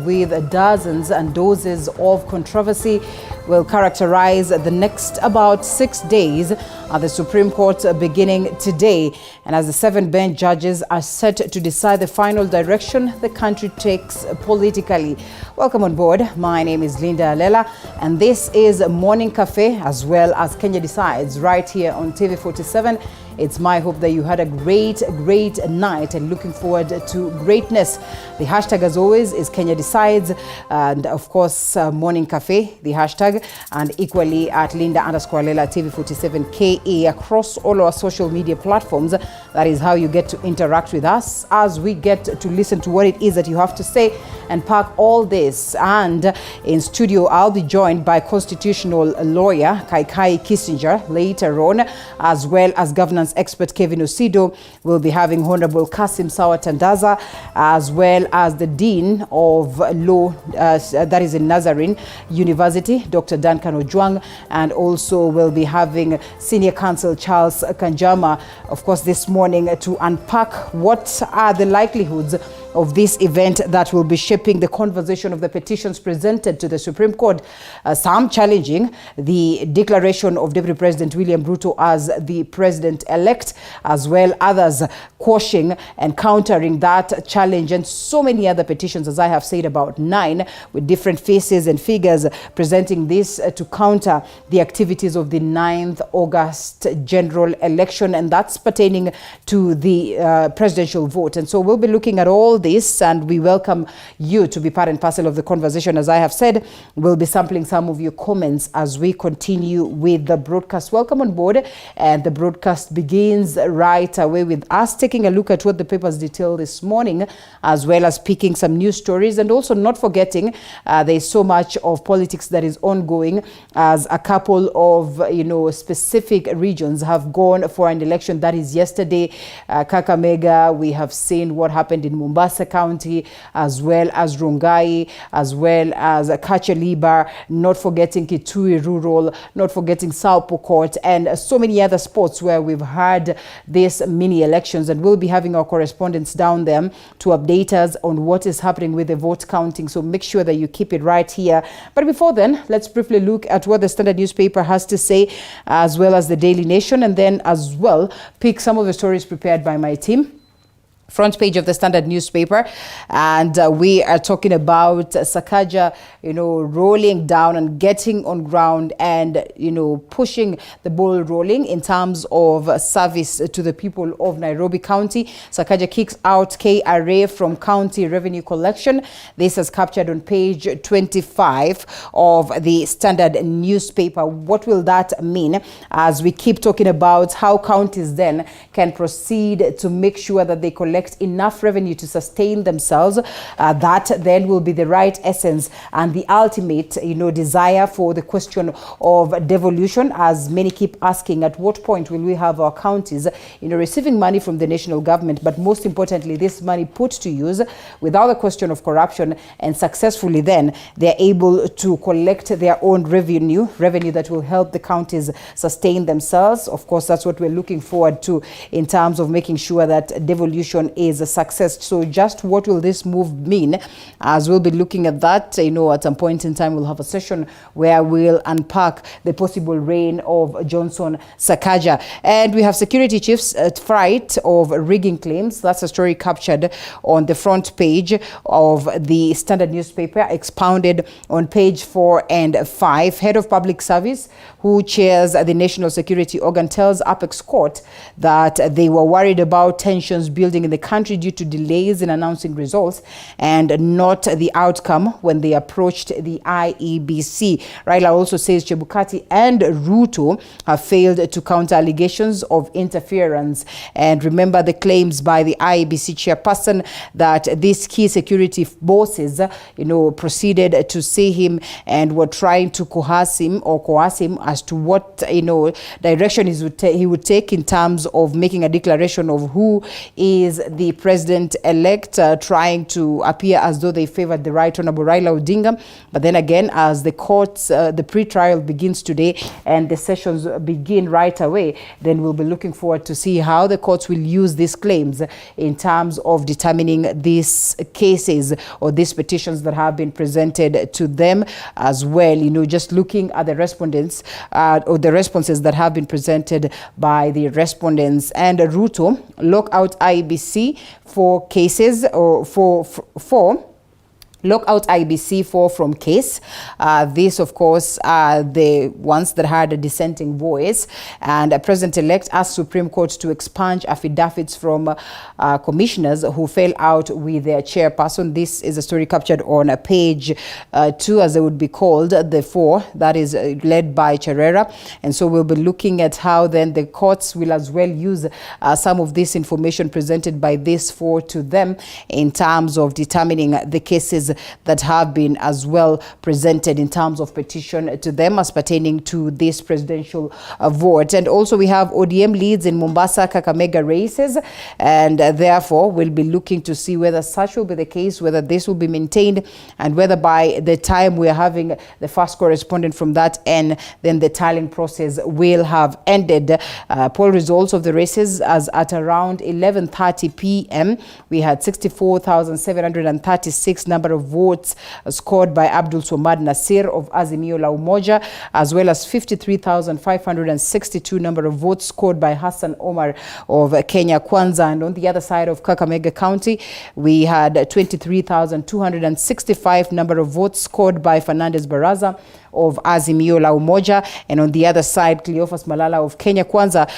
with dozens and doses of controversy will characterize the next about 6 days at the Supreme Court beginning today. And as the 7 bench judges are set to decide the final direction the country takes politically. Welcome on board. My name is Linda Alela, and this is Morning Cafe as well as Kenya Decides right here on TV47. It's my hope that you had a great night and looking forward to greatness. The hashtag, as always, is Kenya Decides, and of course, Morning Cafe, the hashtag, and equally at Linda_Alela TV47KE across all our social media platforms. That is how you get to interact with us as we get to listen to what it is that you have to say and pack all this. And in studio, I'll be joined by constitutional lawyer Kissinger later on, as well as governance expert Kevin Osido. We'll be having Honorable Kassim Sawa, as well as the Dean of Law, that is in Nazarene University, Dr. Duncan Ojwang, and also we'll be having Senior Counsel Charles Kanjama, of course, this morning to unpack what are the likelihoods of this event that will be shaping the conversation of the petitions presented to the Supreme Court. Some challenging the declaration of Deputy President William Ruto as the president-elect, as well others quashing and countering that challenge, and so many other petitions, as I have said, about 9, with different faces and figures presenting this to counter the activities of the 9th August general election, and that's pertaining to the presidential vote. And so we'll be looking at all this, and we welcome you to be part and parcel of the conversation. As I have said, we'll be sampling some of your comments as we continue with the broadcast. Welcome on board, and the broadcast begins right away with us taking a look at what the papers detail this morning, as well as picking some news stories, and also not forgetting there's so much of politics that is ongoing, as a couple of specific regions have gone for an election. That is yesterday, Kakamega. We have seen what happened in Mombasa County, as well as Rongai, as well as Kacheliba, not forgetting Kitui Rural, not forgetting South Pokot, and so many other spots where we've had these mini elections. And we'll be having our correspondents down there to update us on what is happening with the vote counting. So make sure that you keep it right here. But before then, let's briefly look at what the Standard newspaper has to say, as well as the Daily Nation, and then as well pick some of the stories prepared by my team. Front page of the Standard newspaper, and we are talking about Sakaja, rolling down and getting on ground and, pushing the ball rolling in terms of service to the people of Nairobi County. Sakaja kicks out KRA from county revenue collection. This is captured on page 25 of the Standard newspaper. What will that mean as we keep talking about how counties then can proceed to make sure that they collect enough revenue to sustain themselves? That then will be the right essence and the ultimate, desire for the question of devolution, as many keep asking, at what point will we have our counties, receiving money from the national government, but most importantly, this money put to use without the question of corruption, and successfully then they're able to collect their own revenue that will help the counties sustain themselves. Of course, that's what we're looking forward to in terms of making sure that devolution is a success. So just what will this move mean? As we'll be looking at that, at some point in time, we'll have a session where we'll unpack the possible reign of Johnson Sakaja. And we have security chiefs at fright of rigging claims. That's a story captured on the front page of the Standard newspaper, expounded on page 4 and 5. Head of Public Service, who chairs the National Security Organ, tells Apex Court that they were worried about tensions building in the country due to delays in announcing results and not the outcome when they approached the IEBC. Raila also says Chebukati and Ruto have failed to counter allegations of interference. And remember the claims by the IEBC chairperson that these key security bosses, proceeded to see him and were trying to coerce him as to what, direction he would take in terms of making a declaration of who is the president-elect trying to appear as though they favored the Right Honorable Raila Odinga. But then again, as the courts, the pre-trial begins today and the sessions begin right away, then we'll be looking forward to see how the courts will use these claims in terms of determining these cases or these petitions that have been presented to them as well. You know, just looking at the respondents or the responses that have been presented by the respondents. And Ruto lock out IEBC for cases or for lockout IEBC for from case. These, of course, are the ones that had a dissenting voice. And President-elect asked Supreme Court to expunge affidavits from commissioners who fell out with their chairperson. This is a story captured on page 2, as they would be called, the 4, that is led by Cherera. And so we'll be looking at how then the courts will as well use some of this information presented by these 4 to them in terms of determining the cases that have been as well presented in terms of petition to them as pertaining to this presidential vote. And also we have ODM leads in Mombasa, Kakamega races, and therefore we'll be looking to see whether such will be the case, whether this will be maintained, and whether by the time we are having the first correspondent from that end, then the tallying process will have ended. Poll results of the races as at around 11:30 p.m. we had 64,736 number of votes scored by Abdul Swamad Nasir of Azimio la Umoja, as well as 53,562 number of votes scored by Hassan Omar of Kenya Kwanza. And on the other side of Kakamega County, we had 23,265 number of votes scored by Fernandez Baraza of Azimio la Umoja, and on the other side, Cleophas Malala of Kenya Kwanza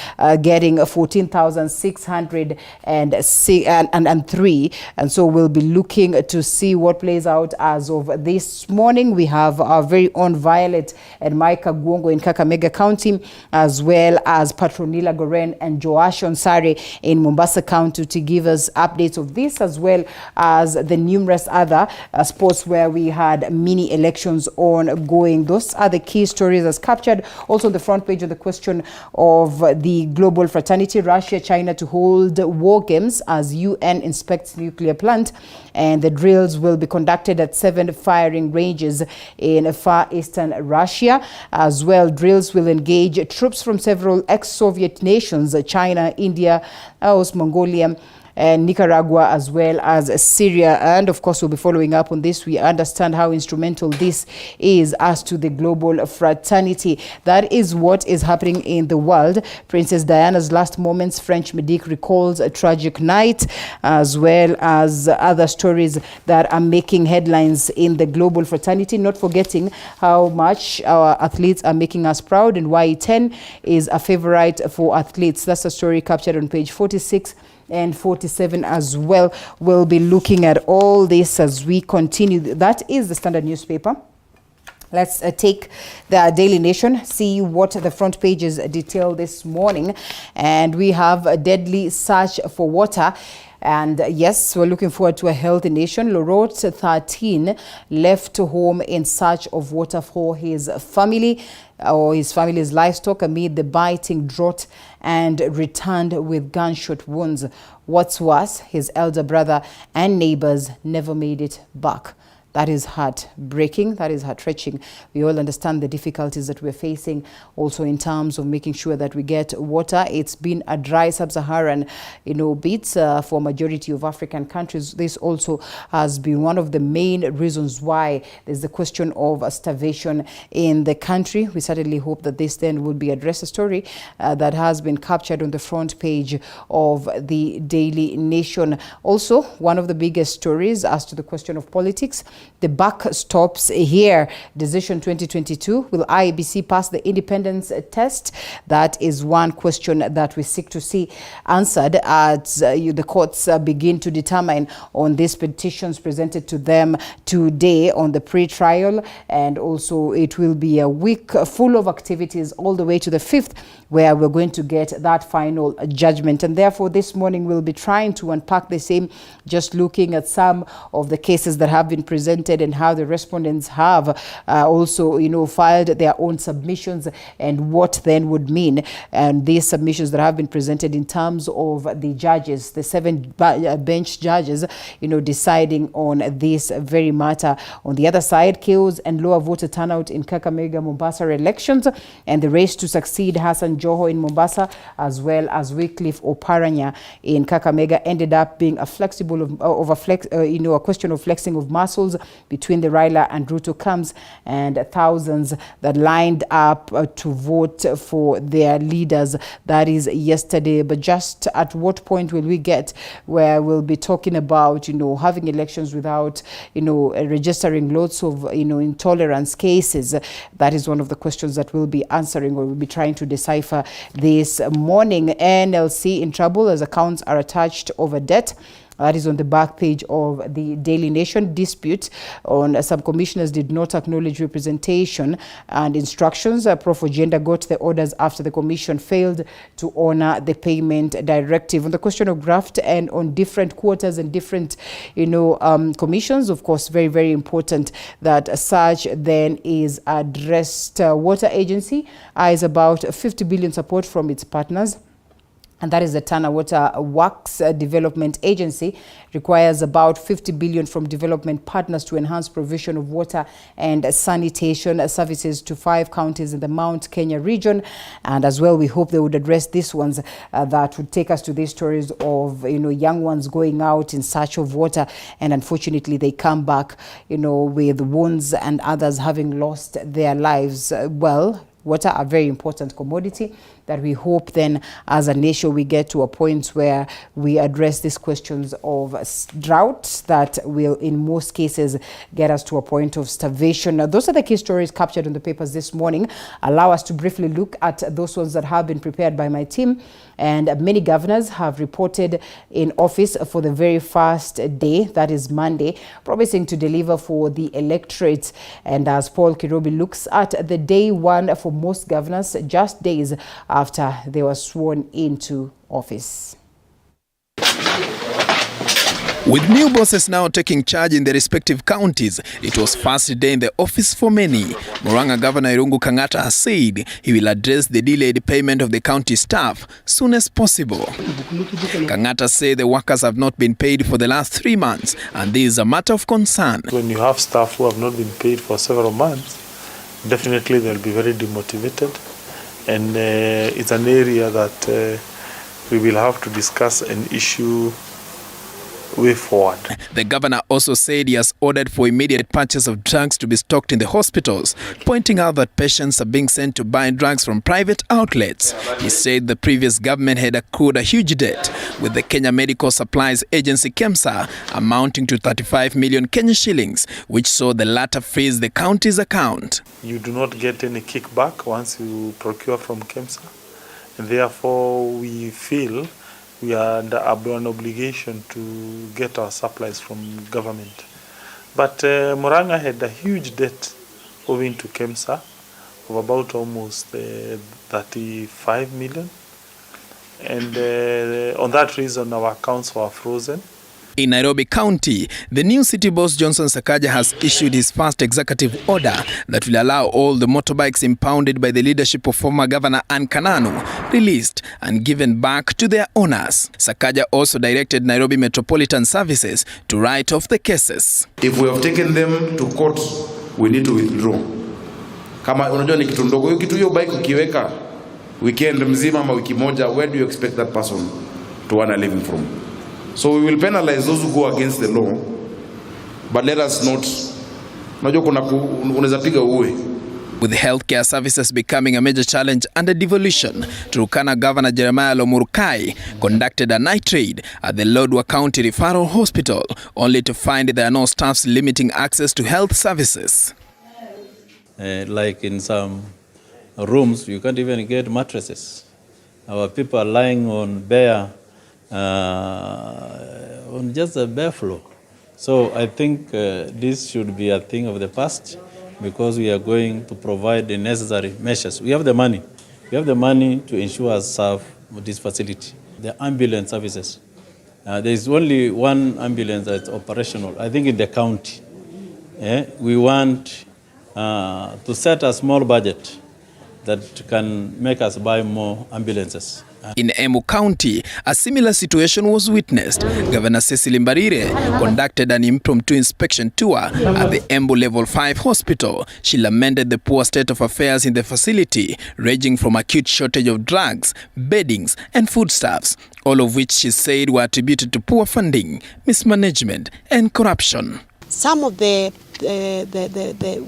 getting 14,603. And so we'll be looking to see what plays out as of this morning. We have our very own Violet and Micah Guongo in Kakamega County, as well as Patronila Goren and Joash Onsare in Mombasa County to give us updates of this, as well as the numerous other sports where we had mini elections ongoing. Those are the key stories as captured. Also on the front page of the question of the global fraternity, Russia, China to hold war games as UN inspects nuclear plant. And the drills will be conducted at 7 firing ranges in far eastern Russia. As well, drills will engage troops from several ex-Soviet nations, China, India, Laos, Mongolia, and Nicaragua, as well as Syria. And of course, we'll be following up on this. We understand how instrumental this is as to the global fraternity. That is what is happening in the world. Princess Diana's last moments, French medic recalls a tragic night, as well as other stories that are making headlines in the global fraternity. Not forgetting how much our athletes are making us proud, and why 10 is a favorite for athletes. That's a story captured on page 46 and 47 as well. We'll be looking at all this as we continue. That is the Standard newspaper. Let's take the Daily Nation, see what the front pages detail this morning. And we have a deadly search for water. And yes, we're looking forward to a healthy nation. Lorot, 13, left home in search of water for his family or his family's livestock amid the biting drought, and returned with gunshot wounds. What's worse, his elder brother and neighbors never made it back. That is heartbreaking. That is heart-wrenching. We all understand the difficulties that we're facing also in terms of making sure that we get water. It's been a dry sub-Saharan, bit for majority of African countries. This also has been one of the main reasons why there's the question of starvation in the country. We certainly hope that this then will be addressed. A story that has been captured on the front page of the Daily Nation. Also, one of the biggest stories as to the question of politics. The buck stops here. Decision 2022. Will IEBC pass the independence test? That is one question that we seek to see answered as the courts begin to determine on these petitions presented to them today on the pre-trial. And also it will be a week full of activities all the way to the 5th, where we're going to get that final judgment. And therefore this morning we'll be trying to unpack the same, just looking at some of the cases that have been presented presented and how the respondents have also, filed their own submissions and what then would mean. And these submissions that have been presented in terms of the judges, the 7 bench judges, deciding on this very matter. On the other side, chaos and lower voter turnout in Kakamega, Mombasa elections, and the race to succeed Hassan Joho in Mombasa, as well as Wycliffe Oparanya in Kakamega, ended up being a a question of flexing of muscles between the Raila and Ruto camps, and thousands that lined up to vote for their leaders. That is yesterday. But just at what point will we get where we'll be talking about, having elections without, registering lots of, intolerance cases? That is one of the questions that we'll be answering, or we'll be trying to decipher this morning. NLC in trouble as accounts are attached over debt. That is on the back page of the Daily Nation. Dispute on some commissioners did not acknowledge representation and instructions. Prof. Ojenda got the orders after the commission failed to honor the payment directive. On the question of graft and on different quarters and different, commissions, of course, very, very important that such then is addressed. Water Agency eyes about 50 billion support from its partners. And that is the Tana Water Works Development Agency, requires about 50 billion from development partners to enhance provision of water and sanitation services to 5 counties in the Mount Kenya region. And as well, we hope they would address these ones that would take us to these stories of, young ones going out in search of water, and unfortunately they come back, with wounds and others having lost their lives. Water, a very important commodity that we hope then as a nation we get to a point where we address these questions of drought that will in most cases get us to a point of starvation. Now, those are the key stories captured in the papers this morning. Allow us to briefly look at those ones that have been prepared by my team. And many governors have reported in office for the very first day, that is Monday, promising to deliver for the electorate. And as Paul Kirobi looks at the day one for most governors, just days after they were sworn into office. With new bosses now taking charge in their respective counties, it was first day in the office for many. Murang'a Governor Irungu Kang'ata has said he will address the delayed payment of the county staff soon as possible. Kang'ata said the workers have not been paid for the last 3 months, and this is a matter of concern. When you have staff who have not been paid for several months, definitely they'll be very demotivated, and it's an area that we will have to discuss and issue way forward. The governor also said he has ordered for immediate purchase of drugs to be stocked in the hospitals, pointing out that patients are being sent to buy drugs from private outlets. He said the previous government had accrued a huge debt with the Kenya Medical Supplies Agency KEMSA amounting to 35 million Kenya shillings, which saw the latter freeze the county's account. You do not get any kickback once you procure from KEMSA, and therefore we feel we are under an obligation to get our supplies from government. But Murang'a had a huge debt owing to KEMSA of about almost 35 million. And on that reason, our accounts were frozen. In Nairobi County, the new city boss Johnson Sakaja has issued his first executive order that will allow all the motorbikes impounded by the leadership of former Governor Ann Kananu released and given back to their owners. Sakaja also directed Nairobi Metropolitan Services to write off the cases. If we have taken them to court, we need to withdraw. Kama unajua ni kitu ndogo, kitu hiyo bike ukiweka weekend mzima ama wiki moja, where do you expect that person to earn a living from? So we will penalize those who go against the law, but let us not. Unajua kuna unaweza piga uwe. With healthcare services becoming a major challenge under devolution, Turkana Governor Jeremiah Lomurukai conducted a night raid at the Lodwar County Referral Hospital, only to find there are no staffs limiting access to health services. Like in some rooms, you can't even get mattresses. Our people are lying on bare, on just a bare floor. So I think this should be a thing of the past, because we are going to provide the necessary measures. We have the money. We have the money to ensure us serve this facility. The ambulance services. There is only one ambulance that's operational, I think, in the county. We want to set a small budget that can make us buy more ambulances. In Embu County, a similar situation was witnessed. Governor Cecily Mbarire conducted an impromptu inspection tour at the Embu Level 5 hospital. She lamented the poor state of affairs in the facility, ranging from acute shortage of drugs, beddings, and foodstuffs, all of which she said were attributed to poor funding, mismanagement, and corruption. Some of the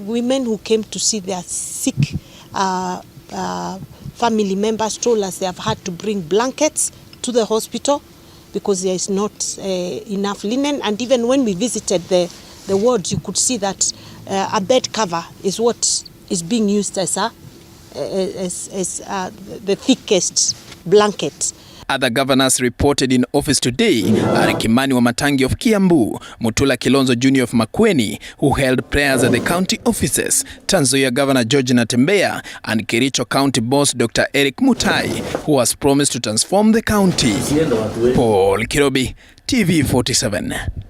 women who came to see their sick family members told us they have had to bring blankets to the hospital because there is not enough linen. And even when we visited the wards, you could see that a bed cover is what is being used as the thickest blanket. Other governors reported in office today are Kimani Wamatangi of Kiambu, Mutula Kilonzo Jr. of Makueni, who held prayers at the county offices, Trans Nzoia Governor George Natembeya, and Kericho County boss Dr. Eric Mutai, who has promised to transform the county. Paul Kirobi, TV47.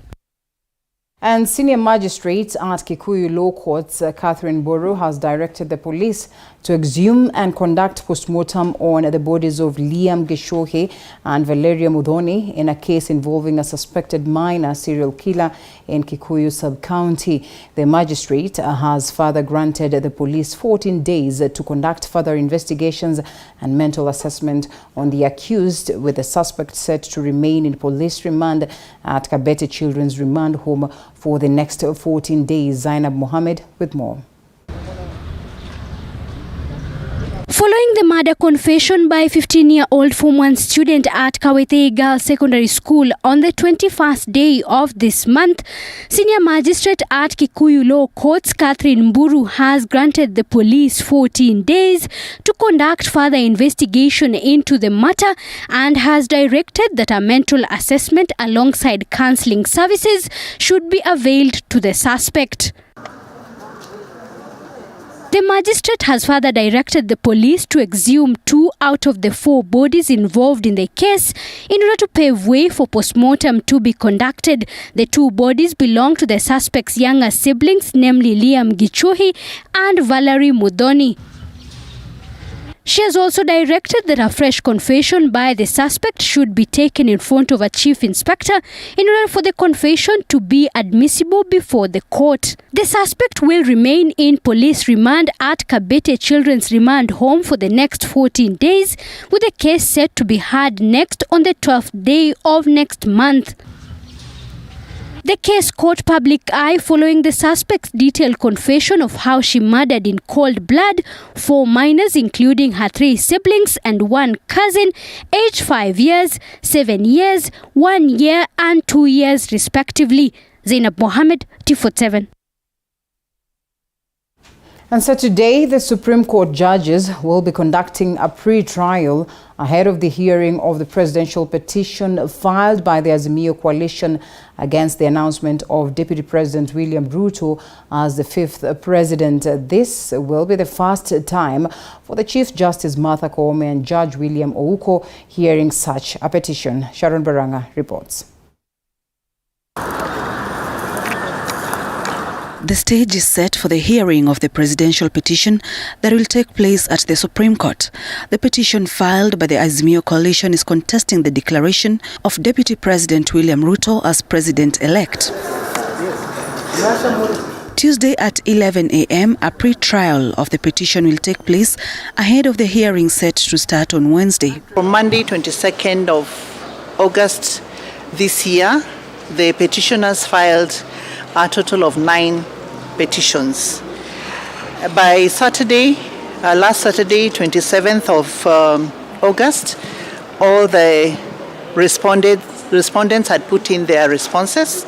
And senior magistrate at Kikuyu Law Courts, Catherine Mburu, has directed the police to exhume and conduct postmortem on the bodies of Liam Gishohe and Valeria Mudhoni in a case involving a suspected minor serial killer in Kikuyu sub-county. The magistrate has further granted the police 14 days to conduct further investigations and mental assessment on the accused, with the suspect set to remain in police remand at Kabete Children's Remand Home for the next 14 days. Zainab Mohammed with more. Following the murder confession by 15-year-old Form 1 student at Kawethe Girls Secondary School on the 21st day of this month, Senior Magistrate at Kikuyu Law Courts Catherine Mburu has granted the police 14 days to conduct further investigation into the matter and has directed that a mental assessment alongside counselling services should be availed to the suspect. The magistrate has further directed the police to exhume 2 out of the 4 bodies involved in the case in order to pave way for postmortem to be conducted. The 2 bodies belong to the suspect's younger siblings, namely Liam Gishohe and Valerie Mudhoni. She has also directed that a fresh confession by the suspect should be taken in front of a chief inspector in order for the confession to be admissible before the court. The suspect will remain in police remand at Kabete Children's Remand Home for the next 14 days, with the case set to be heard next on the 12th day of next month. The case caught public eye following the suspect's detailed confession of how she murdered in cold blood 4 minors, including her 3 siblings and 1 cousin, aged 5 years, 7 years, 1 year and 2 years respectively. Zainab Mohammed, TV47. And so today, the Supreme Court judges will be conducting a pre-trial ahead of the hearing of the presidential petition filed by the Azimio coalition against the announcement of Deputy President William Ruto as the 5th president. This will be the first time for the Chief Justice Martha Koome and Judge William Ouko hearing such a petition. Sharon Baranga reports. The stage is set for the hearing of the presidential petition that will take place at the Supreme Court. The petition filed by the Azimio coalition is contesting the declaration of Deputy President William Ruto as president-elect. Tuesday at 11 a.m., a pre-trial of the petition will take place ahead of the hearing set to start on Wednesday. On Monday, 22nd of August this year, the petitioners filed a total of 9 petitions. By Saturday, last Saturday, 27th of August, all the respondents had put in their responses,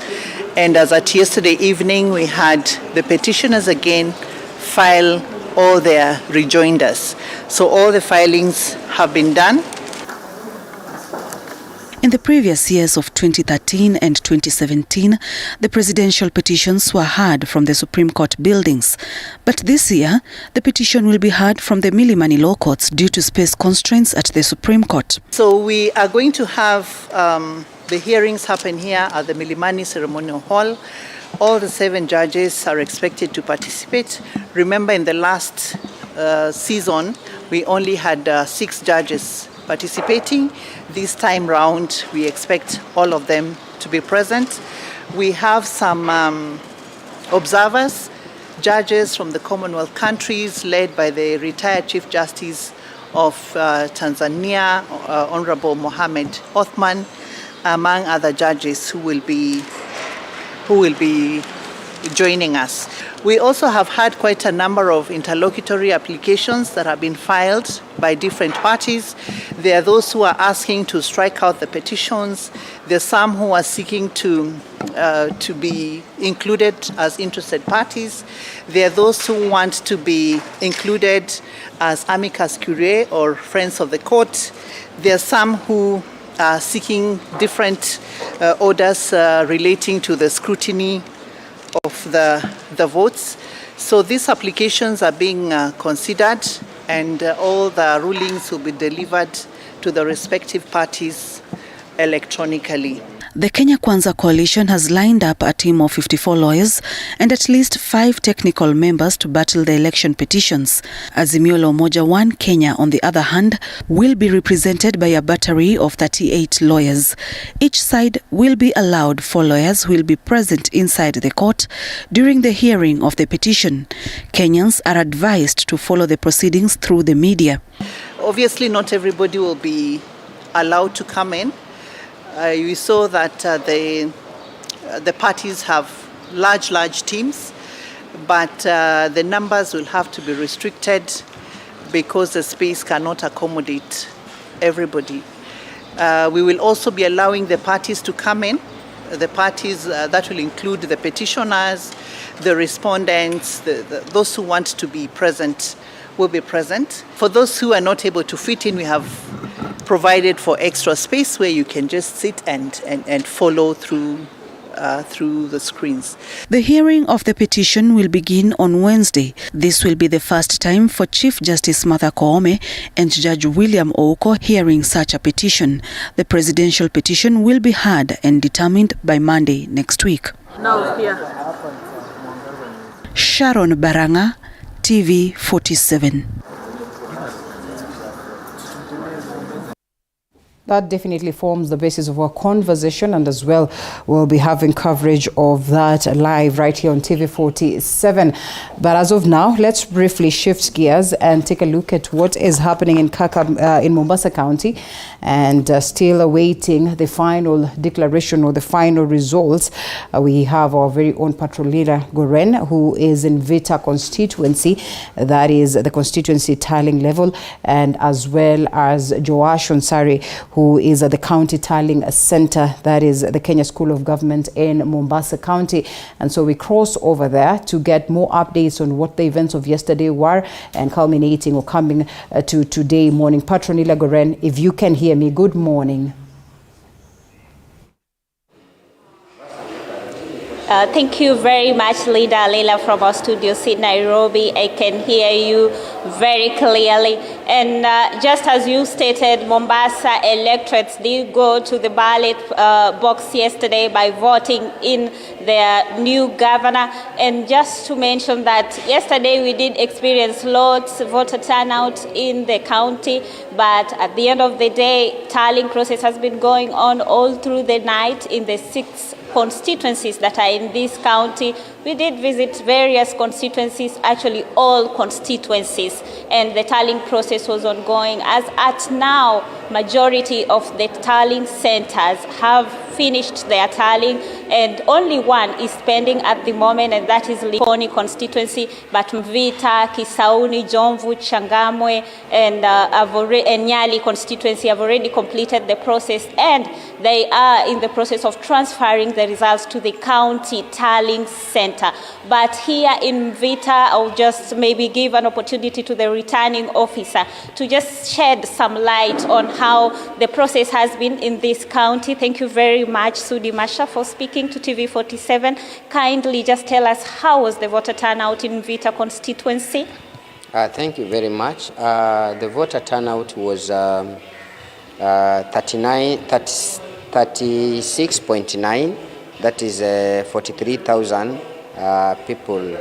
and as at yesterday evening, we had the petitioners again file all their rejoinders. So all the filings have been done. In the previous years of 2013 and 2017, the presidential petitions were heard from the Supreme Court buildings. But this year, the petition will be heard from the Milimani Law Courts due to space constraints at the Supreme Court. So we are going to have the hearings happen here at the Milimani Ceremonial Hall All the 7 judges are expected to participate. Remember, in the last season, we only had 6 judges participating. This time round, we expect all of them to be present. We have some observers, judges from the Commonwealth countries, led by the retired Chief Justice of Tanzania, Honorable Mohamed Othman, among other judges who will be joining us. We also have had quite a number of interlocutory applications that have been filed by different parties. There are those who are asking to strike out the petitions. There are some who are seeking to be included as interested parties. There are those who want to be included as amicus curiae or friends of the court. There are some who are seeking different orders relating to the scrutiny of the votes. So these applications are being considered, and all the rulings will be delivered to the respective parties electronically. The Kenya Kwanza coalition has lined up a team of 54 lawyers and at least 5 technical members to battle the election petitions. Azimio la Umoja One Kenya, on the other hand, will be represented by a battery of 38 lawyers. Each side will be allowed 4 lawyers who will be present inside the court during the hearing of the petition. Kenyans are advised to follow the proceedings through the media. Obviously, not everybody will be allowed to come in. You saw that the parties have large teams, but the numbers will have to be restricted because the space cannot accommodate everybody. We will also be allowing the parties to come in. The parties that will include the petitioners, the respondents, those who want to be present will be present. For those who are not able to fit in, we have provided for extra space where you can just sit and follow through the screens. The hearing of the petition will begin on Wednesday. This will be the first time for Chief Justice Martha Koome and Judge William Ruto hearing such a petition. The presidential petition will be heard and determined by Monday next week. Sharon Baranga, TV 47. That definitely forms the basis of our conversation, and as well we'll be having coverage of that live right here on TV 47. But as of now, let's briefly shift gears and take a look at what is happening in Mombasa County, and still awaiting the final declaration or the final results. We have our very own Patrolina Goren, who is in Vita constituency, that is the constituency tallying level, and as well as Joash Onsari, who is at the county tallying center, that is the Kenya School of Government in Mombasa County. And so we cross over there to get more updates on what the events of yesterday were and culminating or coming to today morning. Patronila Goren, if you can hear me, good morning. Thank you very much, Leila, from our studios in Nairobi. I can hear you very clearly. And just as you stated, Mombasa electorates did go to the ballot box yesterday by voting in their new governor. And just to mention that yesterday we did experience lots of voter turnout in the county, but at the end of the day, tallying process has been going on all through the night in the 6 constituencies that are in this county. We did visit various constituencies, actually all constituencies, and the tallying process was ongoing. As at now, majority of the tallying centers have finished their tallying, and only one is pending at the moment, and that is Likoni constituency. But Mvita, Kisauni, Jomvu, Changamwe, and Nyali constituency have already completed the process, and they are in the process of transferring the results to the county tallying center. But here in Mvita, I'll just maybe give an opportunity to the returning officer to just shed some light on how the process has been in this county. Thank you very much, Sudi Masha, for speaking to TV 47. Kindly just tell us, how was the voter turnout in Mvita constituency? Thank you very much. The voter turnout was 36.9 That is 43,000 people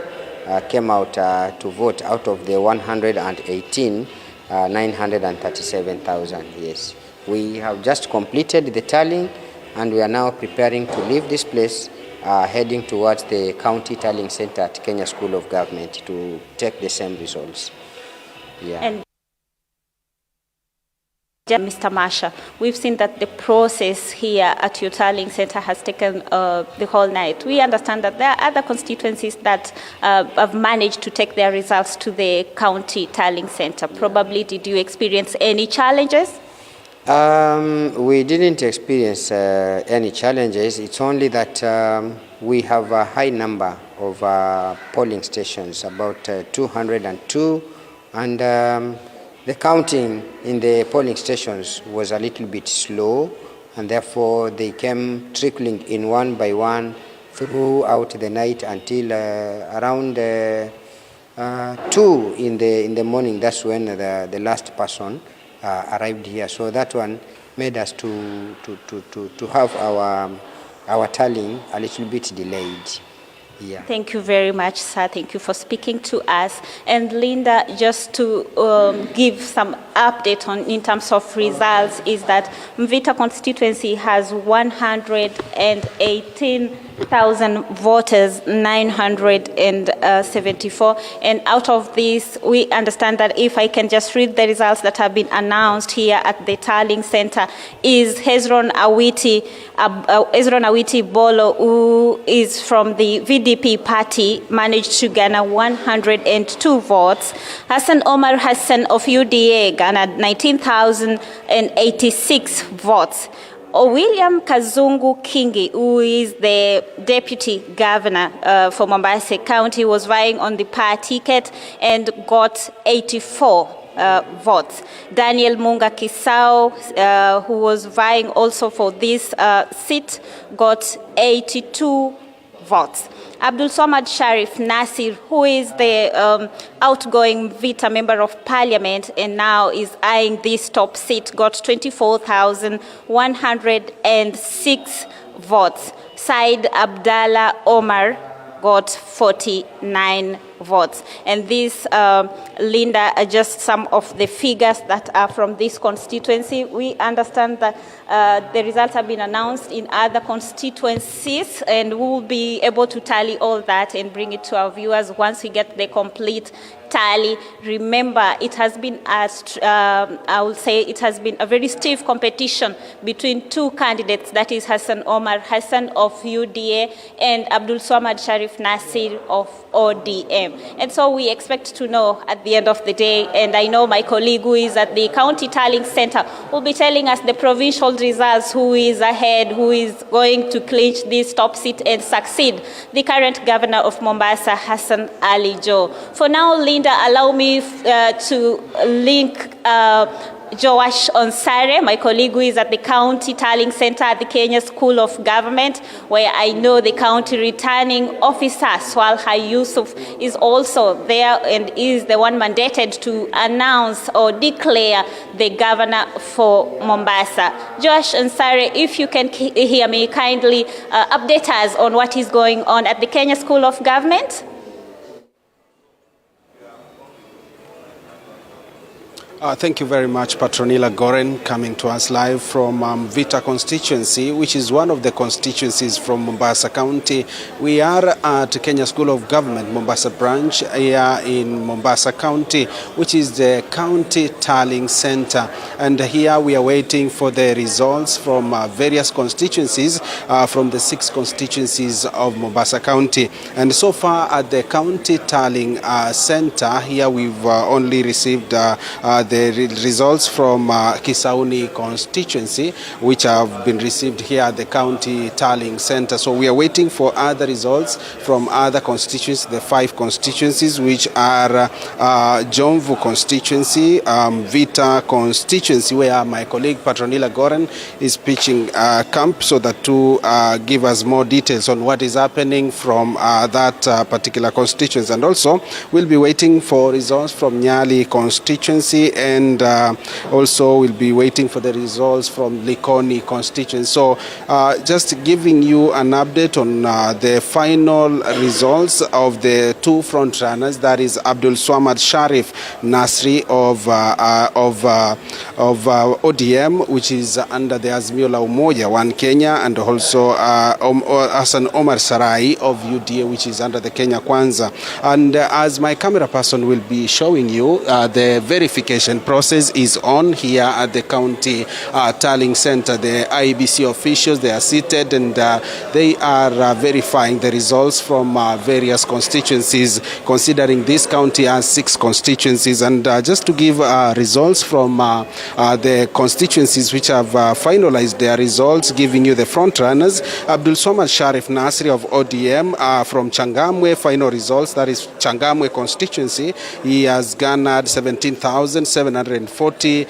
came out to vote out of the 118, 937,000, yes. We have just completed the tallying and we are now preparing to leave this place, heading towards the county tallying center at Kenya School of Government to take the same results. Yeah. And Mr. Masha, we've seen that the process here at your tallying center has taken the whole night. We understand that there are other constituencies that have managed to take their results to the county tallying center. Probably, did you experience any challenges? We didn't experience any challenges. It's only that we have a high number of polling stations, about 202, and the counting in the polling stations was a little bit slow, and therefore they came trickling in one by one throughout the night until around 2 in the morning. That's when the last person arrived here. So that one made us to have our tallying a little bit delayed. Yeah. Thank you very much, sir. Thank you for speaking to us. And Linda, just to give some update on in terms of results, is that Mvita constituency has 118,000 voters, 974. And out of this, we understand that, if I can just read the results that have been announced here at the tallying center, is Hezron Awiti Bolo, who is from the VDP party, managed to garner 102 votes. Hassan Omar Hassan of UDA garnered 19,086 votes. William Kazungu Kingi, who is the deputy governor for Mombasa County, was vying on the party ticket and got 84 votes. Daniel Munga Kisao, who was vying also for this seat, got 82 votes. Abdul Samad Sharif Nasir, who is the outgoing Vita member of parliament and now is eyeing this top seat, got 24,106 votes. Said Abdallah Omar got 49 votes. And these, Linda, are just some of the figures that are from this constituency. We understand that the results have been announced in other constituencies, and we will be able to tally all that and bring it to our viewers once we get the complete tally. Remember, it has been, I will say, it has been a very stiff competition between two candidates, that is Hassan Omar Hassan of UDA and Abdul Samad Sharif Nasir of ODM. And so we expect to know at the end of the day, and I know my colleague who is at the county tallying center will be telling us the provincial results, who is ahead, who is going to clinch this top seat and succeed the current governor of Mombasa, Hassan Ali Joe. For now, Linda, allow me to link Joash Onsare, my colleague who is at the County Tallying Center at the Kenya School of Government, where I know the county returning officer, Swalha Yusuf, is also there and is the one mandated to announce or declare the governor for Mombasa. Joash Onsare, if you can hear me, kindly update us on what is going on at the Kenya School of Government. Thank you very much, Petronilla Goren, coming to us live from Vita constituency, which is one of the constituencies from Mombasa County. We are at Kenya School of Government, Mombasa branch, here in Mombasa County, which is the county tallying center. And here we are waiting for the results from various constituencies, from the 6 constituencies of Mombasa County. And so far at the county tallying center, here we've only received the results from Kisauni constituency, which have been received here at the county tallying center. So we are waiting for other results from other constituencies, the 5 constituencies, which are Jomvu constituency, Vita constituency, where my colleague Petronilla Goren is pitching camp, so that to give us more details on what is happening from that particular constituency. And also we'll be waiting for results from Nyali constituency and also we'll be waiting for the results from Likoni constituency. So just giving you an update on the final results of the two front runners, that is Abdul Swamad Sharif Nasri of ODM, which is under the Azimio la Umoja One Kenya, and also Hassan Omar Sarai of UDA, which is under the Kenya Kwanza. And as my camera person will be showing you, the verification process is on here at the county tallying center. The IEBC officials, they are seated, and they are verifying the results from various constituencies, considering this county has 6 constituencies. And just to give results from the constituencies which have finalized their results, giving you the front runners: Abdul Swamad Sharif Nasri of ODM from Changamwe, final results, that is Changamwe constituency. He has garnered 17,740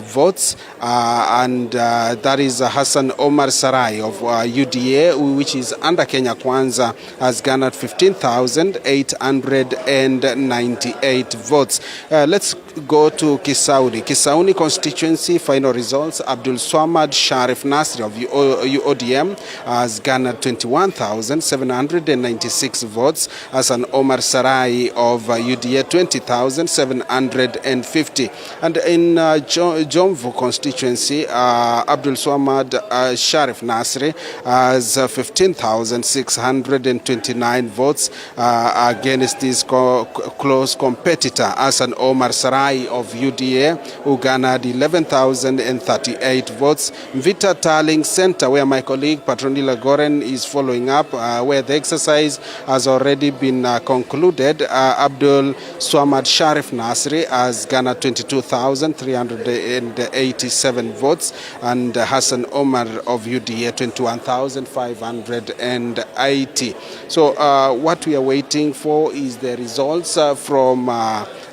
votes, and that is Hassan Omar Sarai of UDA, which is under Kenya Kwanza, has garnered 15,898 votes. Let's go to Kisauni constituency, final results: Abdul Swamad Sharif Nasri of ODM has garnered 21,796 votes. Hassan Omar Sarai of UDA 20,750. And in Jomvu constituency, Abdul Swamad Sharif Nasri has 15,629 votes against his close competitor Hassan Omar Sarai of UDA, who garnered 11,038 votes. Mvita Tallying Center, where my colleague Petronila Goren is following up, where the exercise has already been concluded, Abdul Swamad Sharif Nasri has garnered 22,387 votes, and Hassan Omar of UDA 21,580. So what we are waiting for is the results from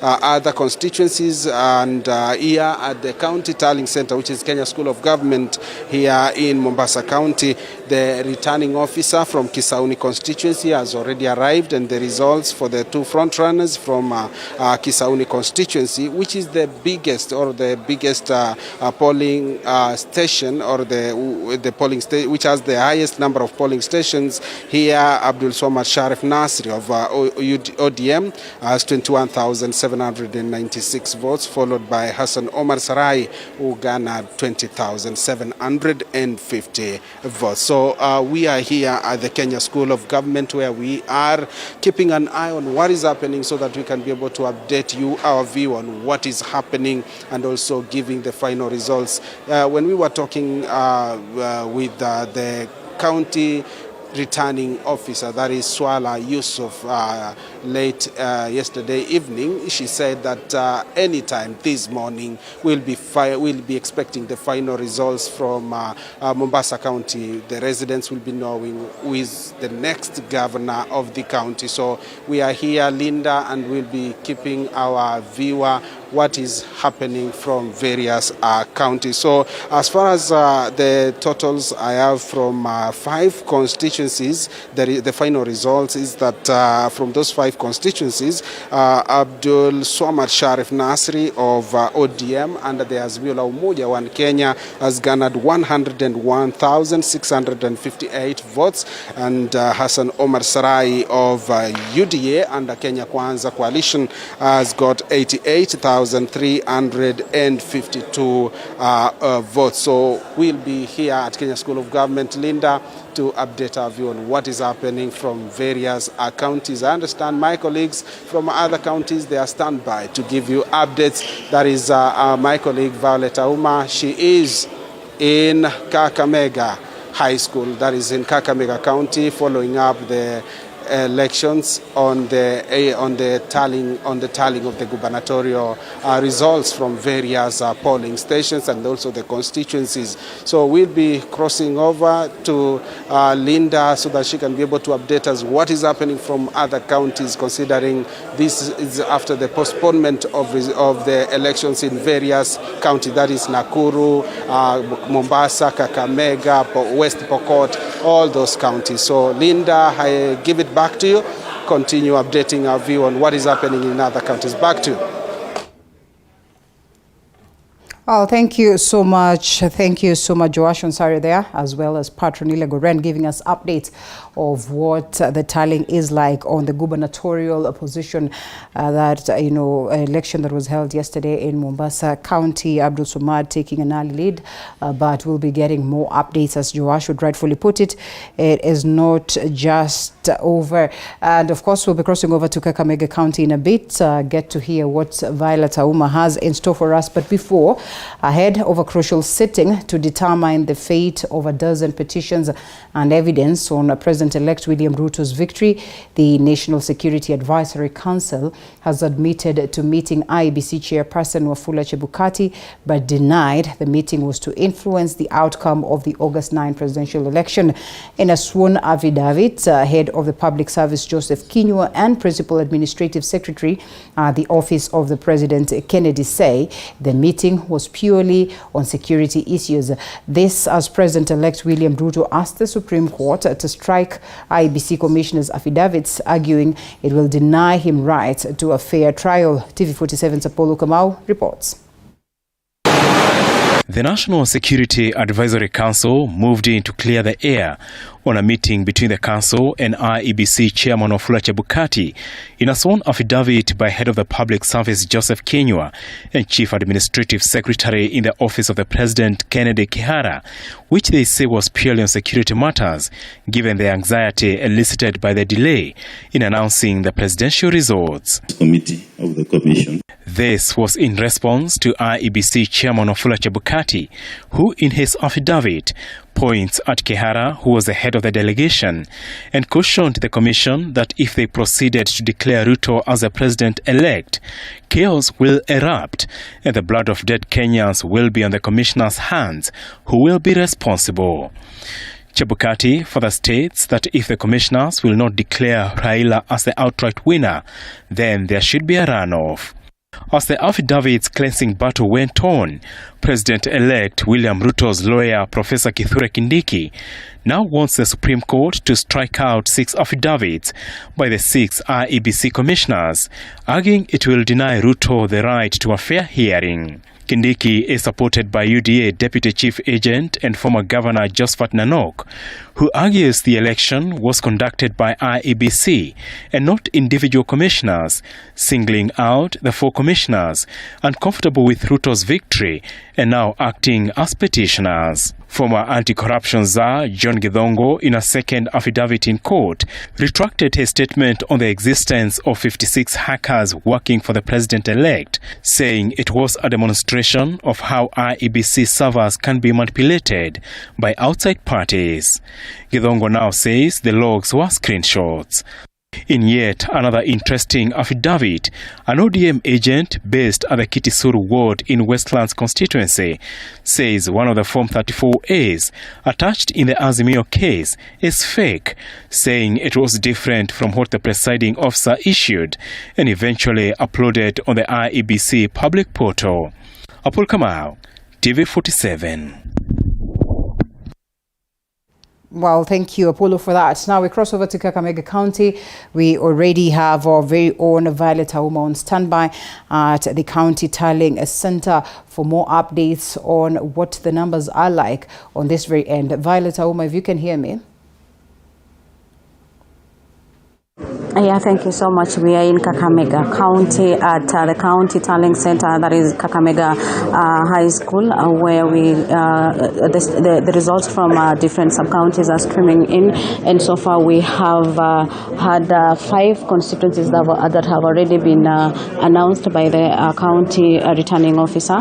other constituencies, and here at the County Tallying Center, which is Kenya School of Government here in Mombasa County, the returning officer from Kisauni constituency has already arrived, and the results for the two front runners from Kisauni constituency, which is the biggest polling station, or the polling station which has the highest number of polling stations here. Abdul Swamad Sharif Nasri of ODM has 21,796 votes, followed by Hassan Omar Sarai, who garnered 20,750 votes. So we are here at the Kenya School of Government, where we are keeping an eye on what is happening, so that we can be able to update you, our view, on what is happening, and also giving the final results. When we were talking with the county returning officer, that is Swala Yusuf, late yesterday evening, she said that anytime this morning we'll be expecting the final results from Mombasa County. The residents will be knowing who is the next governor of the county. So we are here, Linda, and we'll be keeping our viewer what is happening from various counties. So as far as the totals I have from 5 constituencies, the final results is that from those 5 constituencies, Abdul Swamad Sharif Nasri of ODM under the Azimio la Umoja One Kenya has garnered 101,658 votes, and Hassan Omar Sarai of UDA under Kenya Kwanza Coalition has got 88,352 votes. So we'll be here at Kenya School of Government, Linda, to update our view on what is happening from various counties. I understand my colleagues from other counties, they are standby to give you updates. That is my colleague Violet Auma. She is in Kakamega High School, that is in Kakamega County, following up the elections on the tallying of the gubernatorial results from various polling stations and also the constituencies. So we'll be crossing over to Linda so that she can be able to update us what is happening from other counties, considering this is after the postponement of the elections in various counties, that is Nakuru, Mombasa, Kakamega, West Pokot, all those counties. So Linda, I give it back to you. Continue updating our view on what is happening in other counties. Back to you. Well, thank you so much. Thank you so much, Joash Onsari there, as well as Petronila Goren, giving us updates of what the tallying is like on the gubernatorial position election that was held yesterday in Mombasa County. Abdul Somad taking an early lead, but we'll be getting more updates, as Joash would rightfully put it. It is not just over. And of course, we'll be crossing over to Kakamega County in a bit, get to hear what Violet Auma has in store for us. But before, ahead of a crucial sitting to determine the fate of a dozen petitions and evidence on President-elect William Ruto's victory, the National Security Advisory Council has admitted to meeting IEBC Chairperson Wafula Chebukati, but denied the meeting was to influence the outcome of the August 9 presidential election. In a sworn affidavit, Head of the Public Service Joseph Kinyua and Principal Administrative Secretary the Office of the President Kennedy say the meeting was purely on security issues. This as President-elect William Ruto asked the Supreme Court to strike IEBC Commissioner's affidavits, arguing it will deny him right to a fair trial. TV47's Apollo Kamau reports. The National Security Advisory Council moved in to clear the air on a meeting between the Council and IEBC Chairman Wafula Chebukati in a sworn affidavit by Head of the Public Service Joseph Kinyua and Chief Administrative Secretary in the Office of the President Kennedy Kihara, which they say was purely on security matters, given the anxiety elicited by the delay in announcing the presidential results. Committee of the Commission. This was in response to IEBC Chairman Wafula Chebukati, who in his affidavit points at Kihara, who was the head of the delegation, and cautioned the commission that if they proceeded to declare Ruto as the president-elect, chaos will erupt and the blood of dead Kenyans will be on the commissioner's hands, who will be responsible. Chebukati further states that if the commissioners will not declare Raila as the outright winner, then there should be a runoff. As the affidavit's cleansing battle went on, President-elect William Ruto's lawyer, Professor Kithure Kindiki, now wants the Supreme Court to strike out 6 affidavits by the 6 IEBC commissioners, arguing it will deny Ruto the right to a fair hearing. Kindiki is supported by UDA Deputy Chief Agent and former Governor Josephat Nanok, who argues the election was conducted by IEBC and not individual commissioners, singling out the 4 commissioners uncomfortable with Ruto's victory and now acting as petitioners. Former anti-corruption czar John Githongo, in a second affidavit in court, retracted his statement on the existence of 56 hackers working for the president-elect, saying it was a demonstration of how IEBC servers can be manipulated by outside parties. Githongo now says the logs were screenshots. In yet another interesting affidavit, an ODM agent based at the Kitisuru ward in Westlands constituency says one of the Form 34As attached in the Azimio case is fake, saying it was different from what the presiding officer issued and eventually uploaded on the IEBC public portal. Apol Kamau, TV47. Well, thank you, Apollo, for that. Now we cross over to Kakamega County. We already have our very own Violet Auma on standby at the County Tallying Center for more updates on what the numbers are like on this very end. Violet Auma, if you can hear me. Yeah, thank you so much. We are in Kakamega County at the County Tallying Center, that is Kakamega High School, where we the results from different sub-counties are streaming in, and so far we have had 5 constituencies that have already been announced by the county returning officer,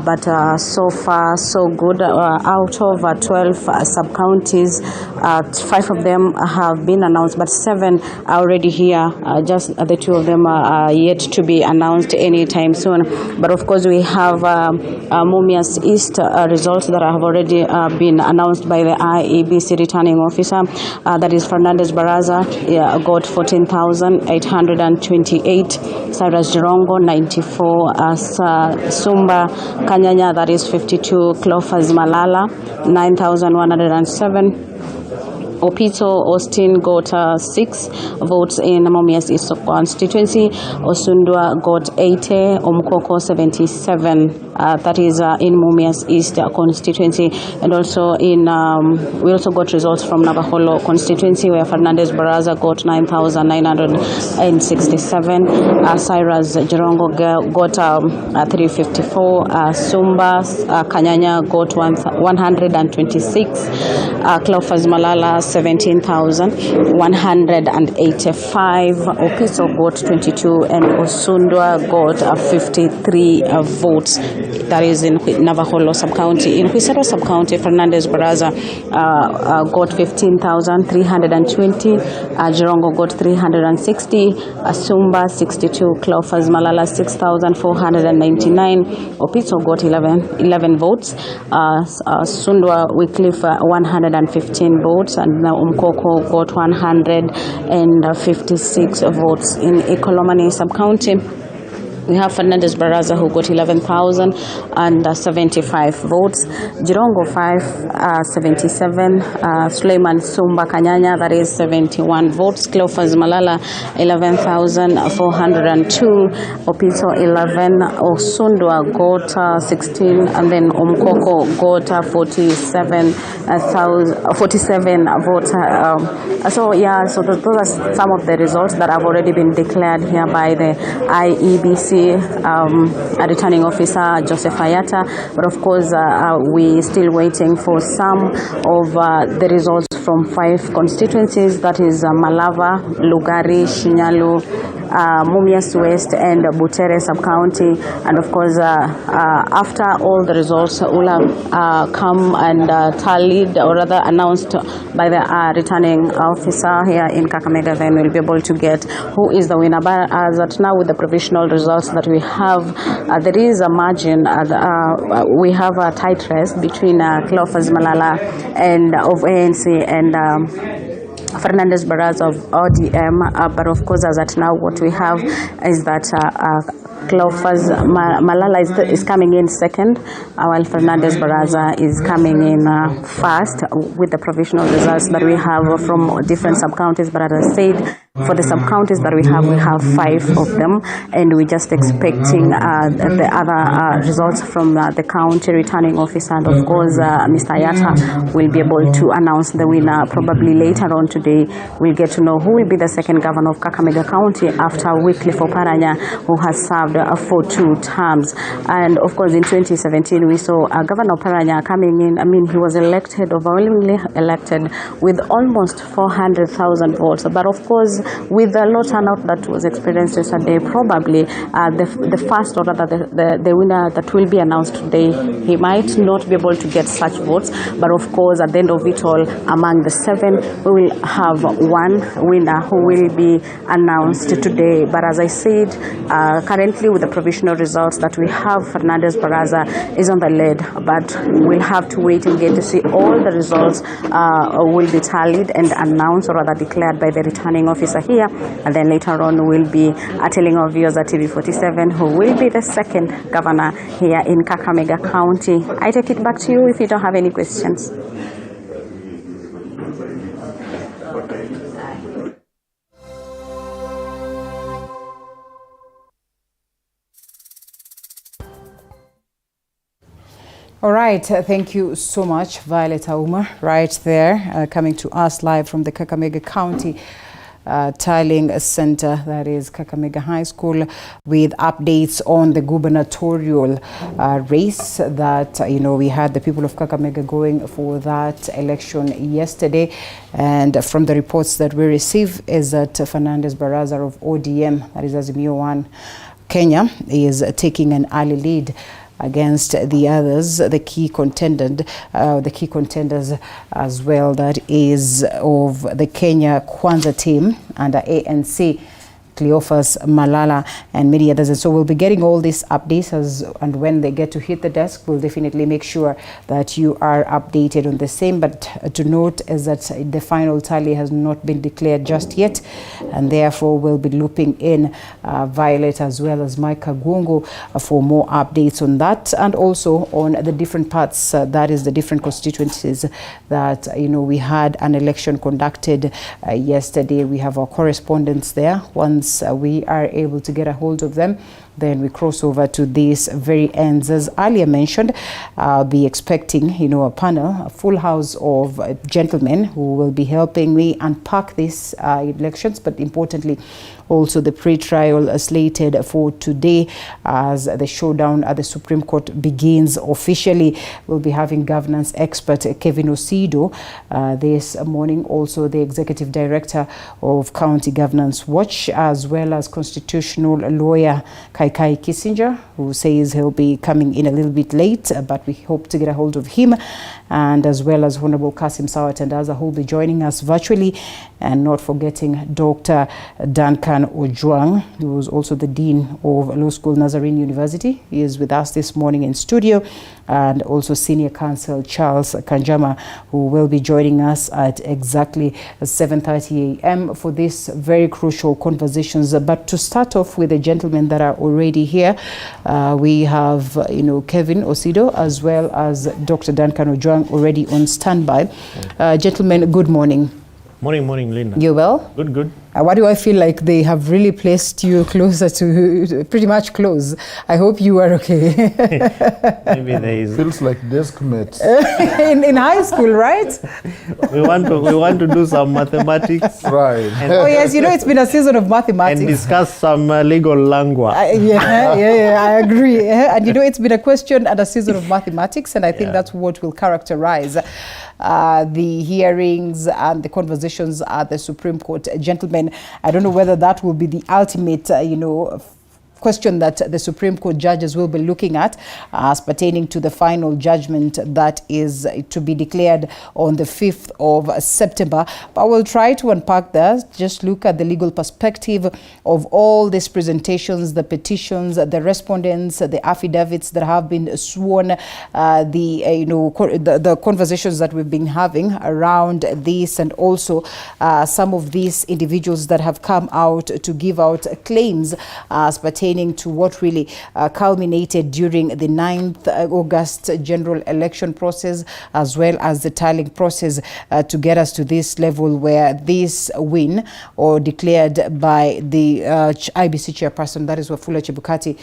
but so far so good. Out of 12 sub-counties, 5 of them have been announced, but 7 are already here. Just the 2 of them are yet to be announced anytime soon. But of course, we have Mumias East results that have already been announced by the IEBC returning officer. That is Fernandez Baraza got 14,828. Cyrus Jirongo 94. Sumba Kanyanya, that is 52. Clophas Malala 9,107. Opito Austin got 6 votes in Mumias East constituency. Osundwa got 80. Omkoko 77. that is in Mumias East constituency, and also in we also got results from Navakholo constituency where Fernandez Baraza got 9,967, Cyrus Jirongo got 354, Sumba Kanyanya got 126, Cleophas Malala 17,185, Opiso got 22, and Osundwa got 53 votes. That is in Navakholo sub-county. In Quisero sub-county, Fernandez Baraza got 15,320, Jirongo got 360, Sumba 62, Cleophas Malala 6,499, Opiso got 11 votes, Sundwa Wycliffe 115 votes, and Umkoko got 156 votes. In Ikolomani sub-county, we have Fernandez Baraza who got 11,075 votes, Jirongo 577, Suleiman Sumba Kanyanya, that is 71 votes, Cleophas Malala 11,402, Opiso 11, Osundwa got 16, and then Umkoko got 47 votes. So those are some of the results that have already been declared here by the IEBC returning officer Joseph Ayata, but of course we're still waiting for some of the results from 5 constituencies, that is Malava, Lugari, Shinyalu, Mumias West and Butere sub-county, and of course after all the results will have come and tallied, or rather announced by the returning officer here in Kakamega, then we'll be able to get who is the winner. But as at now, with the provisional results that we have, there is a margin, we have a tight race between Cleophas Malala and of ANC and Fernandez Baraza of ODM, but of course as at now what we have is that Cleophas Malala is coming in second, while Fernandez Baraza is coming in first with the provisional results that we have from different sub-counties. But as I said, for the sub-counties that we have 5 of them, and we're just expecting the other results from the county returning officer, and of course Mr. Ayata will be able to announce the winner probably later on today. We'll get to know who will be the second governor of Kakamega County after Wycliffe Oparanya, who has served for 2 terms. And of course in 2017 we saw Governor Oparanya coming in. I mean, he was elected, overwhelmingly elected, with almost 400,000 votes, but of course with the low turnout that was experienced yesterday, probably the first, or rather the winner that will be announced today, he might not be able to get such votes, but of course at the end of it all, among the 7 we will have one winner who will be announced today. But as I said, currently with the provisional results that we have, Fernandez Baraza is on the lead, but we'll have to wait and get to see all the results will be tallied and announced, or rather declared by the returning officer here, and then later on we'll be telling our viewers at TV47 who will be the second governor here in Kakamega County. I take it back to you if you don't have any questions. All right, thank you so much, Violet Auma, right there, coming to us live from the Kakamega County Tallying Center, that is Kakamega High School, with updates on the gubernatorial race that, we had the people of Kakamega going for that election yesterday. And from the reports that we receive is that Fernandez Baraza of ODM, that is Azimio One Kenya, is taking an early lead against the others, the key contenders as well, that is of the Kenya Kwanza team under ANC, Cleophas Malala and many others. And so we'll be getting all these updates and when they get to hit the desk, we'll definitely make sure that you are updated on the same. But to note is that the final tally has not been declared just yet, and therefore we'll be looping in Violet as well as Mike Kagungo for more updates on that, and also on the different parts, that is the different constituencies that we had an election conducted yesterday. We have our correspondents there, one once we are able to get a hold of them, then we cross over to these very ends. As earlier mentioned, I'll be expecting, a panel, a full house of gentlemen who will be helping me unpack these elections, but importantly, also the pre-trial slated for today as the showdown at the Supreme Court begins officially. We'll be having governance expert Kevin Osido this morning, also the executive director of County Governance Watch, as well as constitutional lawyer Kissinger, who says he'll be coming in a little bit late, but we hope to get a hold of him, and as well as Honorable Kassim Sawa who will be joining us virtually, and not forgetting Dr. Duncan Ojwang, who is also the Dean of Law School, Nazarene University. He is with us this morning in studio, and also Senior Counsel Charles Kanjama, who will be joining us at exactly 7:30 a.m. for this very crucial conversations. But to start off with the gentlemen that are already here, we have, Kevin Osido as well as Dr. Duncan Ojwang already on standby. Gentlemen, good morning. Morning, Linda. You well? Good. Why do I feel like they have really placed you closer to, pretty much close? I hope you are okay. Maybe there is. Feels like desk mates. in high school, right? We want to do some mathematics. Right. Oh yes, it's been a season of mathematics. And discuss some legal language. Yeah, I agree. And it's been a question and a season of mathematics, and I think that's what will characterize the hearings and the conversations at the Supreme Court. Gentlemen, I don't know whether that will be the ultimate, question that the Supreme Court judges will be looking at as pertaining to the final judgment that is to be declared on the 5th of September. But we'll try to unpack that, just look at the legal perspective of all these presentations, the petitions, the respondents, the affidavits that have been sworn, the conversations that we've been having around this, and also some of these individuals that have come out to give out claims as pertaining to what really culminated during the 9th August general election process, as well as the tallying process to get us to this level where this win, or declared by the IBC chairperson, that is Wafula Chebukati,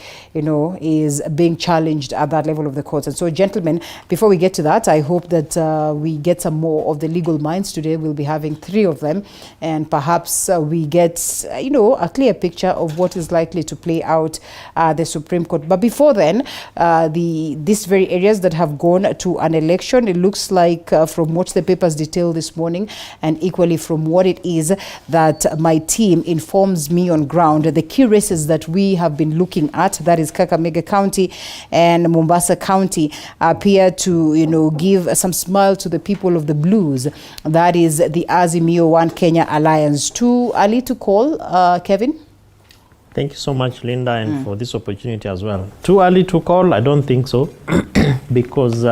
is being challenged at that level of the courts. And so, gentlemen, before we get to that, I hope that we get some more of the legal minds today. We'll be having 3 of them, and perhaps we get, a clear picture of what is likely to play out the Supreme Court. But before then, these very areas that have gone to an election, it looks like from what the papers detail this morning, and equally from what it is that my team informs me on ground, the key races that we have been looking at, that is Kakamega County and Mombasa County, appear to, give some smile to the people of the blues. That is the Azimio One Kenya Alliance. Too early to call, Kevin? Thank you so much, Linda, and for this opportunity as well. Too early to call? I don't think so, because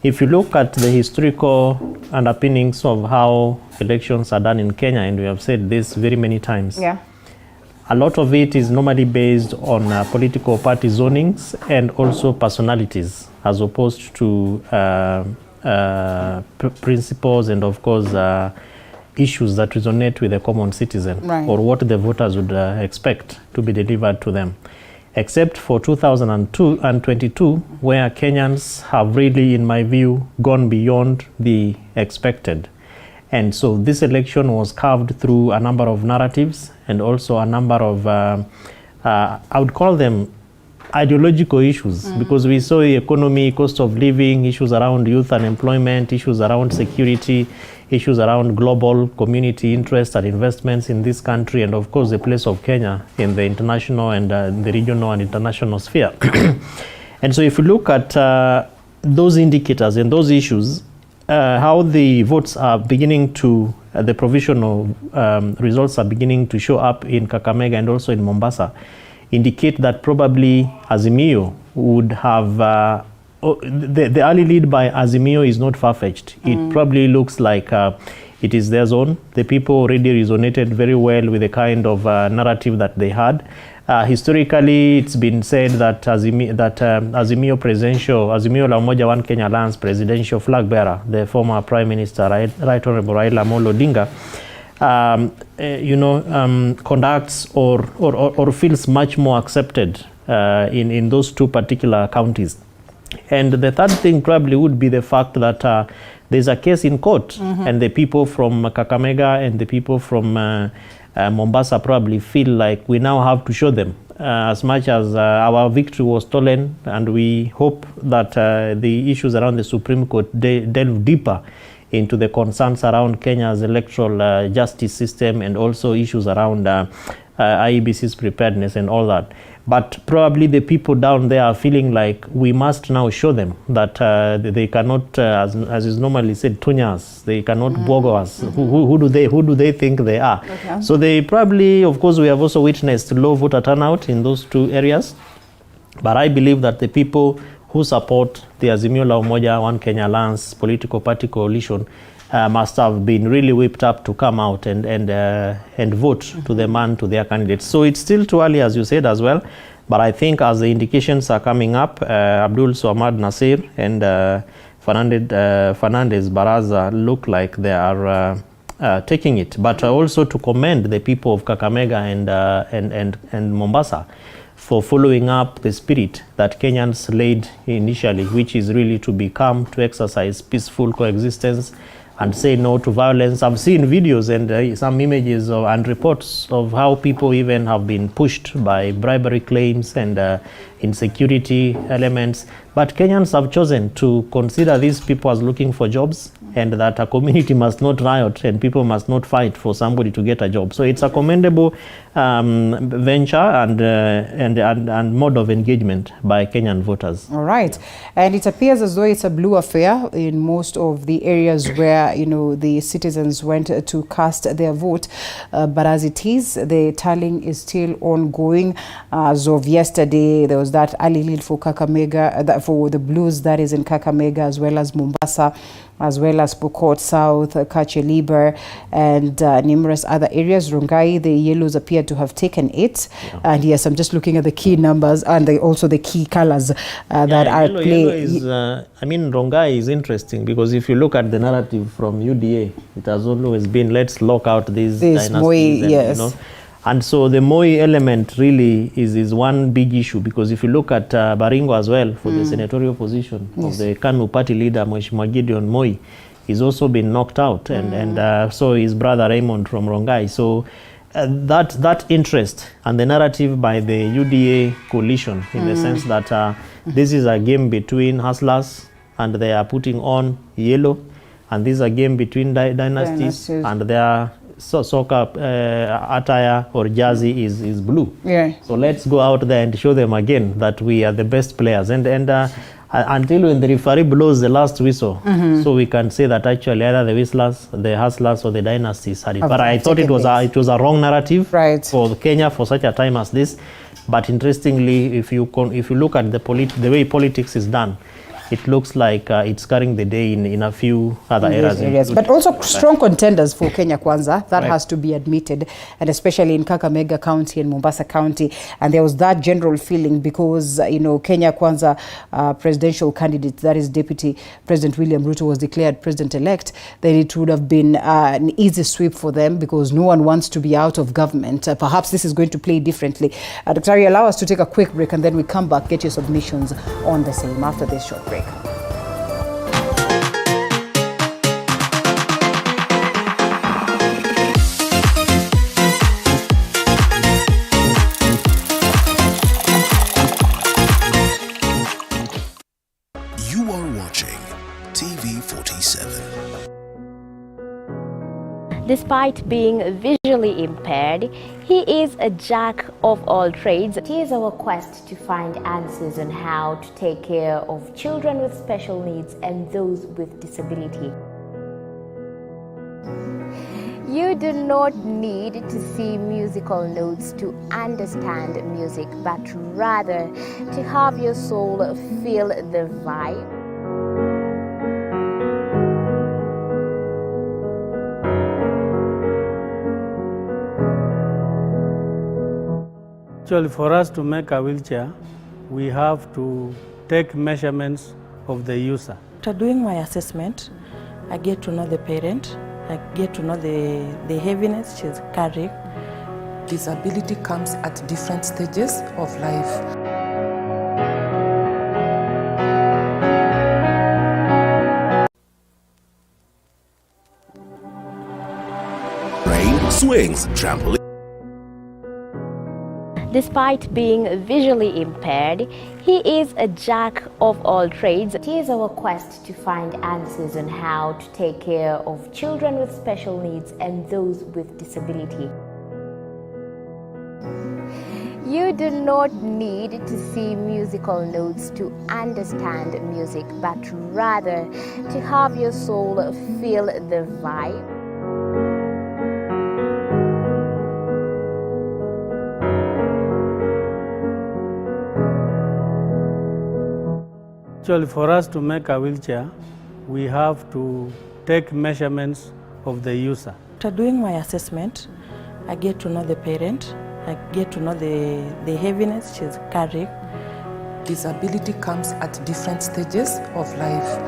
if you look at the historical underpinnings of how elections are done in Kenya, and we have said this very many times, a lot of it is normally based on political party zonings and also personalities, as opposed to principles and, of course, issues that resonate with the common citizen, or what the voters would expect to be delivered to them. Except for 2022, where Kenyans have really, in my view, gone beyond the expected. And so this election was carved through a number of narratives, and also a number of, I would call them ideological issues, because we saw the economy, cost of living, issues around youth unemployment, issues around security, issues around global community interest and investments in this country, and of course the place of Kenya in the international and the regional and international sphere. And so if you look at those indicators and those issues, how the votes are beginning to, the provisional results are beginning to show up in Kakamega and also in Mombasa, indicate that probably Azimio would have, the early lead by Azimio is not far-fetched. It probably looks like it is their zone. The people already resonated very well with the kind of narrative that they had. Historically, it's been said that Azimio presidential, Azimio La Umoja One Kenya Alliance presidential flag bearer, the former Prime Minister, Right Honorable Raila Odinga, conducts or feels much more accepted in those two particular counties. And the third thing probably would be the fact that there's a case in court, and the people from Kakamega and the people from Mombasa probably feel like we now have to show them. As much as our victory was stolen, and we hope that the issues around the Supreme Court delve deeper into the concerns around Kenya's electoral justice system, and also issues around IEBC's preparedness and all that. But probably the people down there are feeling like we must now show them that they cannot, as is normally said, tunyas. They cannot bogo us. Who do they think they are? Okay. So they probably, of course, we have also witnessed low voter turnout in those two areas. But I believe that the people who support the Azimio la Umoja One Kenya Alliance political party coalition must have been really whipped up to come out and vote to the man, to their candidates. So it's still too early, as you said as well, but I think as the indications are coming up, Abdul Swamad Nasir and Fernandez Baraza look like they are taking it. But also to commend the people of Kakamega and Mombasa for following up the spirit that Kenyans laid initially, which is really to become, to exercise peaceful coexistence and say no to violence. I've seen videos and some images and reports of how people even have been pushed by bribery claims and insecurity elements. But Kenyans have chosen to consider these people as looking for jobs, and that a community must not riot and people must not fight for somebody to get a job. So it's a commendable venture and mode of engagement by Kenyan voters. All right. And it appears as though it's a blue affair in most of the areas where, the citizens went to cast their vote. But as it is, the tallying is still ongoing. As of yesterday, there was that early lead for Kakamega, for the Blues, that is in Kakamega, as well as Mombasa, as well as Pokot South, Kacheliber, and numerous other areas. Rongai, the Yellows appear to have taken it. Yeah. And yes, I'm just looking at the key numbers and also the key colors that are playing. Rongai is interesting because if you look at the narrative from UDA, it has always been, let's lock out these dynasties. Moi, yes. And so the Moi element really is one big issue, because if you look at Baringo as well, for the senatorial position of the KANU party leader, Mheshimiwa Gideon Moi, he's also been knocked out, and so his brother Raymond from Rongai. So that interest and the narrative by the UDA coalition, in the sense that this is a game between hustlers and they are putting on yellow, and this is a game between dynasties and they are soccer attire or jersey is blue. Yeah. So let's go out there and show them again that we are the best players. And until when the referee blows the last whistle, so we can say that actually either the whistlers, the hustlers, or the dynasties had it. But I thought it was a wrong narrative for Kenya for such a time as this. But interestingly, if you look at the way politics is done, it looks like it's carrying the day in a few other areas. But also strong contenders for Kenya Kwanza, that has to be admitted, and especially in Kakamega County and Mombasa County. And there was that general feeling because, Kenya Kwanza presidential candidate, that is Deputy President William Ruto, was declared president-elect, then it would have been an easy sweep for them because no one wants to be out of government. Perhaps this is going to play differently. Dr. Ari, allow us to take a quick break and then we come back, get your submissions on the same after this short break. You are watching TV 47. Despite being visually impaired, he is a jack of all trades. It is our quest to find answers on how to take care of children with special needs and those with disability. You do not need to see musical notes to understand music, but rather to have your soul feel the vibe. Actually, for us to make a wheelchair, we have to take measurements of the user. After doing my assessment, I get to know the parent I get to know the heaviness she's carrying. Disability comes at different stages of life. Rain, swings, trampoline. Despite being visually impaired, he is a jack of all trades. It is our quest to find answers on how to take care of children with special needs and those with disability. You do not need to see musical notes to understand music, but rather to have your soul feel the vibe. Actually, for us to make a wheelchair, we have to take measurements of the user. After doing my assessment, I get to know the parent, I get to know the heaviness she's carrying. Disability comes at different stages of life.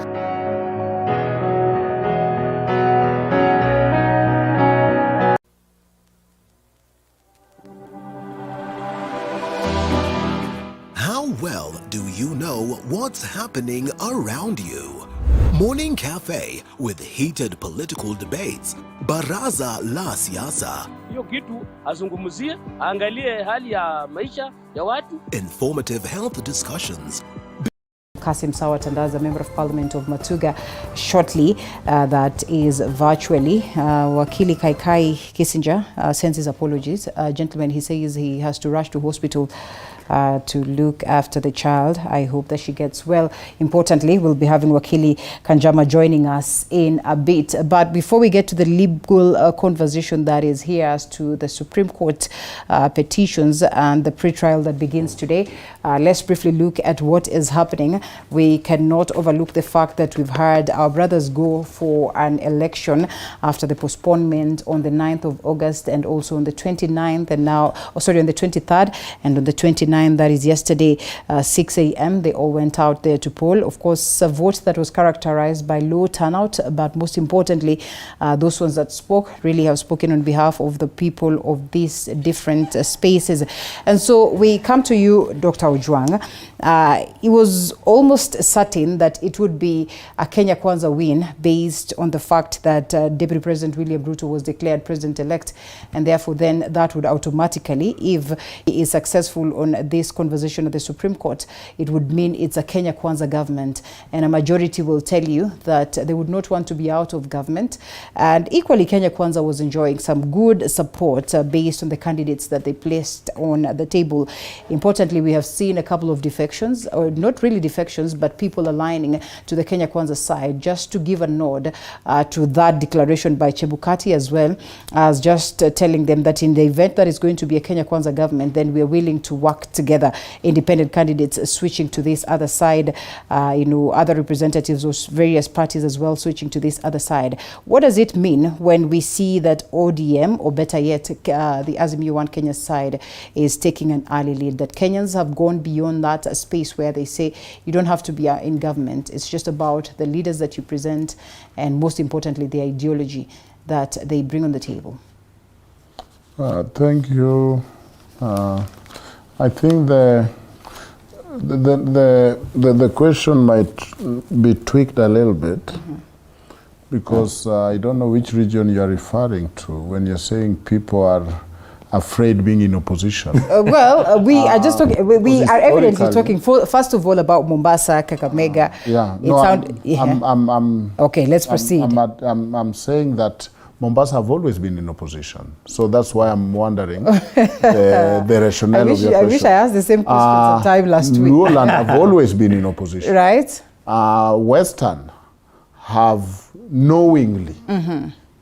How well do you know what's happening around you? Morning Cafe with heated political debates. Baraza la Siasa. Hiyo kitu azungumzie, angalie hali ya maisha ya watu. Informative health discussions. Kassim Sawa Tandaza, Member of Parliament of Matuga, shortly, that is virtually. Wakili Kaikai Kissinger sends his apologies. Gentlemen, he says he has to rush to hospital to look after the child. I hope that she gets well. Importantly, we'll be having Wakili Kanjama joining us in a bit. But before we get to the legal conversation that is here as to the Supreme Court petitions and the pre-trial that begins today, let's briefly look at what is happening. We cannot overlook the fact that we've heard our brothers go for an election after the postponement on the 9th of August and also on the 29th and now, on the 23rd and on the 29th. That is yesterday, 6 a.m. They all went out there to poll. Of course, a vote that was characterized by low turnout, but most importantly, those ones that spoke really have spoken on behalf of the people of these different spaces. And so we come to you, Dr. Ojwang. It was almost certain that it would be a Kenya Kwanza win based on the fact that Deputy President William Ruto was declared president-elect, and therefore then that would automatically, if he is successful on this conversation at the Supreme Court, it would mean it's a Kenya Kwanza government, and a majority will tell you that they would not want to be out of government. And equally, Kenya Kwanza was enjoying some good support based on the candidates that they placed on the table. Importantly, we have seen a couple of defections, or not really defections, but people aligning to the Kenya Kwanza side, just to give a nod to that declaration by Chebukati, as well as just telling them that in the event that is going to be a Kenya Kwanza government, then we are willing to work together, independent candidates switching to this other side, other representatives of various parties as well switching to this other side. What does it mean when we see that ODM, or better yet, the Azimio One Kenya side is taking an early lead, that Kenyans have gone beyond that space where they say you don't have to be in government, it's just about the leaders that you present and most importantly the ideology that they bring on the table? Thank you. I think the question might be tweaked a little bit, because I don't know which region you are referring to when you're saying people are afraid being in opposition. We are just talking. We are evidently talking first of all about Mombasa, Kakamega. Okay, let's proceed. I'm saying that Mombasa have always been in opposition. So that's why I'm wondering the rationale of your question. I wish I asked the same question sometime last week. Luoland have always been in opposition. Right. Western have knowingly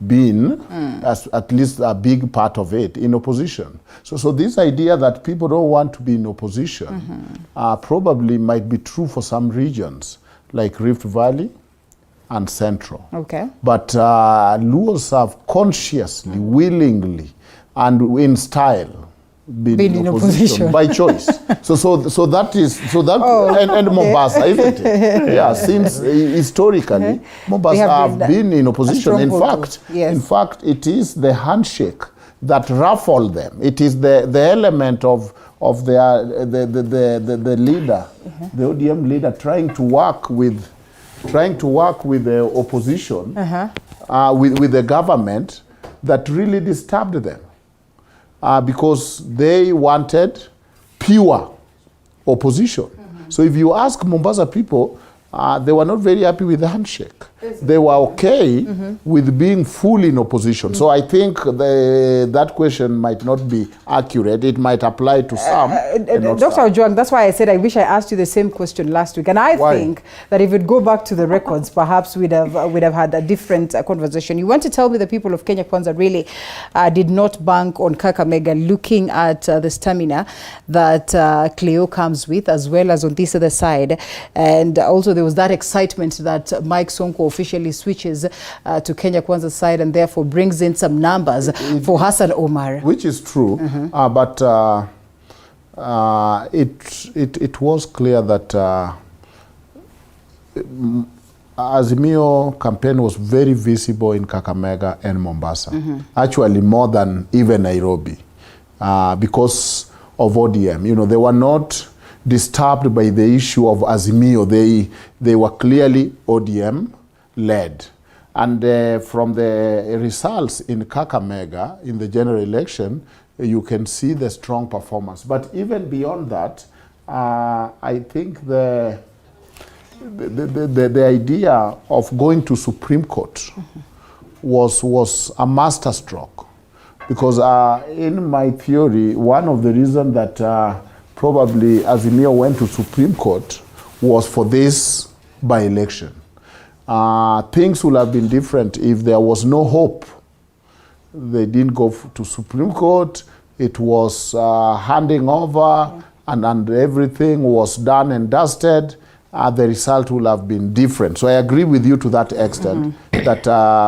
been, as at least a big part of it, in opposition. So this idea that people don't want to be in opposition probably might be true for some regions, like Rift Valley and Central. Okay. But Luos have consciously, willingly, and in style, been in opposition by choice. So that and Mombasa, isn't it? Yeah, since historically Mombasa have been in opposition. In fact, it is the handshake that ruffled them. It is the element of the leader, the ODM leader, trying to work with the opposition, with the government, that really disturbed them. Because they wanted pure opposition. So if you ask Mombasa people, they were not very happy with the handshake. They were okay with being full in opposition. So I think that question might not be accurate. It might apply to some. Dr. Ojwang, that's why I said I wish I asked you the same question last week. And I think that if it go back to the records, perhaps we'd have had a different conversation. You want to tell me the people of Kenya Kwanza really did not bank on Kakamega, looking at the stamina that Cleo comes with, as well as on this other side. And also there was that excitement that Mike Sonko officially switches to Kenya Kwanza's side and therefore brings in some numbers for Hassan Omar. Which is true, but it was clear that Azimio campaign was very visible in Kakamega and Mombasa. Actually more than even Nairobi, because of ODM. You know, they were not disturbed by the issue of Azimio. They were clearly ODM led. And from the results in Kakamega, in the general election, you can see the strong performance. But even beyond that, I think the idea of going to Supreme Court was a masterstroke. Because in my theory, one of the reasons that probably Azimio went to Supreme Court was for this by-election. Things would have been different if there was no hope. They didn't go to Supreme Court. It was handing over, and everything was done and dusted. The result would have been different. So I agree with you to that extent. That,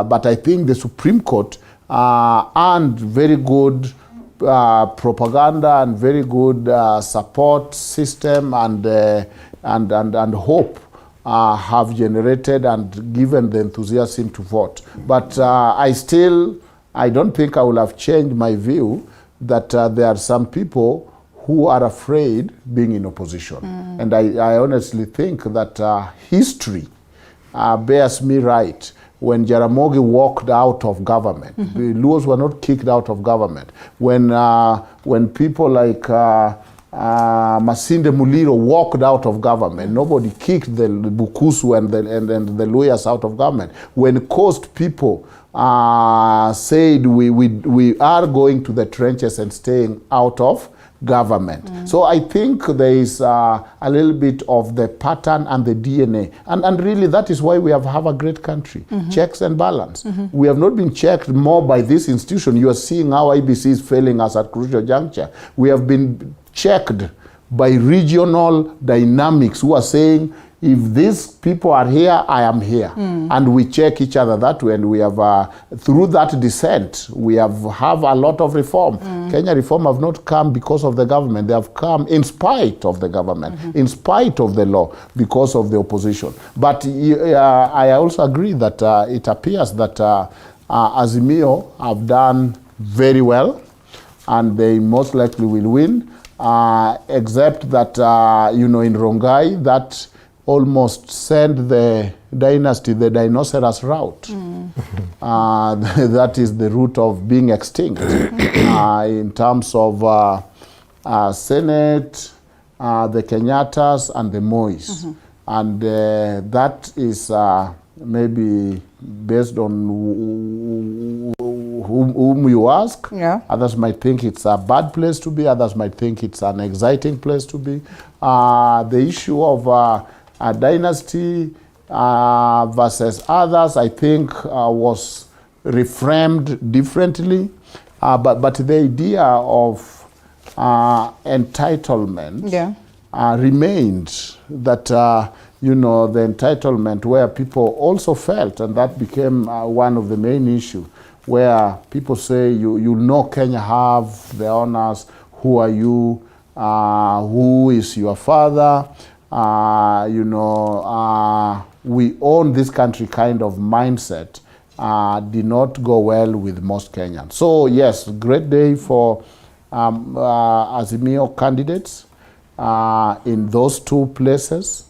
but I think the Supreme Court earned very good propaganda and very good support system and hope have generated and given the enthusiasm to vote. But I don't think I will have changed my view that there are some people who are afraid being in opposition. And I honestly think that history bears me right. When Jaramogi walked out of government, the Luos were not kicked out of government. When people like Masinde Muliro walked out of government, nobody kicked the Bukusu and the lawyers out of government. When Coast people said we are going to the trenches and staying out of government. So I think there is a little bit of the pattern and the DNA. And really that is why we have a great country. Checks and balance. We have not been checked more by this institution. You are seeing how IBC is failing us at crucial juncture. We have been checked by regional dynamics who are saying, if these people are here, I am here. And we check each other that way. And we have, through that descent, we have a lot of reform. Kenya reform have not come because of the government. They have come in spite of the government, in spite of the law, because of the opposition. But I also agree that it appears that Azimio have done very well, and they most likely will win, except that, in Rongai, that almost sent the dynasty, the dinosaurus route. That is the route of being extinct in terms of Senate, the Kenyattas, and the Mois. And that is maybe based on whom you ask. Others might think it's a bad place to be. Others might think it's an exciting place to be. The issue of a dynasty versus others, I think, was reframed differently. But the idea of entitlement remained, that, the entitlement where people also felt, and that became one of the main issues, where people say, Kenya have the honors, who are you, who is your father, we own this country kind of mindset did not go well with most Kenyans. So yes, great day for Azimio candidates in those two places.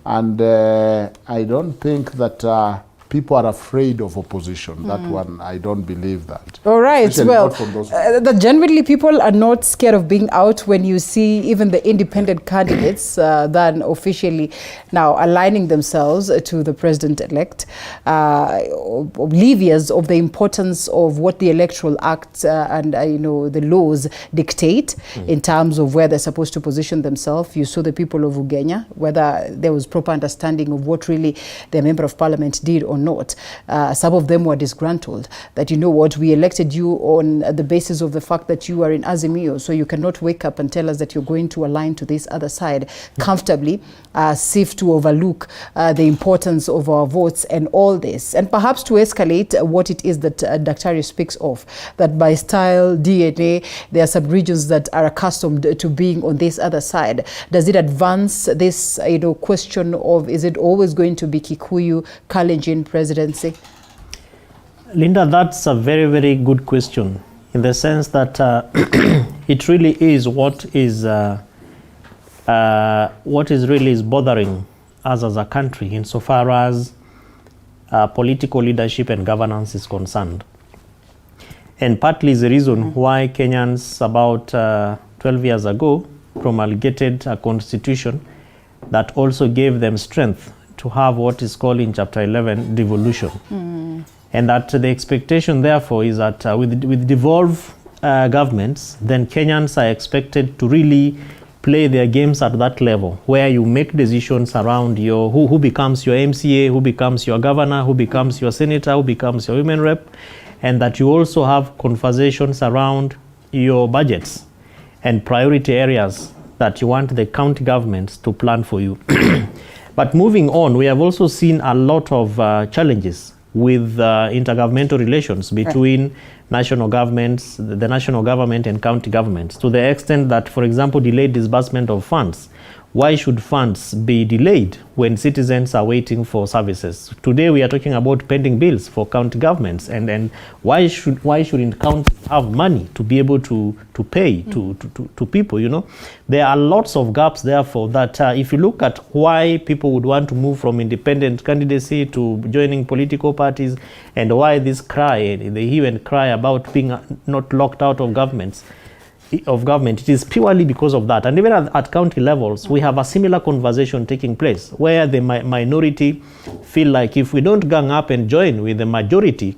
And I don't think that people are afraid of opposition. That one, I don't believe that. All right. Especially Well, not from those that generally people are not scared of being out when you see even the independent candidates than officially now aligning themselves to the president-elect, oblivious of the importance of what the Electoral Act and the laws dictate in terms of where they're supposed to position themselves. You saw the people of Ugenya, whether there was proper understanding of what really their member of parliament did or not. Some of them were disgruntled that, you know what, we elected you on the basis of the fact that you are in Azimio, so you cannot wake up and tell us that you're going to align to this other side comfortably, as if to overlook the importance of our votes and all this. And perhaps to escalate what it is that Daktari speaks of, that by style, DNA, there are some regions that are accustomed to being on this other side. Does it advance this question of, is it always going to be Kikuyu, Kalenjin presidency? Linda, that's a very, very good question, in the sense that it really is what is really bothering us as a country insofar as political leadership and governance is concerned. And partly is the reason why Kenyans about 12 years ago promulgated a constitution that also gave them strength to have what is called in Chapter 11 devolution. And that the expectation therefore is that with devolved governments, then Kenyans are expected to really play their games at that level, where you make decisions around your who becomes your MCA, who becomes your governor, who becomes your senator, who becomes your women rep, and that you also have conversations around your budgets and priority areas that you want the county governments to plan for you. But moving on, we have also seen a lot of challenges with intergovernmental relations between national governments, the national government and county governments, to the extent that, for example, delayed disbursement of funds. Why should funds be delayed when citizens are waiting for services? Today we are talking about pending bills for county governments, and why shouldn't counties have money to be able to pay to people? There are lots of gaps therefore that if you look at why people would want to move from independent candidacy to joining political parties, and why this cry, the hue and cry about being not locked out of government, it is purely because of that. And even at county levels, we have a similar conversation taking place, where the minority feel like if we don't gang up and join with the majority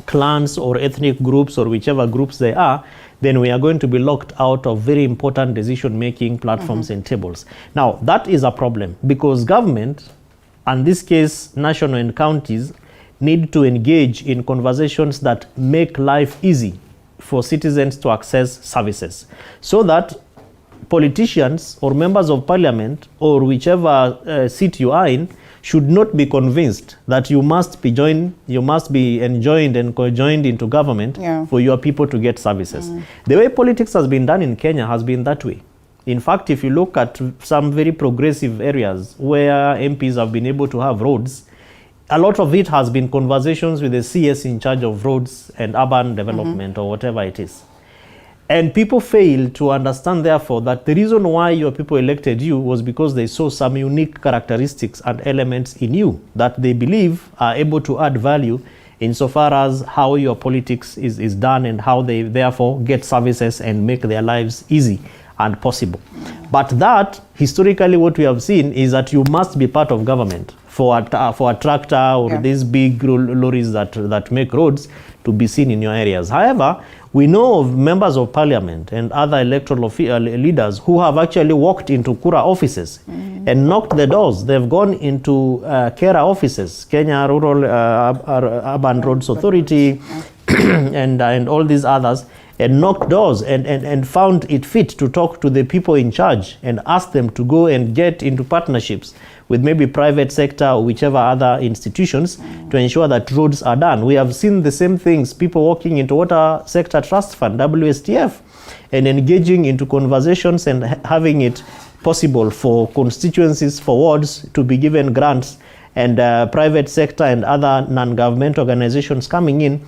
clans or ethnic groups or whichever groups they are, then we are going to be locked out of very important decision-making platforms and tables. Now, that is a problem, because government, and this case national and counties, need to engage in conversations that make life easy for citizens to access services, so that politicians or members of parliament or whichever seat you are in should not be convinced that you must be enjoined and conjoined into government for your people to get services. The way politics has been done in Kenya has been that way. In fact, if you look at some very progressive areas where MPs have been able to have roads, a lot of it has been conversations with the CS in charge of roads and urban development or whatever it is. And people fail to understand, therefore, that the reason why your people elected you was because they saw some unique characteristics and elements in you that they believe are able to add value insofar as how your politics is done and how they therefore get services and make their lives easy and possible. But that, historically, what we have seen is that you must be part of government for a tractor or these big lorries that make roads to be seen in your areas. However, we know of members of parliament and other electoral leaders who have actually walked into Kura offices and knocked the doors. They've gone into Kera offices, Kenya Rural Urban Roads Authority, and all these others, and knocked doors and found it fit to talk to the people in charge and ask them to go and get into partnerships with maybe private sector or whichever other institutions to ensure that roads are done. We have seen the same things, people walking into Water Sector Trust Fund, WSTF, and engaging into conversations and having it possible for constituencies, for wards to be given grants, and private sector and other non-government organizations coming in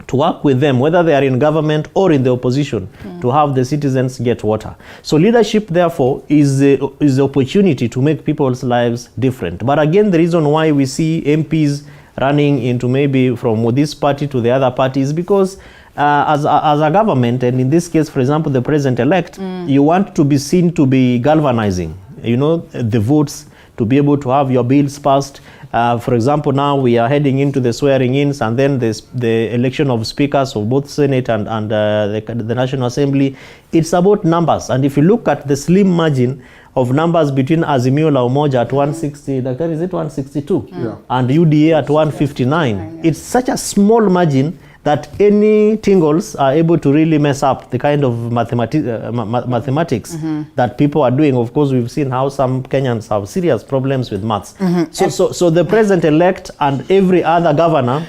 to work with them, whether they are in government or in the opposition, to have the citizens get water. So leadership, therefore, is the opportunity to make people's lives different. But again, the reason why we see MPs running into maybe from this party to the other party is because as a government, and in this case, for example, the president-elect, you want to be seen to be galvanizing, you know, the votes to be able to have your bills passed. For example, now we are heading into the swearing-ins and then the election of speakers of both Senate and the National Assembly. It's about numbers. And if you look at the slim margin of numbers between Azimio La Umoja at 160, is it 162? Yeah. And UDA at 159. It's such a small margin that any tingles are able to really mess up the kind of mathematics that people are doing. Of course, we've seen how some Kenyans have serious problems with maths. So the president-elect and every other governor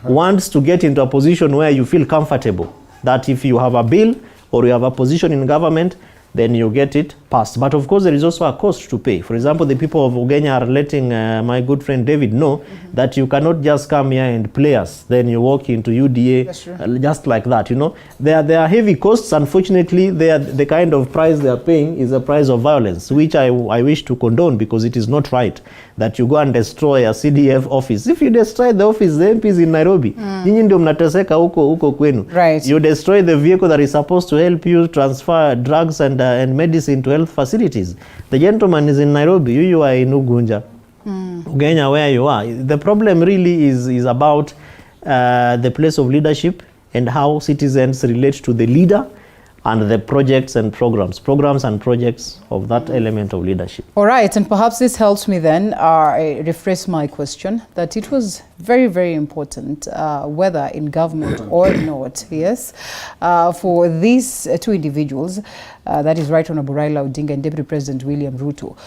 wants to get into a position where you feel comfortable that if you have a bill or you have a position in government, then you get it passed. But of course, there is also a cost to pay. For example, the people of Ugenya are letting my good friend David know that you cannot just come here and play us. Then you walk into UDA just like that. You know, there are heavy costs. Unfortunately, the kind of price they are paying is a price of violence, which I wish to condone, because it is not right that you go and destroy a CDF office. If you destroy the office, the MP is in Nairobi. Nyinyi ndio mnateseka huko kwenu. You destroy the vehicle that is supposed to help you transfer drugs and medicine to health facilities. The gentleman is in Nairobi, you are in Ugunja, Ugenya, where you are. The problem really is about the place of leadership and how citizens relate to the leader and the projects and programs and projects of that element of leadership. All right, and perhaps this helps me then rephrase my question, that it was very, very important, whether in government or not, yes, for these two individuals, that is Right Honorable Raila Odinga and Deputy President William Ruto,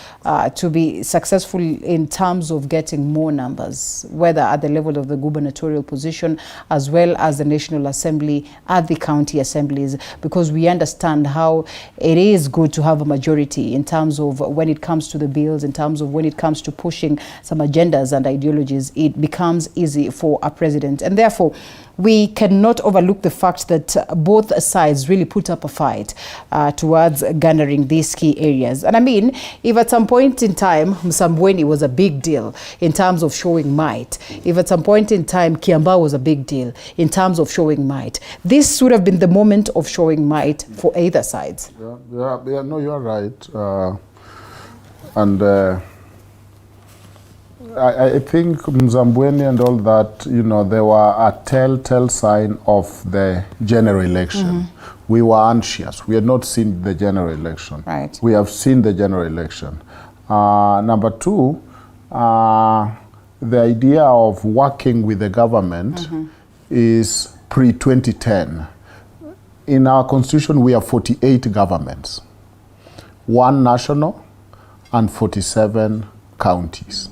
to be successful in terms of getting more numbers, whether at the level of the gubernatorial position as well as the National Assembly, at the county assemblies, because we understand how it is good to have a majority in terms of when it comes to the bills, in terms of when it comes to pushing some agendas and ideologies, it becomes easy for a president. And therefore, we cannot overlook the fact that both sides really put up a fight towards garnering these key areas. And I mean, if at some point in time, Msambweni was a big deal in terms of showing might, if at some point in time, Kiambaa was a big deal in terms of showing might, this would have been the moment of showing might for either sides. Yeah, no, you're right. I think Mzambweni and all that, you know, they were a telltale sign of the general election. We were anxious. We had not seen the general election. Right. We have seen the general election. Number two, the idea of working with the government is pre-2010. In our constitution, we have 48 governments, 1 national and 47 counties.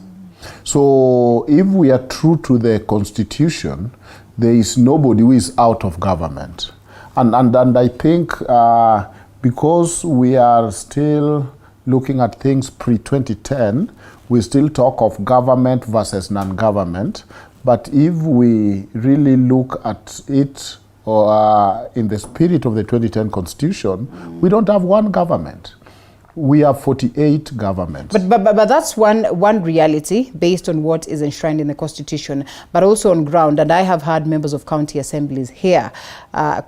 So if we are true to the constitution, there is nobody who is out of government. And I think because we are still looking at things pre-2010, we still talk of government versus non-government. But if we really look at it in the spirit of the 2010 constitution, we don't have one government. We have 48 governments. But that's one reality based on what is enshrined in the Constitution, but also on ground. And I have had members of county assemblies here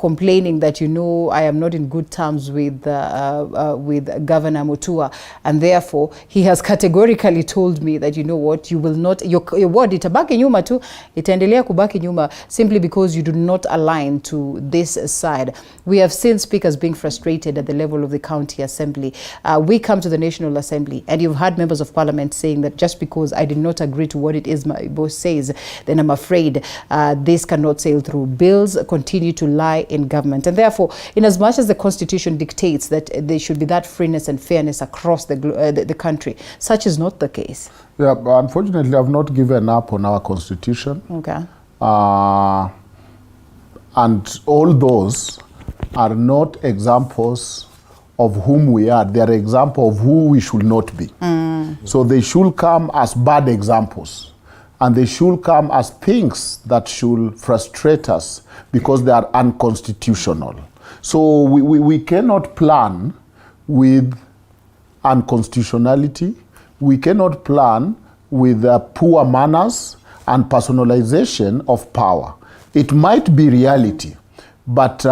complaining that, you know, I am not in good terms with Governor Matuga, and therefore he has categorically told me that, you know what, you will not, your word itabaki nyuma tu, itaendelea kubaki nyuma, simply because you do not align to this side. We have seen speakers being frustrated at the level of the county assembly. We come to the National Assembly, and you've had members of parliament saying that just because I did not agree to what it is my boss says, then I'm afraid this cannot sail through. Bills continue to lie in government. And therefore, in as much as the Constitution dictates that there should be that freeness and fairness across the country, such is not the case. Yeah, but unfortunately, I've not given up on our Constitution. Okay. And all those are not examples of whom we are. They are examples of who we should not be. So they should come as bad examples. And they should come as things that should frustrate us because they are unconstitutional. So we cannot plan with unconstitutionality. We cannot plan with poor manners and personalization of power. It might be reality, but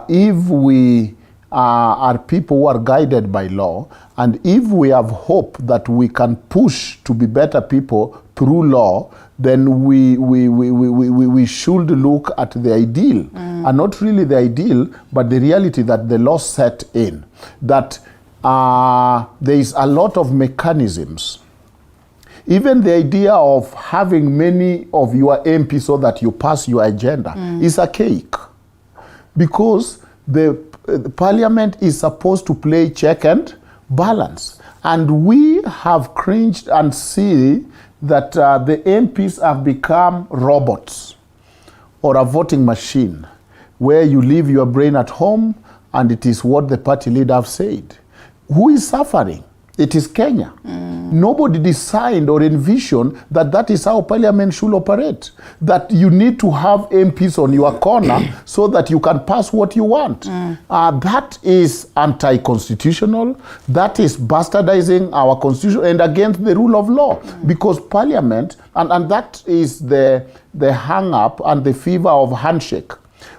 if we are people who are guided by law, and if we have hope that we can push to be better people through law, then we should look at the ideal, and not really the ideal, but the reality that the law set in, that there is a lot of mechanisms. Even the idea of having many of your MPs so that you pass your agenda is a cake, because the parliament is supposed to play check and balance. And we have cringed and see that the MPs have become robots or a voting machine where you leave your brain at home and it is what the party leader have said. Who is suffering? It is Kenya. Nobody designed or envisioned that that is how parliament should operate. That you need to have MPs on your corner so that you can pass what you want. That is anti-constitutional. That is bastardizing our constitution and against the rule of law. Because parliament, and that is the hang-up and the fever of handshake,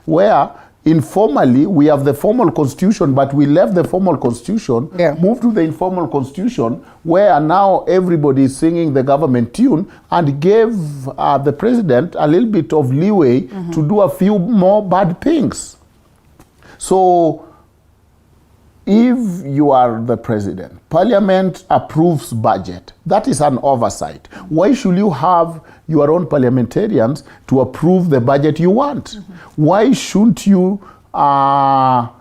where informally, we have the formal constitution, but we left the formal constitution, moved to the informal constitution, where now everybody is singing the government tune, and gave the president a little bit of leeway to do a few more bad things. So, if you are the president, parliament approves budget. That is an oversight. Why should you have your own parliamentarians to approve the budget you want? Why shouldn't you allow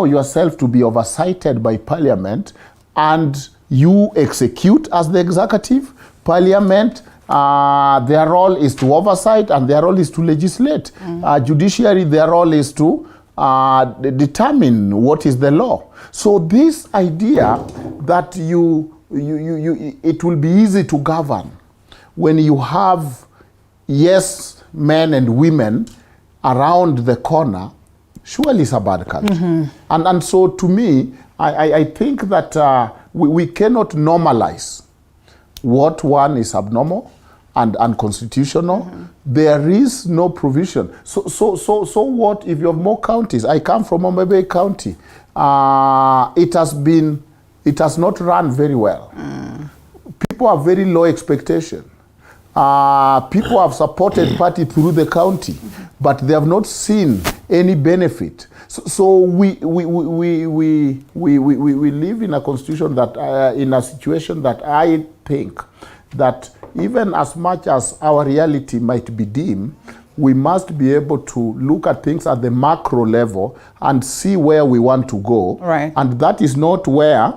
yourself to be oversighted by parliament and you execute as the executive? Parliament, their role is to oversight and their role is to legislate. Judiciary, their role is to determine what is the law. So this idea that it will be easy to govern when you have yes men and women around the corner, surely is a bad culture. And so to me, I think that we cannot normalize what one is abnormal and unconstitutional. There is no provision. So what if you have more counties? I come from Mombasa County. It has not run very well. People have very low expectation. People have supported party through the county, but they have not seen any benefit. So we live in a constitution that, in a situation that I think that even as much as our reality might be dim, we must be able to look at things at the macro level and see where we want to go. Right. And that is not where,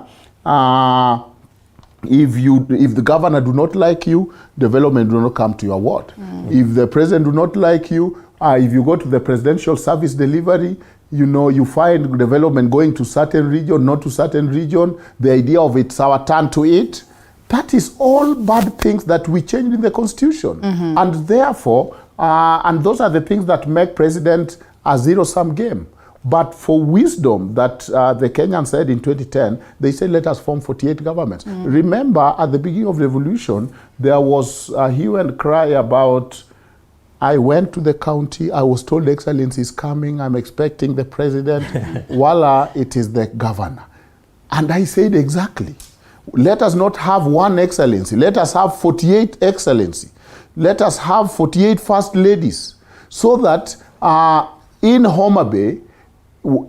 if the governor do not like you, development do not come to your ward. If the president do not like you, if you go to the presidential service delivery, you find development going to certain region, not to certain region. The idea of it's our turn to eat. That is all bad things that we changed in the constitution. And therefore, and those are the things that make president a zero-sum game. But for wisdom that the Kenyans said in 2010, they said, let us form 48 governments. Remember, at the beginning of the revolution, there was a hue and cry about, I went to the county, I was told Excellency is coming, I'm expecting the president. Voila, it is the governor. And I said exactly. Let us not have one excellency. Let us have 48 excellency. Let us have 48 first ladies. So that in Homa Bay,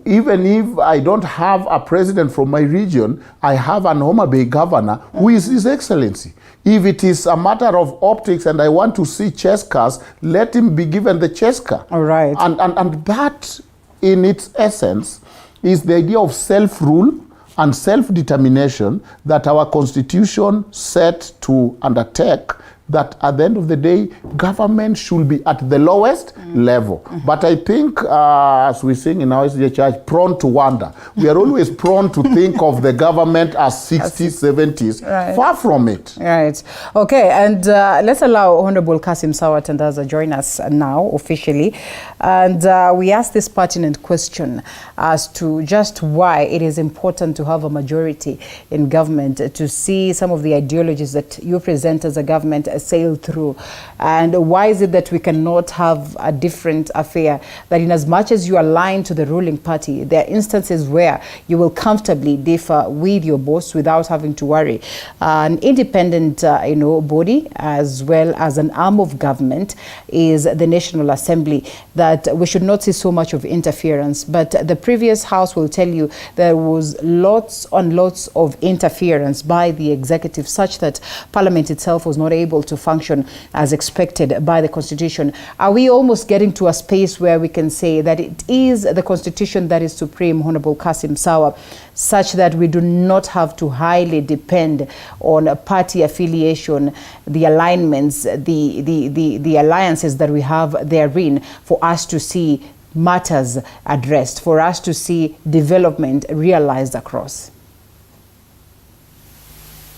even if I don't have a president from my region, I have an Homa Bay governor who is His Excellency. If it is a matter of optics and I want to see chess cars, let him be given the chess car. All right. And that, in its essence, is the idea of self-rule and self-determination that our constitution set to undertake that at the end of the day, government should be at the lowest level. But I think, as we sing in our church, prone to wander. We are always prone to think of the government as 60s, 70s. Right. Far from it. Right. Okay, and let's allow Honorable Kassim Sawa Tandaza join us now officially. And we asked this pertinent question as to just why it is important to have a majority in government to see some of the ideologies that you present as a government sail through. And why is it that we cannot have a different affair, that in as much as you align to the ruling party, there are instances where you will comfortably differ with your boss without having to worry. An independent body as well as an arm of government is the National Assembly, that we should not see so much of interference. But the previous House will tell you there was lots on lots of interference by the executive, such that Parliament itself was not able to function as expected by the Constitution. Are we almost getting to a space where we can say that it is the Constitution that is supreme, Honorable Kassim Sawa, such that we do not have to highly depend on party affiliation, the alignments, the alliances that we have therein, for us to see matters addressed, for us to see development realized across?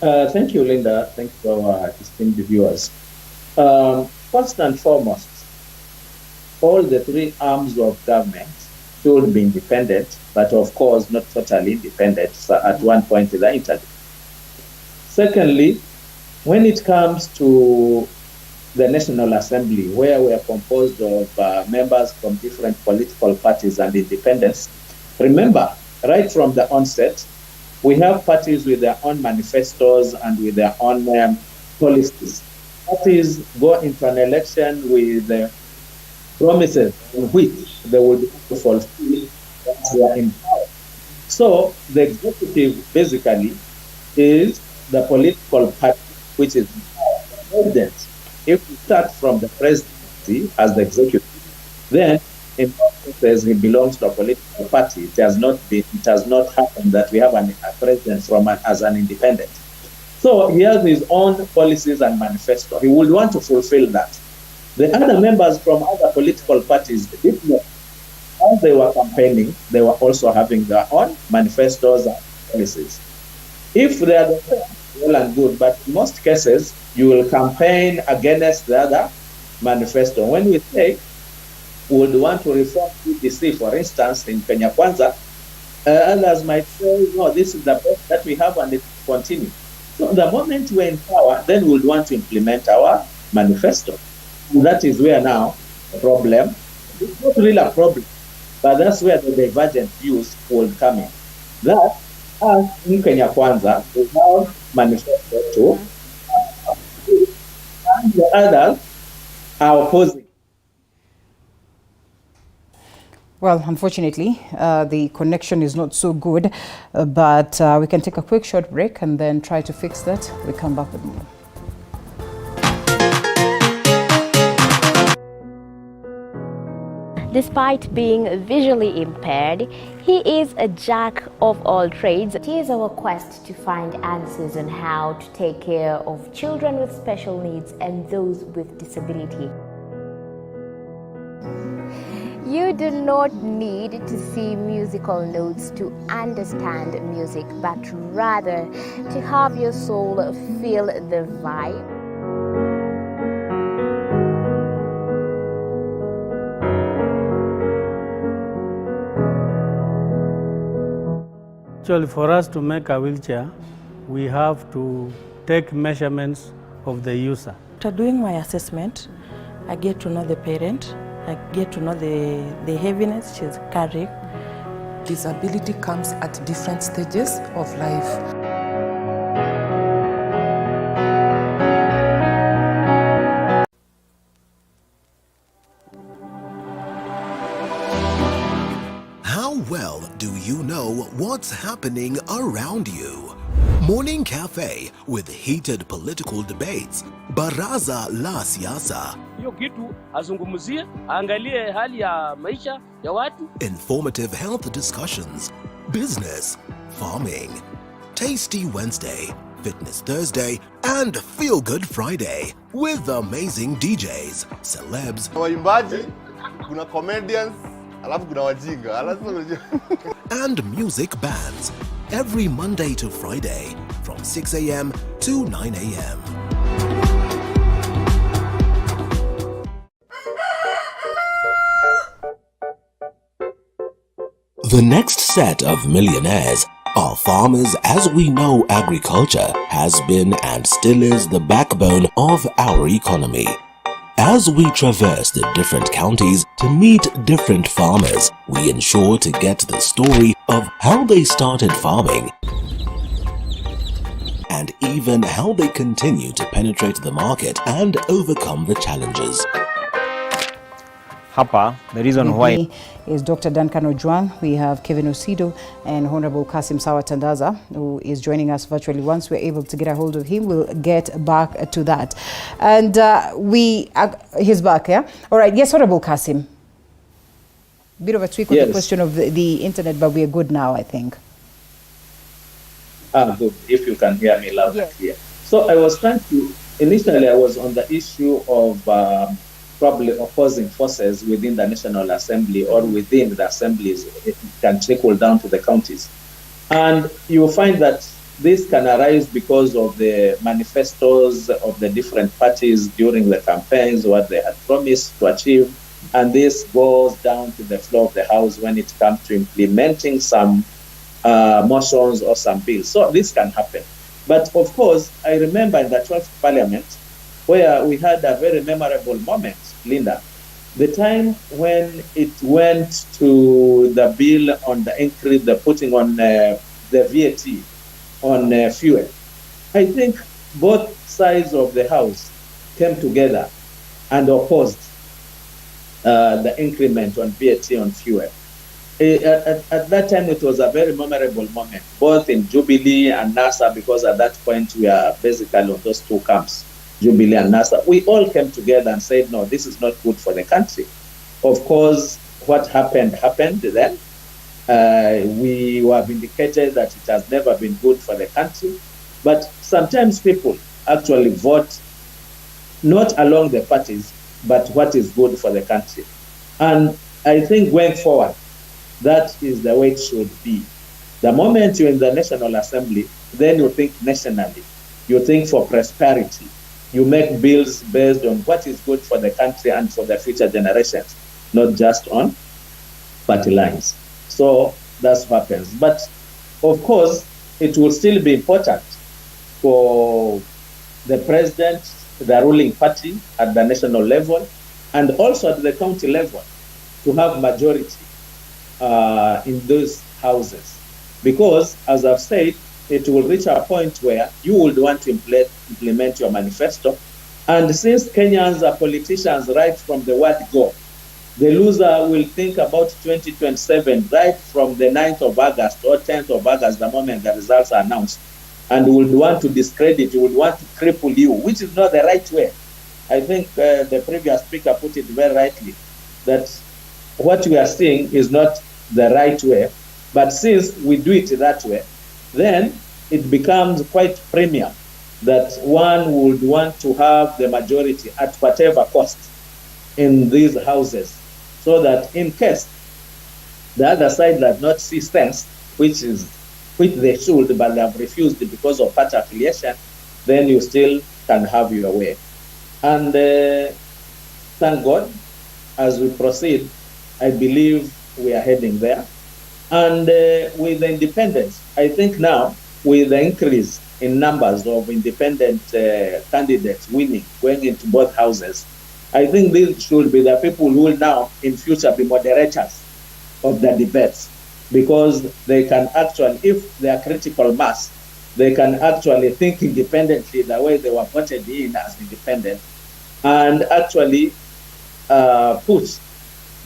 Thank you, Linda. Thank you to our esteemed viewers. First and foremost, all the three arms of government should be independent, but of course not totally independent. So at one point in the interview. Secondly, when it comes to the National Assembly, where we are composed of members from different political parties and independents, remember, right from the onset, we have parties with their own manifestos and with their own policies. Parties go into an election with promises in which they will be able to fulfill once they are in power. So the executive basically is the political party which is in power. The president, if we start from the presidency as the executive, then in most cases he belongs to a political party. It has not happened that we have a president as an independent. So he has his own policies and manifesto. He would want to fulfill that. The other members from other political parties, as they were campaigning, they were also having their own manifestos and policies. If they are the same, well and good, but in most cases, you will campaign against the other manifesto. When we say we would want to reform PDC, for instance, in Kenya Kwanza, others might say, no, this is the best that we have and it will continue. So the moment we're in power, then we'll want to implement our manifesto. And that is where now the problem, it's not really a problem, but that's where the divergent views will come in. That, as in Kenya Kwanza, we have manifesto too, and the others are opposing. Well, unfortunately, the connection is not so good, but we can take a quick short break and then try to fix that. We come back with more. Despite being visually impaired, he is a jack of all trades. It is our quest to find answers on how to take care of children with special needs and those with disability. You do not need to see musical notes to understand music, but rather to have your soul feel the vibe. Actually, for us to make a wheelchair, we have to take measurements of the user. After doing my assessment, I get to know the parent. I get to know the heaviness she's carrying. Disability comes at different stages of life. How well do you know what's happening around you? Morning Cafe with heated political debates. Baraza la Siasa. Hiyo kitu azungumzie, angalie hali ya maisha ya watu. Informative health discussions. Business. Farming. Tasty Wednesday. Fitness Thursday, and Feel Good Friday with amazing DJs, celebs, waimbaji, kuna comedians, alafu kuna wajinga, and music bands every Monday to Friday from 6 a.m. to 9 a.m. The next set of millionaires are farmers, as we know agriculture has been and still is the backbone of our economy. As we traverse the different counties to meet different farmers, we ensure to get the story of how they started farming and even how they continue to penetrate the market and overcome the challenges. Hapa, the reason With why me is Dr. Duncan Ojwang. We have Kevin Osido and Honorable Kassim Sawa who is joining us virtually. Once we're able to get a hold of him, we'll get back to that. And he's back, yeah? All right, yes, Honorable Kassim. Bit of a tweak on the question of the internet, but we're good now, I think. Good. If you can hear me loud and clear. So I was trying to, initially I was on the issue of probably opposing forces within the National Assembly or within the assemblies. It can trickle down to the counties. And you will find that this can arise because of the manifestos of the different parties during the campaigns, what they had promised to achieve. And this goes down to the floor of the House when it comes to implementing some motions or some bills. So this can happen. But of course, I remember in the 12th Parliament, where we had a very memorable moment, Linda, the time when it went to the bill on the increase, the putting on the VAT on fuel. I think both sides of the House came together and opposed the increment on VAT on fuel. At that time, it was a very memorable moment, both in Jubilee and NASA, because at that point we are basically on those two camps. Jubilee and NASA, we all came together and said, no, this is not good for the country. Of course, what happened then. We were vindicated that it has never been good for the country. But sometimes people actually vote not along the parties, but what is good for the country. And I think going forward, that is the way it should be. The moment you're in the National Assembly, then you think nationally. You think for prosperity. You make bills based on what is good for the country and for the future generations, not just on party lines. So that's what happens. But of course, it will still be important for the president, the ruling party at the national level, and also at the county level to have majority in those houses. Because, as I've said, it will reach a point where you would want to implement your manifesto. And since Kenyans are politicians right from the word go, the loser will think about 2027 right from the 9th of August or 10th of August, the moment the results are announced, and would want to discredit, would want to cripple you, which is not the right way. I think the previous speaker put it very rightly, that what we are seeing is not the right way, but since we do it that way, then it becomes quite premium that one would want to have the majority at whatever cost in these houses, so that in case the other side does not see sense, which they should, but they have refused because of party affiliation, then you still can have your way. And thank God, as we proceed, I believe we are heading there. And with the independence, I think now, with the increase in numbers of independent candidates winning, going into both houses, I think these should be the people who will now, in future, be moderators of the debates, because they can actually, if they are critical mass, they can actually think independently the way they were voted in as independent, and actually push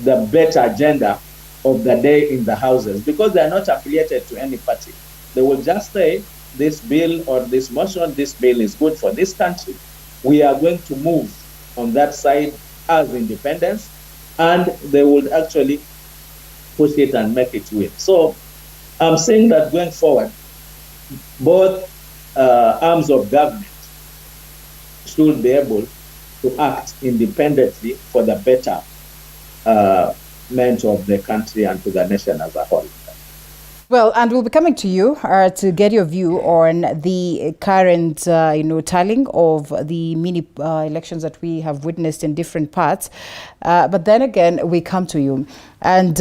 the better agenda of the day in the houses, because they are not affiliated to any party. They will just say, this bill or this motion, this bill is good for this country. We are going to move on that side as independents, and they would actually push it and make it win. So I'm saying that going forward, both arms of government should be able to act independently for the betterment of the country and to the nation as a whole. Well, and we'll be coming to you to get your view on the current, tallying of the mini elections that we have witnessed in different parts. But then again, we come to you. And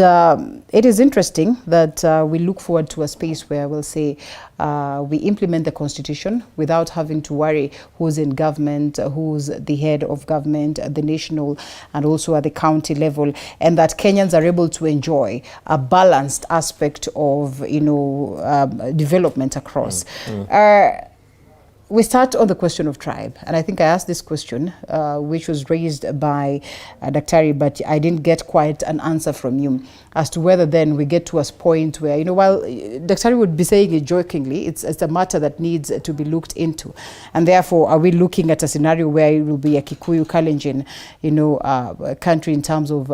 it is interesting that we look forward to a space where we'll say we implement the constitution without having to worry who's in government, who's the head of government at the national and also at the county level, and that Kenyans are able to enjoy a balanced aspect of, development across. We start on the question of tribe, and I think I asked this question, which was raised by Daktari, but I didn't get quite an answer from you as to whether then we get to a point where, while Daktari would be saying it jokingly, it's a matter that needs to be looked into, and therefore, are we looking at a scenario where it will be a Kikuyu Kalenjin, country in terms of,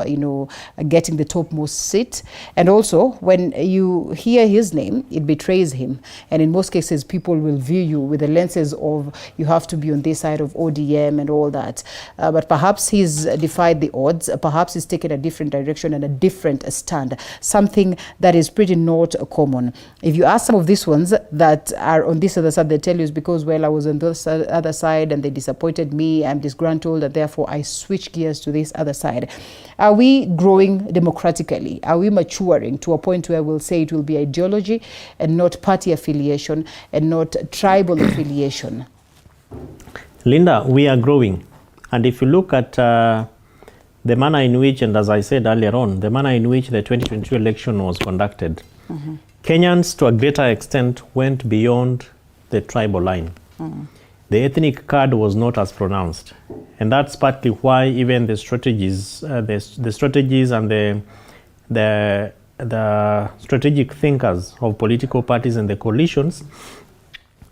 getting the topmost seat, and also when you hear his name, it betrays him, and in most cases, people will view you with the lenses of you have to be on this side of ODM and all that. But perhaps he's defied the odds. Perhaps he's taken a different direction and a different stand, something that is pretty not common. If you ask some of these ones that are on this other side, they tell you it's because, well, I was on this other side and they disappointed me, I'm disgruntled, and therefore I switch gears to this other side. Are we growing democratically? Are we maturing to a point where we'll say it will be ideology and not party affiliation and not tribal affiliation? Linda, we are growing. And if you look at the manner in which, and as I said earlier on, the manner in which the 2022 election was conducted, Kenyans to a greater extent went beyond the tribal line. The ethnic card was not as pronounced. And that's partly why even the strategies, the strategies and the strategic thinkers of political parties and the coalitions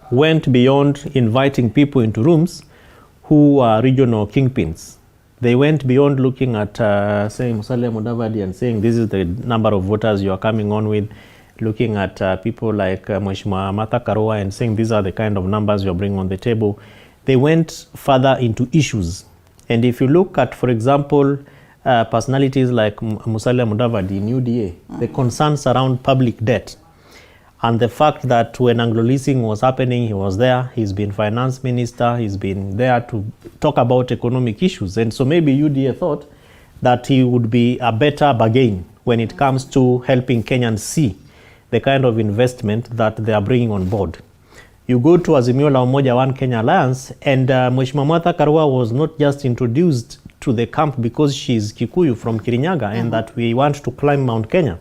went beyond inviting people into rooms who are regional kingpins. They went beyond looking at, saying, Musalia Mudavadi and saying, this is the number of voters you are coming on with, looking at people like Mheshimiwa Martha Karua and saying, these are the kind of numbers you're bringing on the table. They went further into issues. And if you look at, for example, personalities like Musalia Mudavadi in UDA, the concerns around public debt, and the fact that when Anglo leasing was happening, he was there, he's been finance minister, he's been there to talk about economic issues. And so maybe UDA thought that he would be a better bargain when it comes to helping Kenyans see the kind of investment that they are bringing on board. You go to Azimio la Umoja One Kenya Alliance, and Mheshimiwa Martha Karua was not just introduced to the camp because she's Kikuyu from Kirinyaga and that we want to climb Mount Kenya.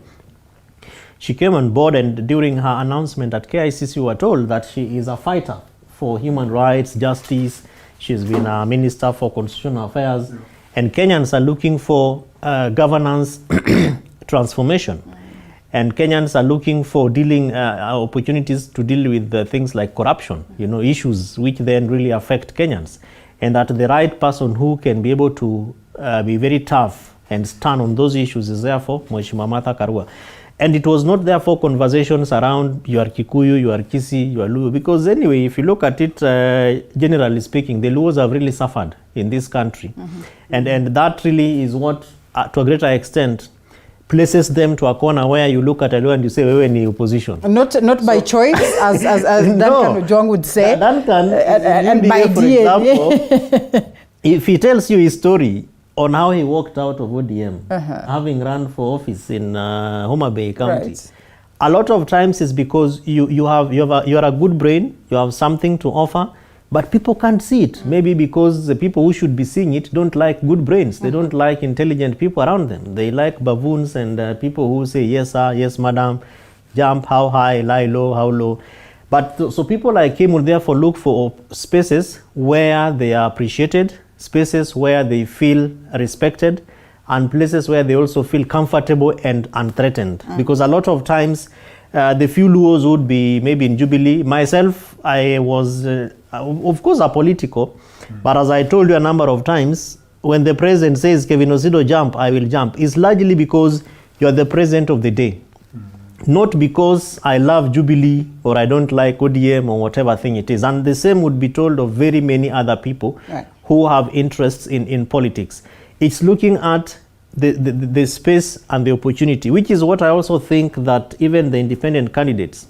She came on board, and during her announcement at KICC, we were told that she is a fighter for human rights, justice. She's been a minister for constitutional affairs, and Kenyans are looking for governance transformation. And Kenyans are looking for dealing opportunities to deal with things like corruption, issues which then really affect Kenyans. And that the right person who can be able to be very tough and stand on those issues is therefore Mheshimiwa Martha Karua. And it was not therefore conversations around you are Kikuyu, you are Kisi, you are Luo, because anyway, if you look at it, generally speaking, the Luos have really suffered in this country. And that really is what, to a greater extent, places them to a corner where you look at a Luo and you say, wewe ni opposition. Not by choice, as Duncan Ojwang would say. Duncan, and by for example, if he tells you his story on how he walked out of ODM, having run for office in Homa Bay County, right, a lot of times is because you are a good brain, you have something to offer, but people can't see it. Maybe because the people who should be seeing it don't like good brains. They don't like intelligent people around them. They like baboons and people who say, yes, sir, yes, madam, jump, how high, lie low, how low. But so people like him will therefore look for spaces where they are appreciated, spaces where they feel respected, and places where they also feel comfortable and unthreatened. Because a lot of times, the few Luos would be maybe in Jubilee. Myself, I was, of course, apolitical, but as I told you a number of times, when the president says, Kevin Osido jump, I will jump, it's largely because you are the president of the day. not because I love Jubilee or I don't like ODM or whatever thing it is. And the same would be told of very many other people who have interests in politics. It's looking at the space and the opportunity, which is what I also think that even the independent candidates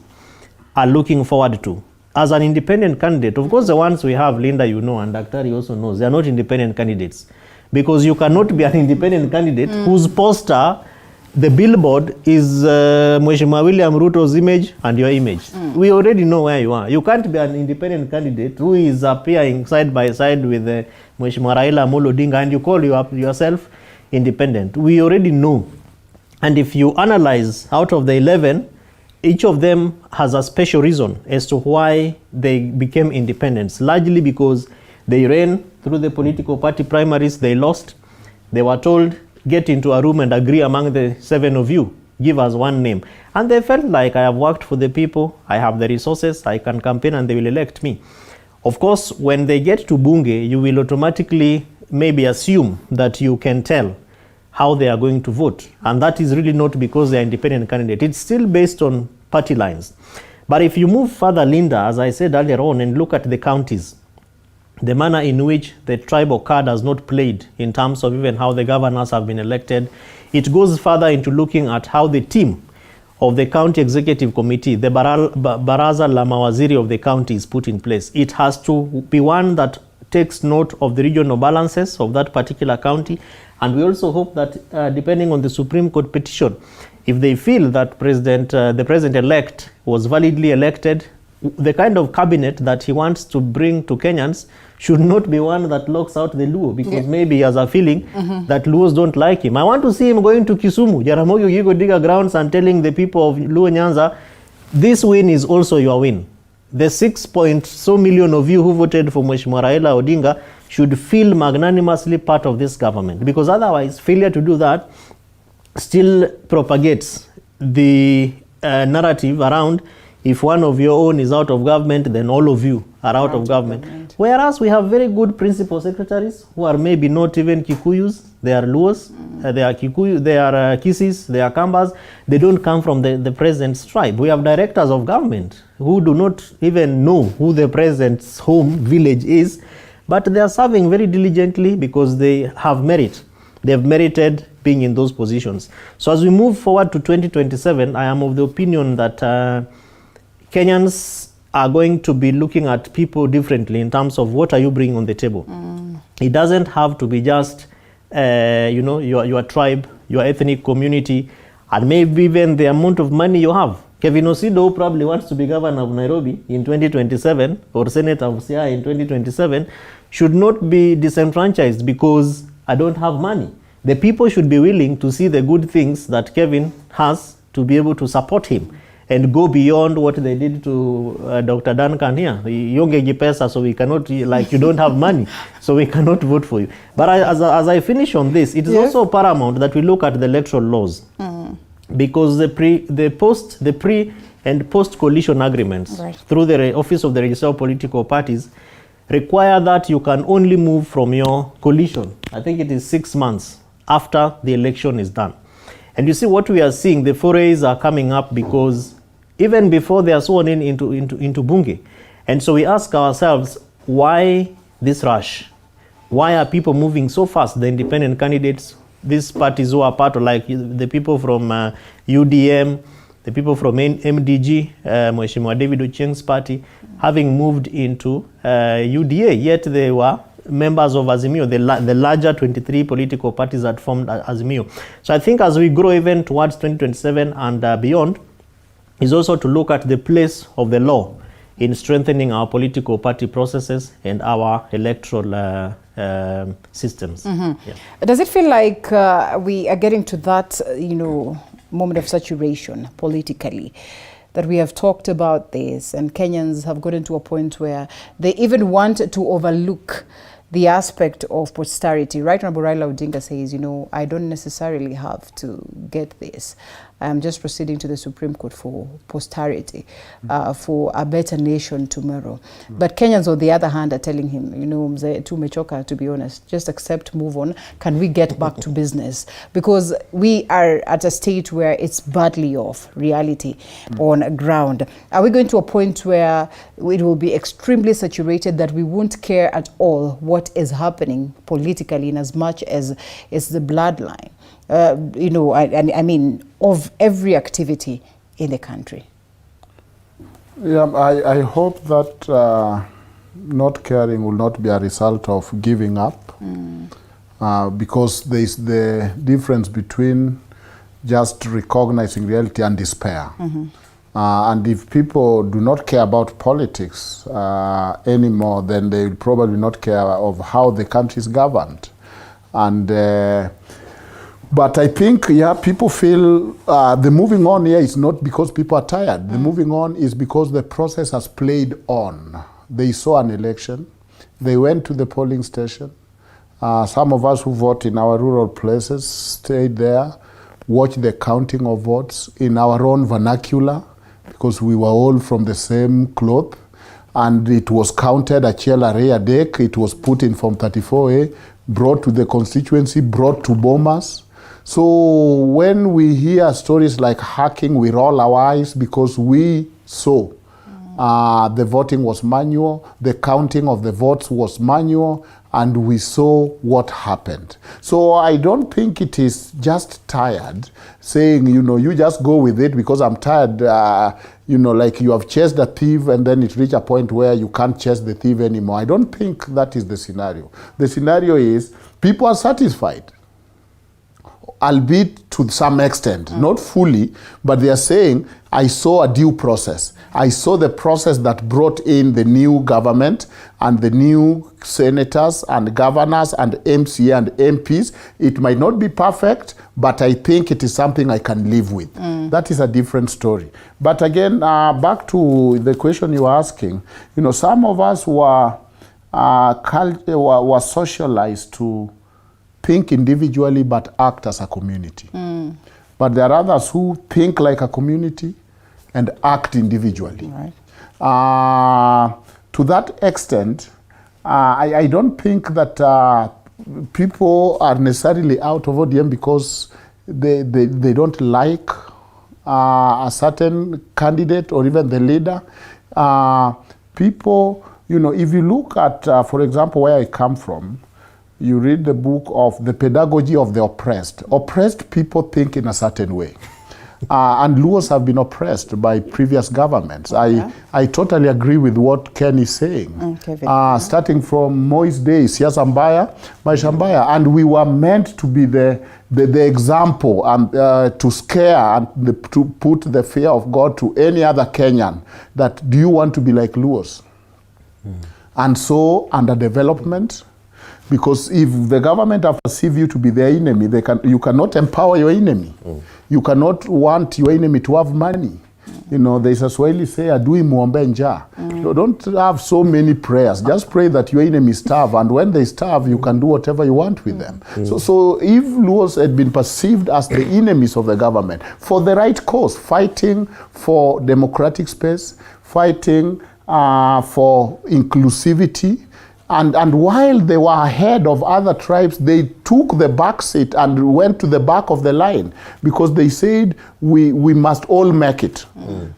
are looking forward to. As an independent candidate, of course, the ones we have, Linda, you know, and Daktari also knows, they are not independent candidates. Because you cannot be an independent candidate whose poster, the billboard, is Mheshimiwa William Ruto's image and your image. We already know where you are. You can't be an independent candidate who is appearing side by side with Mheshimiwa Raila Odinga and you call yourself independent. We already know. And if you analyze out of the 11, each of them has a special reason as to why they became independents, largely because they ran through the political party primaries, they lost. They were told, get into a room and agree among the 7 of you, give us one name. And they felt like, I have worked for the people, I have the resources, I can campaign and they will elect me. Of course, when they get to Bunge, you will automatically maybe assume that you can tell how they are going to vote. And that is really not because they are independent candidate. It's still based on party lines. But if you move further, Linda, as I said earlier on, and look at the counties, the manner in which the tribal card has not played in terms of even how the governors have been elected, it goes further into looking at how the team of the county executive committee, the Baraza la Mawaziri of the county is put in place. It has to be one that takes note of the regional balances of that particular county. And we also hope that depending on the Supreme Court petition, if they feel that the president-elect was validly elected, the kind of cabinet that he wants to bring to Kenyans should not be one that locks out the Luo, because maybe he has a feeling that Luos don't like him. I want to see him going to Kisumu, Jaramogi Oginga Odinga grounds, and telling the people of Luo Nyanza, this win is also your win. The 6.so million of you who voted for Mheshimiwa Raila Odinga should feel magnanimously part of this government, because otherwise failure to do that still propagates the narrative around, if one of your own is out of government, then all of you are out of government. Whereas we have very good principal secretaries who are maybe not even Kikuyus, they are Luos, they are Kikuyu, they are Kisis, they are Kambas, they don't come from the president's tribe. We have directors of government who do not even know who the president's home village is, but they are serving very diligently because they have merit. They have merited being in those positions. So as we move forward to 2027, I am of the opinion that Kenyans are going to be looking at people differently in terms of what are you bringing on the table. It doesn't have to be just your tribe, your ethnic community, and maybe even the amount of money you have. Kevin Osido probably wants to be governor of Nairobi in 2027 or senator of Siaya in 2027, should not be disenfranchised because I don't have money. The people should be willing to see the good things that Kevin has to be able to support him and go beyond what they did to Dr. Duncan here. Yonge pesa, so we cannot, like, you don't have money, so we cannot vote for you. But as I finish on this, it is also paramount that we look at the electoral laws, because the pre and post coalition agreements through the Office of the Registrar of Political Parties require that you can only move from your coalition. I think it is 6 months after the election is done. And you see what we are seeing, the forays are coming up because even before they are sworn into Bunge. And so we ask ourselves, why this rush? Why are people moving so fast? The independent candidates, these parties who are part of, like the people from UDM, the people from MDG, Mheshimiwa David Ochieng's party, having moved into UDA, yet they were members of Azimio, the larger 23 political parties that formed Azimio. So I think as we grow even towards 2027 and beyond, is also to look at the place of the law in strengthening our political party processes and our electoral systems. Yeah. Does it feel like we are getting to that, moment of saturation politically, that we have talked about this and Kenyans have gotten to a point where they even want to overlook the aspect of posterity? Right, Honorable Raila Odinga says, I don't necessarily have to get this. I am just proceeding to the Supreme Court for posterity, for a better nation tomorrow. But Kenyans, on the other hand, are telling him, you know, mzee, tumechoka, to be honest, just accept, move on. Can we get back to business? Because we are at a state where it's badly off reality on ground. Are we going to a point where it will be extremely saturated that we won't care at all what is happening politically in as much as it's the bloodline, you know, I mean, of every activity in the country? Yeah, I hope that not caring will not be a result of giving up, because there is the difference between just recognizing reality and despair. And if people do not care about politics anymore, then they will probably not care of how the country is governed. And but I think, yeah, people feel the moving on here is not because people are tired. The moving on is because the process has played on. They saw an election. They went to the polling station. Some of us who vote in our rural places stayed there, watched the counting of votes in our own vernacular, because we were all from the same cloth, and it was counted a chiel deck. It was put in Form 34A, brought to the constituency, brought to Bomas. So when we hear stories like hacking, we roll our eyes because we saw the voting was manual, the counting of the votes was manual, and we saw what happened. So I don't think it is just tired saying, you know, you just go with it because I'm tired, you know, like you have chased a thief and then it reached a point where you can't chase the thief anymore. I don't think that is the scenario. The scenario is people are satisfied, albeit to some extent, not fully, but they are saying, I saw a due process. I saw the process that brought in the new government and the new senators and governors and MCA and MPs. It might not be perfect, but I think it is something I can live with. That is a different story. But again, back to the question you were asking, you know, some of us were socialized to think individually but act as a community. But there are others who think like a community and act individually. Right. To that extent, I don't think that people are necessarily out of ODM because they don't like a certain candidate or even the leader. People, you know, if you look at, for example, where I come from, you read the book of The Pedagogy of the Oppressed. Oppressed people think in a certain way. And Luos have been oppressed by previous governments. I totally agree with what Ken is saying. Starting from Moi's days, Siasambaya, Maishambaya, and we were meant to be the example and to scare and to put the fear of God to any other Kenyan that, do you want to be like Luos? And so, under development, because if the government have perceived you to be their enemy, you cannot empower your enemy. You cannot want your enemy to have money. You know, there's a Swahili say, adui muombe njaa. So don't have so many prayers. Just pray that your enemies starve, and when they starve, you can do whatever you want with them. So if Luos had been perceived as the enemies of the government, for the right cause, fighting for democratic space, fighting for inclusivity, and while they were ahead of other tribes, they took the back seat and went to the back of the line because they said, we must all make it.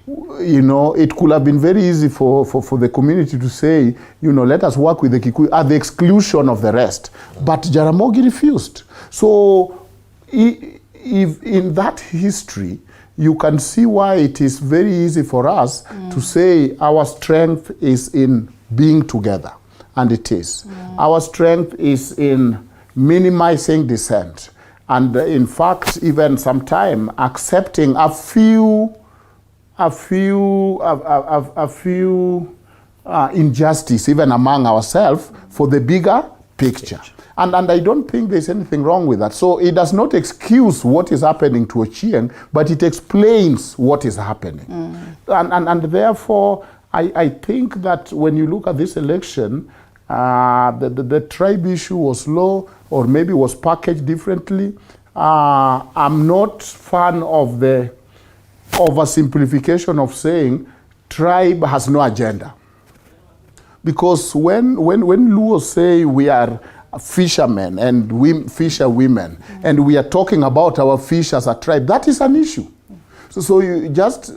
You know, it could have been very easy for the community to say, you know, let us work with the Kikuyu at the exclusion of the rest. But Jaramogi refused. So if in that history, you can see why it is very easy for us to say our strength is in being together. And it is. Our strength is in minimizing dissent. And in fact, even sometimes accepting a few injustice, even among ourselves, for the bigger picture. And I don't think there's anything wrong with that. So it does not excuse what is happening to Ochieng, but it explains what is happening. And therefore, I think that when you look at this election, the tribe issue was low, or maybe was packaged differently. I'm not fan of the oversimplification of saying tribe has no agenda. Because when Luo say we are fishermen and fisher women, and we are talking about our fish as a tribe, that is an issue. So you just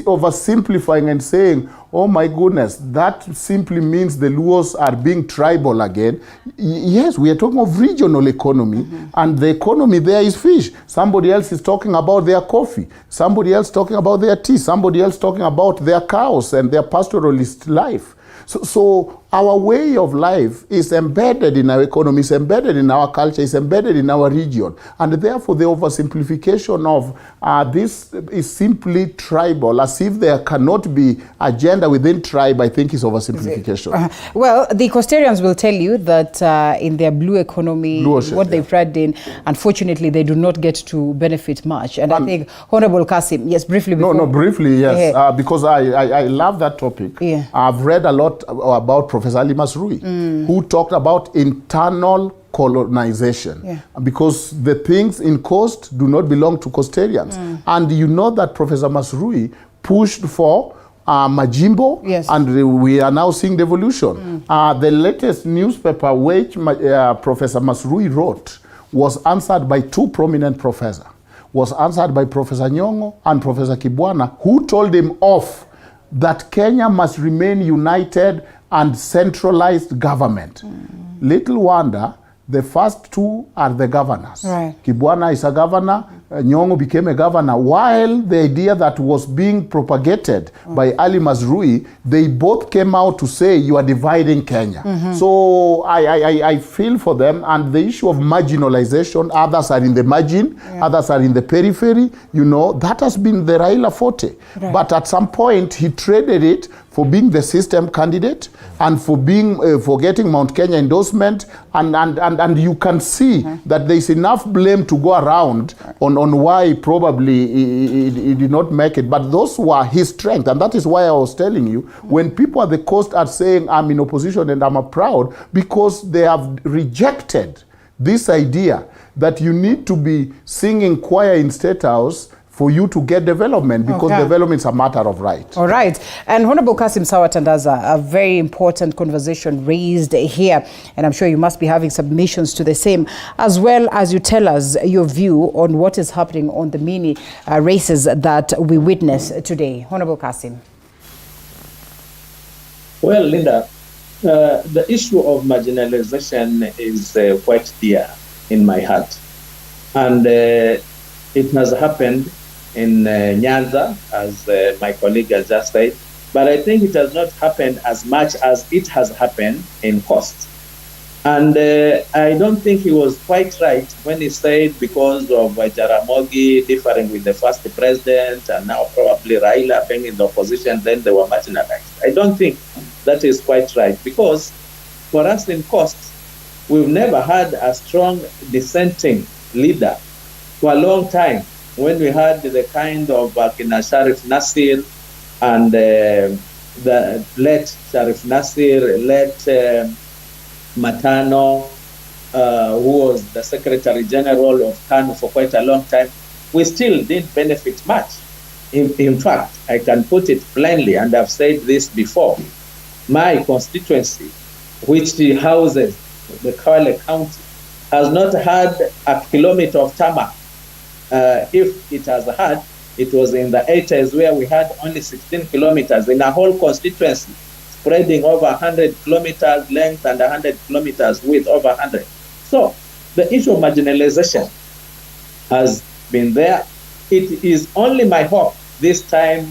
oversimplifying and saying, oh my goodness, that simply means the Luos are being tribal again. Yes, we are talking of regional economy, and the economy there is fish. Somebody else is talking about their coffee. Somebody else talking about their tea. Somebody else talking about their cows and their pastoralist life. So our way of life is embedded in our economy, is embedded in our culture, is embedded in our region. And therefore the oversimplification of this is simply tribal, as if there cannot be agenda within tribe, I think is oversimplification. Well, the Coastarians will tell you that in their blue economy, what they've read in, unfortunately, they do not get to benefit much. And I think, Honorable Kassim, yes, briefly. No, briefly, yes, because I love that topic. Yeah. I've read a lot about Professor Ali Masrui, who talked about internal colonization, because the things in coast do not belong to Coastarians. And you know that Professor Masrui pushed for Majimbo, and we are now seeing devolution. The latest newspaper which Professor Masrui wrote was answered by two prominent professors. Was answered by Professor Nyong'o and Professor Kibwana, who told him off that Kenya must remain united and centralized government. Little wonder, the first two are the governors. Right. Kibwana is a governor, Nyong'o became a governor, while the idea that was being propagated by Ali Masrui, they both came out to say you are dividing Kenya. So I feel for them, and the issue of marginalization, others are in the margin, others are in the periphery, you know, that has been the Raila forte. Right. But at some point he traded it for being the system candidate and for being for getting Mount Kenya endorsement, and you can see that there is enough blame to go around on why probably he did not make it. But those were his strength, and that is why I was telling you, when people at the coast are saying I'm in opposition and I'm proud, because they have rejected this idea that you need to be singing choir in State House for you to get development, because development is a matter of right. All right. And Honorable Kassim Sawa Tandaza, a very important conversation raised here, and I'm sure you must be having submissions to the same, as well as you tell us your view on what is happening on the mini races that we witness today. Honorable Kassim. Well, Linda, the issue of marginalization is quite dear in my heart. And it has happened in Nyanza, as my colleague has just said, but I think it has not happened as much as it has happened in Coast. And I don't think he was quite right when he said because of Jaramogi differing with the first president and now probably Raila being in the opposition, then they were marginalized. I don't think that is quite right, because for us in Coast, we've never had a strong dissenting leader for a long time. When we had the kind of Sharif Nasir and the late Sharif Nasir, late Matano, who was the Secretary General of KANU for quite a long time, we still didn't benefit much. In fact, I can put it plainly, and I've said this before, my constituency, which houses the Kwale County, has not had a kilometer of tarmac. If it has had, it was in the 80s, where we had only 16 kilometers in a whole constituency, spreading over 100 kilometers length and 100 kilometers width, over 100. So the issue of marginalization has been there. It is only my hope this time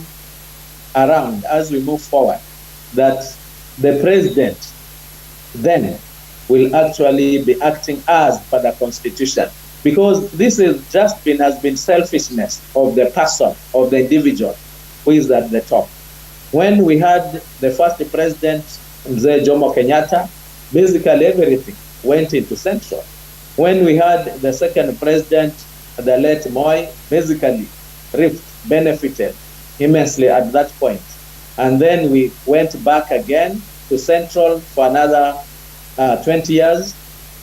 around, as we move forward, that the president then will actually be acting as per the constitution. Because this has been selfishness of the person, of the individual who is at the top. When we had the first president, Mzee Jomo Kenyatta, basically everything went into central. When we had the second president, the late Moi, basically Rift benefited immensely at that point. And then we went back again to central for another 20 years.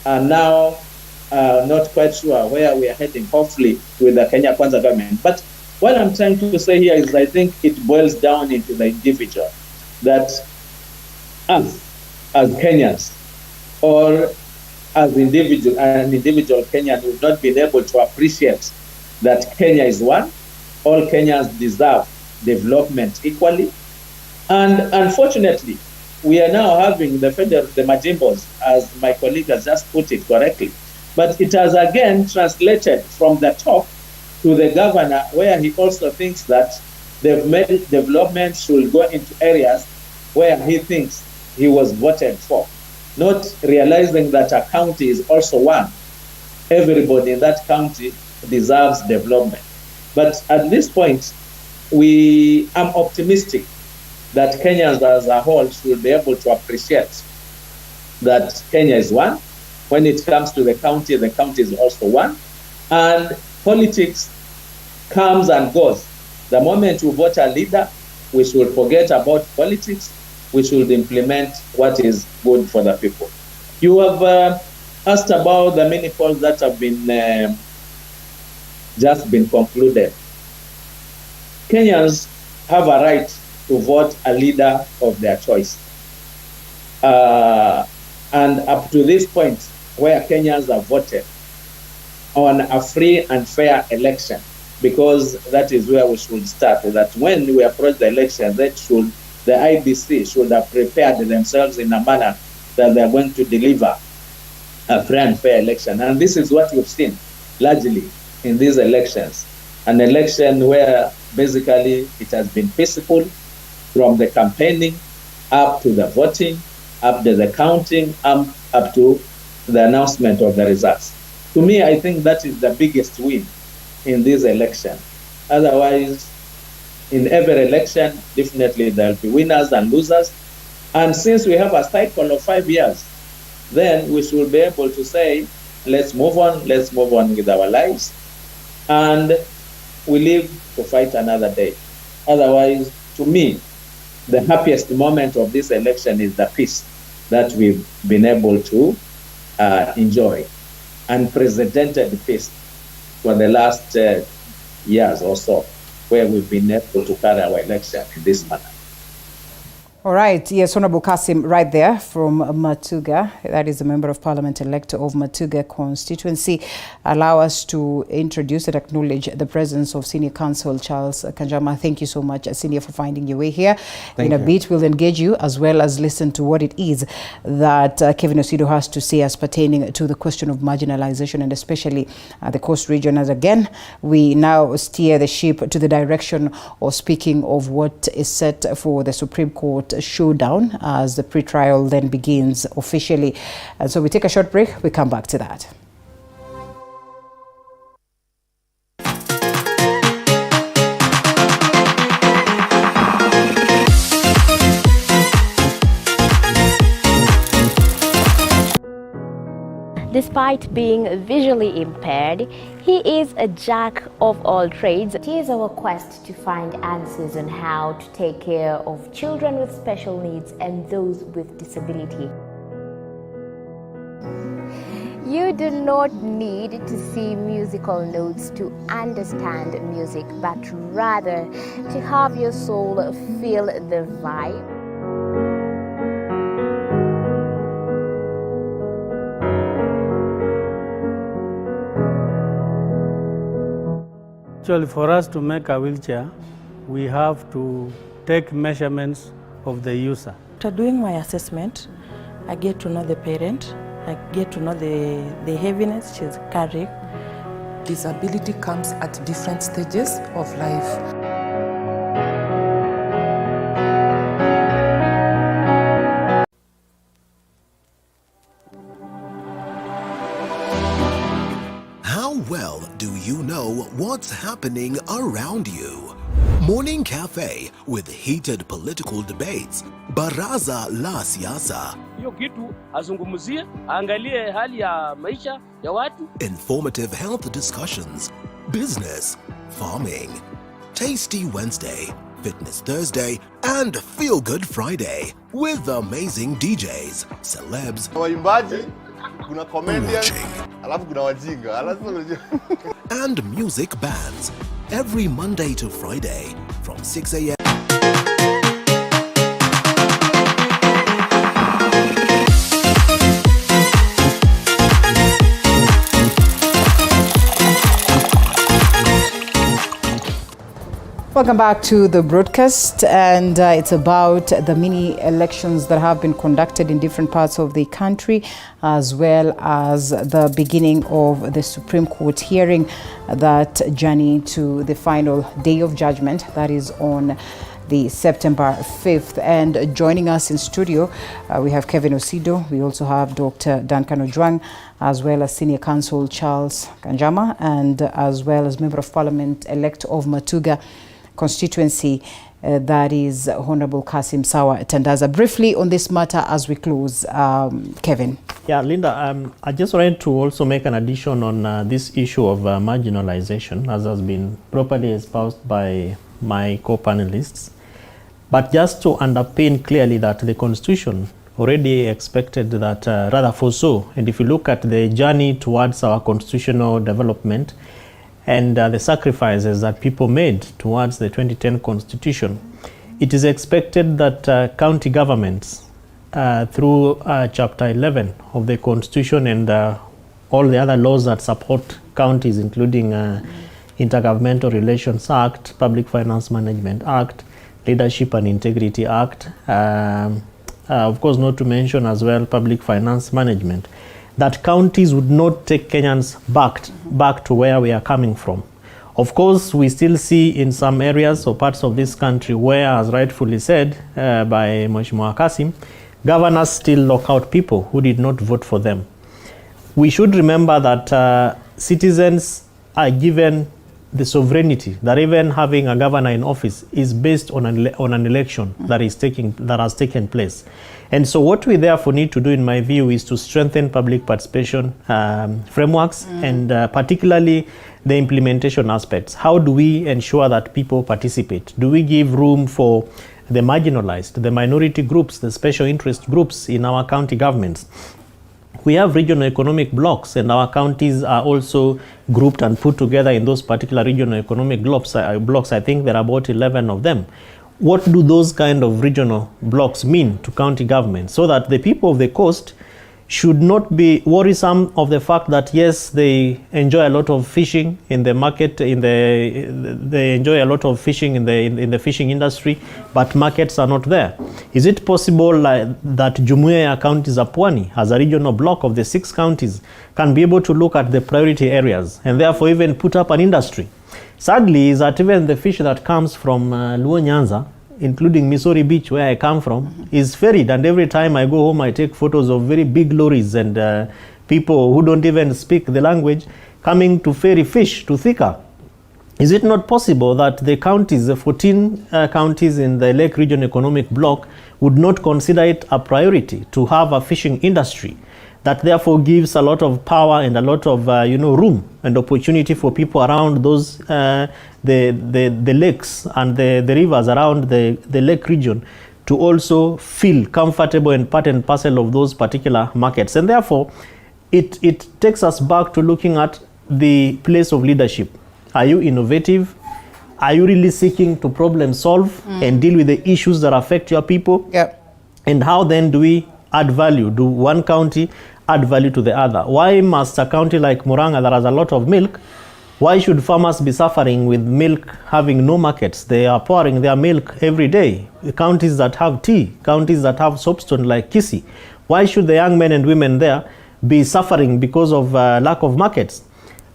And now not quite sure where we are heading, hopefully, with the Kenya Kwanza government. But what I'm trying to say here is I think it boils down into the individual, that us, as Kenyans, or as an individual Kenyan would not be able to appreciate that Kenya is one. All Kenyans deserve development equally. And unfortunately, we are now having the majimbos, as my colleague has just put it correctly. But it has again translated from the top to the governor, where he also thinks that development should go into areas where he thinks he was voted for, not realizing that a county is also one. Everybody in that county deserves development. But at this point, I'm optimistic that Kenyans as a whole should be able to appreciate that Kenya is one. When it comes to the county is also one. And politics comes and goes. The moment you vote a leader, we should forget about politics. We should implement what is good for the people. You have asked about the many polls that have been just been concluded. Kenyans have a right to vote a leader of their choice. And up to this point, where Kenyans have voted on a free and fair election, because that is where we should start, that when we approach the election, the IBC should have prepared themselves in a manner that they are going to deliver a free and fair election. And this is what we've seen largely in these elections. An election where basically it has been peaceful from the campaigning up to the voting, up to the counting, up to the announcement of the results. To me, I think that is the biggest win in this election. Otherwise, in every election, definitely there will be winners and losers. And since we have a cycle of 5 years, then we should be able to say, let's move on with our lives, and we live to fight another day. Otherwise, to me, the happiest moment of this election is the peace that we've been able to enjoy, unprecedented peace for the last years or so, where we've been able to carry our election in this manner. All right. Yes, Honorable Kassim, right there from Matuga. That is the Member of Parliament elect of Matuga constituency. Allow us to introduce and acknowledge the presence of Senior Counsel Charles Kanjama. Thank you so much, Senior, for finding your way here. In a bit, we'll engage you as well as listen to what it is that Kevin Osido has to say as pertaining to the question of marginalization, and especially the coast region. As again, we now steer the ship to the direction of speaking of what is set for the Supreme Court showdown as the pre-trial then begins officially. And so we take a short break. We come back to that. Despite being visually impaired, he is a jack of all trades. It is our quest to find answers on how to take care of children with special needs and those with disability. You do not need to see musical notes to understand music, but rather to have your soul feel the vibe. Actually, for us to make a wheelchair, we have to take measurements of the user. After doing my assessment, I get to know the parent, I get to know the heaviness she's carrying. Disability comes at different stages of life. Well, do you know what's happening around you? Morning Cafe with heated political debates, Baraza la Siasa. Hiyo kitu azungumzie, angalie hali ya maisha ya watu. Informative health discussions, business, farming, Tasty Wednesday, Fitness Thursday, and Feel Good Friday with amazing DJs, celebs, waimbaji kuna comedians, alafu kuna wajinga. And music bands every Monday to Friday from 6 a.m. Welcome back to the broadcast, and it's about the mini elections that have been conducted in different parts of the country, as well as the beginning of the Supreme Court hearing that journey to the final day of judgment, that is on the September 5th. And joining us in studio, we have Kevin Osido. We also have Dr. Duncan Ojwang, as well as Senior Counsel Charles Kanjama, and as well as Member of Parliament-elect of Matuga constituency, that is Honorable Kassim Sawa Tandaza. Briefly on this matter as we close, Kevin. Yeah, Linda, I just wanted to also make an addition on this issue of marginalization, as has been properly espoused by my co-panelists. But just to underpin clearly that the Constitution already expected that, rather foresaw, and if you look at the journey towards our constitutional development, and the sacrifices that people made towards the 2010 Constitution, it is expected that county governments, through Chapter 11 of the Constitution and all the other laws that support counties, including Intergovernmental Relations Act, Public Finance Management Act, Leadership and Integrity Act, of course not to mention as well Public Finance Management, that counties would not take Kenyans back to where we are coming from. Of course, we still see in some areas or parts of this country where, as rightfully said by Mheshimiwa Kassim, governors still lock out people who did not vote for them. We should remember that citizens are given the sovereignty that even having a governor in office is based on an election that has taken place. And so what we therefore need to do, in my view, is to strengthen public participation frameworks and particularly the implementation aspects. How do we ensure that people participate? Do we give room for the marginalized, the minority groups, the special interest groups in our county governments? We have regional economic blocks, and our counties are also grouped and put together in those particular regional economic blocks. I think there are about 11 of them. What do those kind of regional blocks mean to county government, so that the people of the coast should not be worrisome of the fact that, yes, they enjoy a lot of fishing in the market, they enjoy a lot of fishing in the fishing industry, but markets are not there? Is it possible that Jumuiya ya Counties za Pwani, as a regional block of the 6 counties, can be able to look at the priority areas and therefore even put up an industry? Sadly, is that even the fish that comes from Luo Nyanza, including Missouri Beach, where I come from, is ferried, and every time I go home I take photos of very big lorries and people who don't even speak the language coming to ferry fish to Thika. Is it not possible that the counties, the 14 counties in the Lake Region Economic Bloc, would not consider it a priority to have a fishing industry that therefore gives a lot of power and a lot of room and opportunity for people around those the lakes and the rivers around the lake region to also feel comfortable and part and parcel of those particular markets? And therefore it takes us back to looking at the place of leadership. Are you innovative? Are you really seeking to problem solve and deal with the issues that affect your people? And how then do we add value? Do one county add value to the other? Why must a county like Murang'a that has a lot of milk, why should farmers be suffering with milk having no markets? They are pouring their milk every day. The counties that have tea, counties that have soapstone like Kisii, why should the young men and women there be suffering because of lack of markets?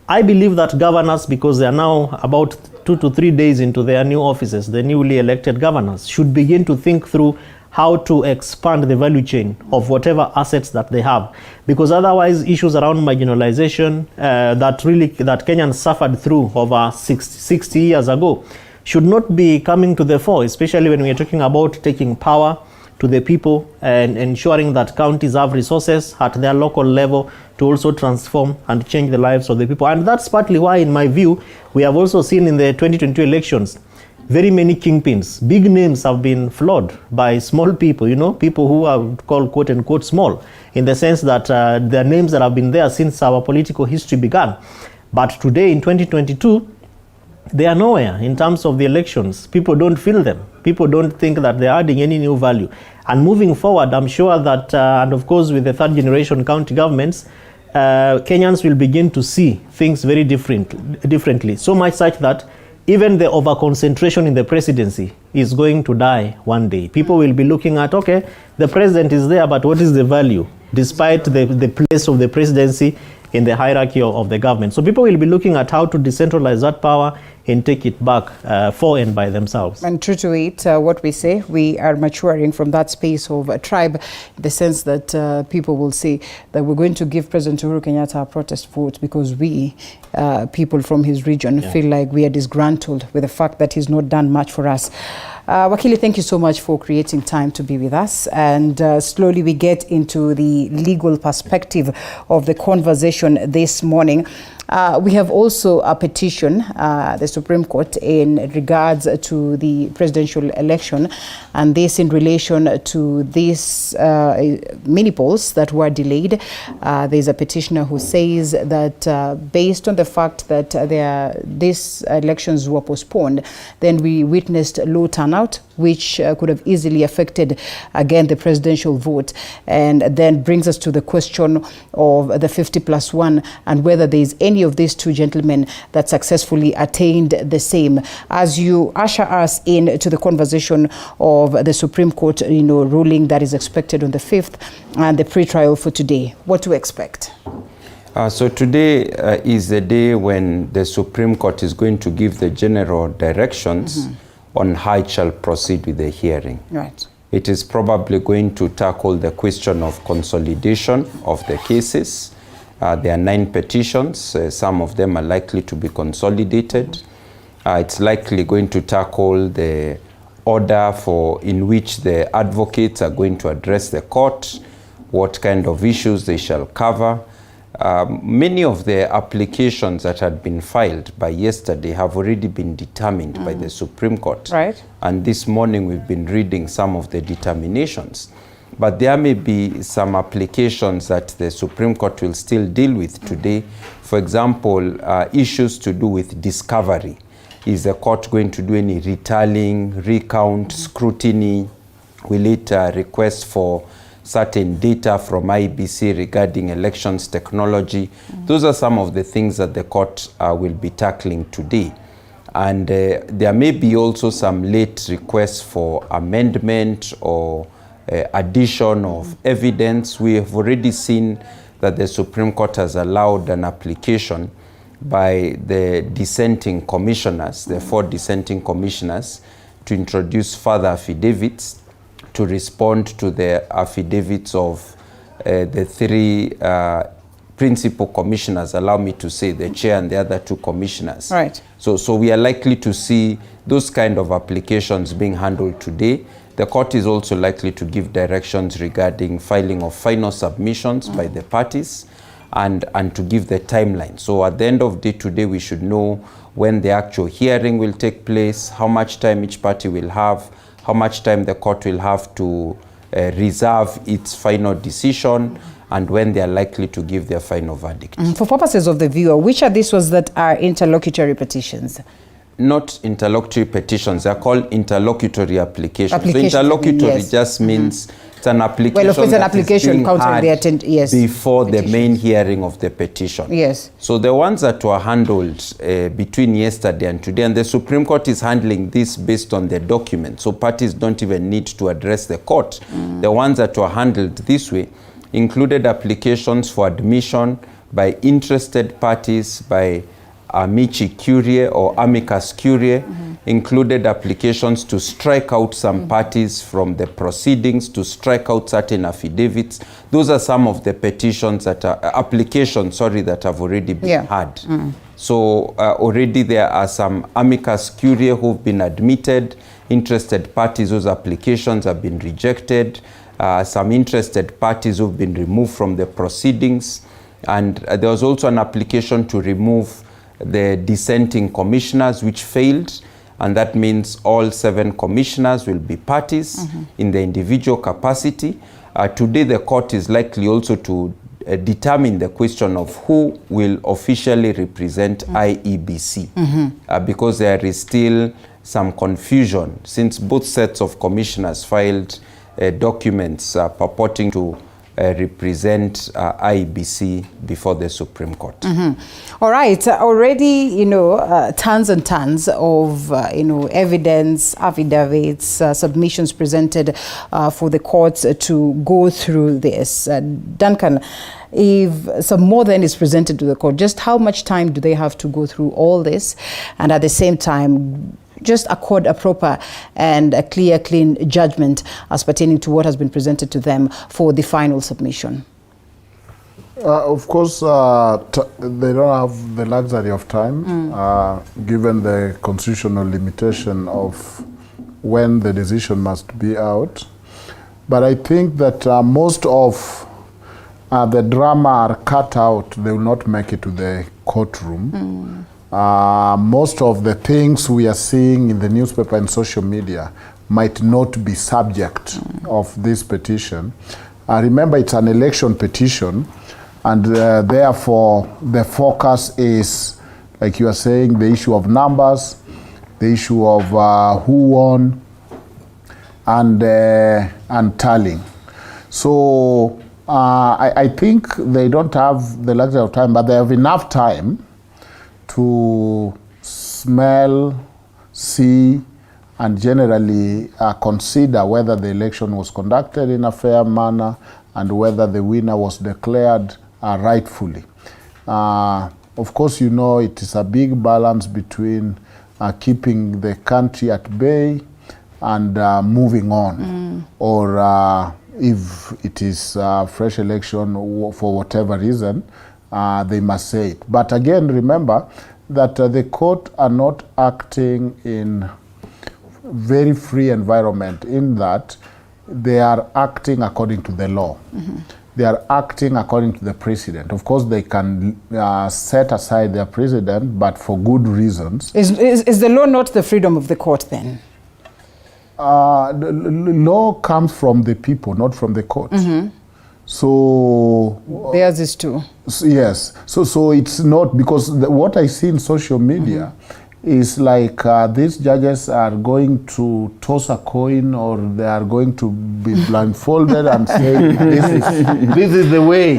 I believe that governors, because they are now about 2 to 3 days into their new offices, the newly elected governors, should begin to think through how to expand the value chain of whatever assets that they have, because otherwise issues around marginalization that Kenyans suffered through over 60 years ago should not be coming to the fore, especially when we are talking about taking power to the people and ensuring that counties have resources at their local level to also transform and change the lives of the people. And that's partly why, in my view, we have also seen in the 2022 elections very many kingpins. Big names have been flawed by small people, people who are called quote unquote small, in the sense that they're names that have been there since our political history began. But today in 2022, they are nowhere in terms of the elections. People don't feel them. People don't think that they're adding any new value. And moving forward, I'm sure that, and of course with the third generation county governments, Kenyans will begin to see things very differently. So much such that even the over-concentration in the presidency is going to die one day. People will be looking at, okay, the president is there, but what is the value, despite the place of the presidency in the hierarchy of the government? So people will be looking at how to decentralize that power and take it back for and by themselves. And true to it, what we say, we are maturing from that space of a tribe, in the sense that people will say that we're going to give President Uhuru Kenyatta a protest vote because we, people from his region, feel like we are disgruntled with the fact that he's not done much for us. Wakili, thank you so much for creating time to be with us. And slowly we get into the legal perspective of the conversation this morning. We have also a petition, the Supreme Court, in regards to the presidential election, and this in relation to these mini polls that were delayed. There's a petitioner who says that based on the fact that these elections were postponed, then we witnessed low turnout, which could have easily affected, again, the presidential vote. And then brings us to the question of the 50+1 and whether there is any of these two gentlemen that successfully attained the same. As you usher us into the conversation of the Supreme Court, ruling that is expected on the 5th and the pre-trial for today, what to expect? So today is the day when the Supreme Court is going to give the general directions on how it shall proceed with the hearing. Right. It is probably going to tackle the question of consolidation of the cases. There are 9 petitions. Some of them are likely to be consolidated. It's likely going to tackle the order in which the advocates are going to address the court, what kind of issues they shall cover. Many of the applications that had been filed by yesterday have already been determined by the Supreme Court. Right. And this morning we've been reading some of the determinations. But there may be some applications that the Supreme Court will still deal with today. For example, issues to do with discovery. Is the court going to do any retallying, recount, scrutiny? Will it request for certain data from IEBC regarding elections technology? Those are some of the things that the court will be tackling today. And there may be also some late requests for amendment or addition of evidence. We have already seen that the Supreme Court has allowed an application by the dissenting commissioners, the 4 dissenting commissioners, to introduce further affidavits to respond to the affidavits of the 3 principal commissioners, allow me to say, the chair and the other 2 commissioners. Right. So we are likely to see those kind of applications being handled today. The court is also likely to give directions regarding filing of final submissions by the parties and to give the timeline. So at the end of the day today, we should know when the actual hearing will take place, how much time each party will have, how much time the court will have to reserve its final decision, and when they are likely to give their final verdict. For purposes of the viewer, which are these ones that are interlocutory petitions? Not interlocutory petitions, they're called interlocutory applications. So interlocutory just means it's an application, well, of course, an application before the main hearing of the petition. Yes. So the ones that were handled between yesterday and today, and the Supreme Court is handling this based on the document, so parties don't even need to address the court. The ones that were handled this way included applications for admission by interested parties, by amici curiae or amicus curiae, included applications to strike out some parties from the proceedings, to strike out certain affidavits. Those are some of the petitions that are, applications, that have already been had. So already there are some amicus curiae who've been admitted, interested parties whose applications have been rejected, some interested parties who've been removed from the proceedings, and there was also an application to remove the dissenting commissioners, which failed, and that means all 7 commissioners will be parties in the individual capacity. Today, the court is likely also to determine the question of who will officially represent IEBC, because there is still some confusion since both sets of commissioners filed documents purporting to represent IEBC before the Supreme Court. All right, already, tons and tons of, evidence, affidavits, submissions presented for the courts to go through this. Duncan, if some more than is presented to the court, just how much time do they have to go through all this? And at the same time, just accord a proper and a clear, clean judgment as pertaining to what has been presented to them for the final submission? Of course, they don't have the luxury of time, given the constitutional limitation of when the decision must be out. But I think that most of the drama are cut out. They will not make it to the courtroom. Most of the things we are seeing in the newspaper and social media might not be subject of this petition. Remember, it's an election petition, and therefore the focus is, like you are saying, the issue of numbers, the issue of who won, and tallying. So I think they don't have the luxury of time, but they have enough time to smell, see, and generally consider whether the election was conducted in a fair manner and whether the winner was declared rightfully. Of course, it is a big balance between keeping the country at bay and moving on, or if it is a fresh election for whatever reason, they must say it. But again, remember that the court are not acting in very free environment, in that they are acting according to the law. They are acting according to the precedent. Of course, they can set aside their precedent, but for good reasons. Is the law not the freedom of the court then? The law comes from the people, not from the court. So theirs is too. Yes. So it's not, because what I see in social media is like these judges are going to toss a coin, or they are going to be blindfolded and say, this is the way.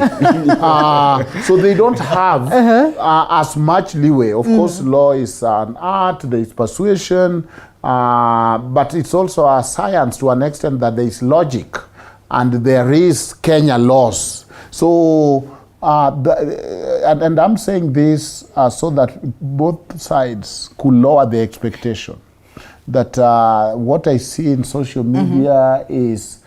So they don't have as much leeway. Of course, law is an art, there is persuasion, but it's also a science to an extent that there is logic and there is Kenya laws. So, and I'm saying this so that both sides could lower the expectation that what I see in social media is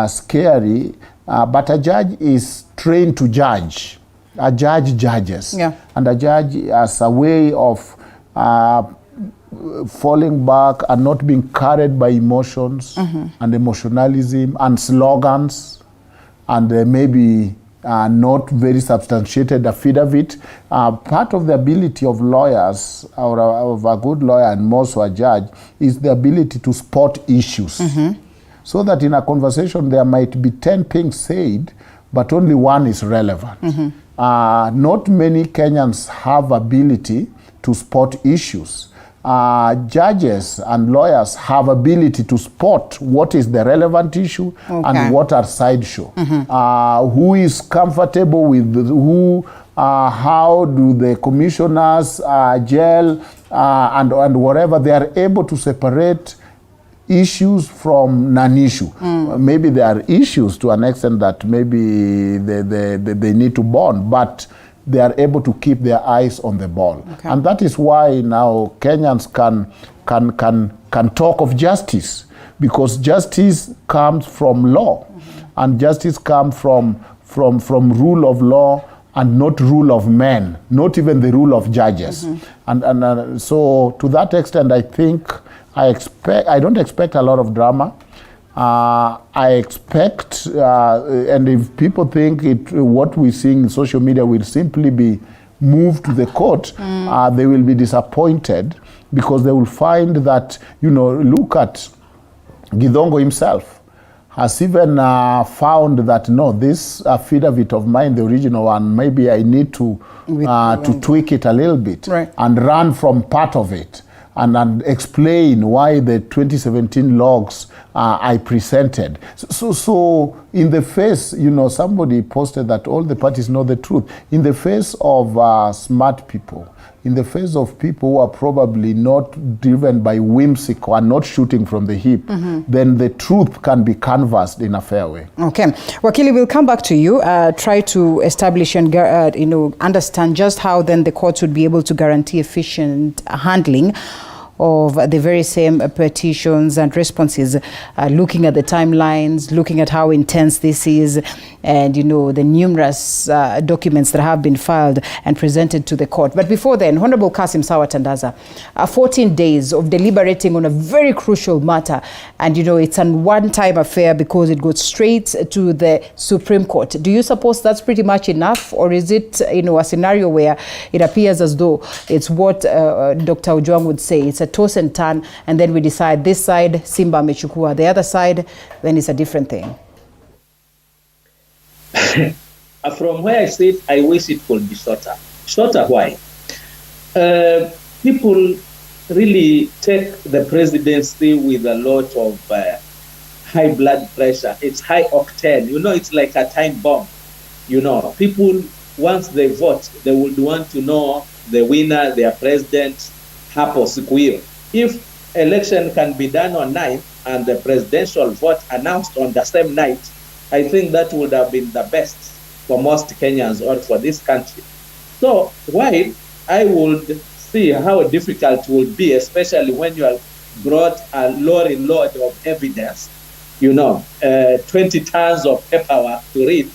scary, but a judge is trained to judge. A judge judges. And a judge as a way of falling back and not being carried by emotions and emotionalism and slogans and maybe not very substantiated affidavit. Part of the ability of lawyers, or of a good lawyer and more so a judge, is the ability to spot issues. So that in a conversation there might be 10 things said, but only one is relevant. Not many Kenyans have ability to spot issues. Judges and lawyers have ability to spot what is the relevant issue and what are sideshow. Who is comfortable with who, how do the commissioners gel, and whatever. They are able to separate issues from non-issue. Maybe there are issues to an extent that maybe they need to bond, but they are able to keep their eyes on the ball. And that is why now Kenyans can talk of justice, because justice comes from law, and justice comes from rule of law and not rule of men, not even the rule of judges. And so to that extent, I think I don't expect a lot of drama. I expect, and if people think what we're seeing in social media will simply be moved to the court, they will be disappointed, because they will find that, look at Githongo himself has even found that, no, this affidavit of mine, the original one, maybe I need to tweak it a little bit and run from part of it and explain why the 2017 logs I presented. So in the face, somebody posted that all the parties know the truth. In the face of smart people, in the face of people who are probably not driven by whimsical and not shooting from the hip, then the truth can be canvassed in a fair way. Okay. Wakili, we'll come back to you. Try to establish and understand just how then the courts would be able to guarantee efficient handling of the very same petitions and responses, looking at the timelines, looking at how intense this is, and the numerous documents that have been filed and presented to the court. But before then, Honorable Kassim Sawa Tandaza, 14 days of deliberating on a very crucial matter, and it's a one-time affair because it goes straight to the Supreme Court. Do you suppose that's pretty much enough, or is it a scenario where it appears as though it's what Dr. Ojwang would say, it's a toss and turn, and then we decide this side, Simba amechukua, the other side, then it's a different thing? From where I sit, I wish it could be shorter. Shorter, why? People really take the presidency with a lot of high blood pressure. It's high octane. It's like a time bomb. People, once they vote, they would want to know the winner, their president, hapo siku hiyo. If election can be done on 9 and the presidential vote announced on the same night, I think that would have been the best for most Kenyans or for this country. So while I would see how difficult it would be, especially when you have brought a load of evidence, 20 tons of paperwork to read,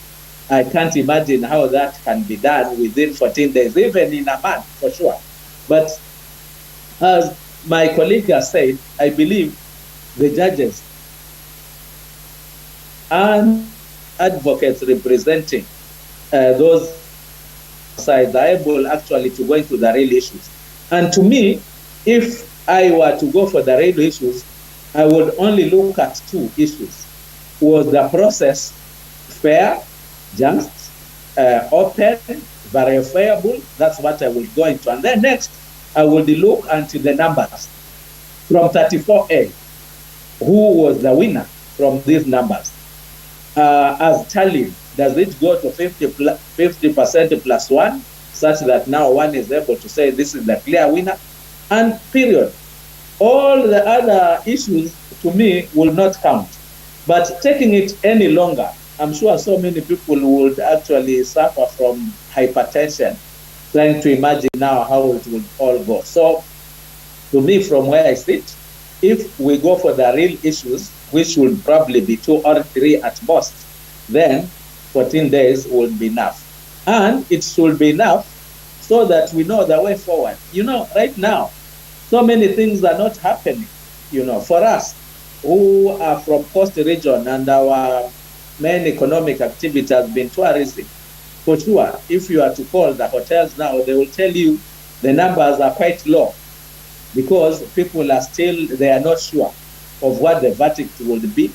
I can't imagine how that can be done within 14 days, even in a month for sure. But as my colleague has said, I believe the judges and advocates representing those sides are able actually to go into the real issues. And to me, if I were to go for the real issues, I would only look at 2 issues. Was the process fair, just, open, verifiable? That's what I will go into. And then next, I will look into the numbers. From 34A, who was the winner from these numbers? As tallied, does it go to 50% plus 1, such that now one is able to say this is the clear winner? And period. All the other issues, to me, will not count. But taking it any longer, I'm sure so many people would actually suffer from hypertension, trying to imagine now how it will all go. So, to me, from where I sit, if we go for the real issues, which will probably be 2 or 3 at most, then 14 days will be enough. And it should be enough so that we know the way forward. Right now, so many things are not happening. For us who are from Coast Region and our main economic activity has been tourism. For sure, if you are to call the hotels now, they will tell you the numbers are quite low because people are they are not sure of what the verdict will be.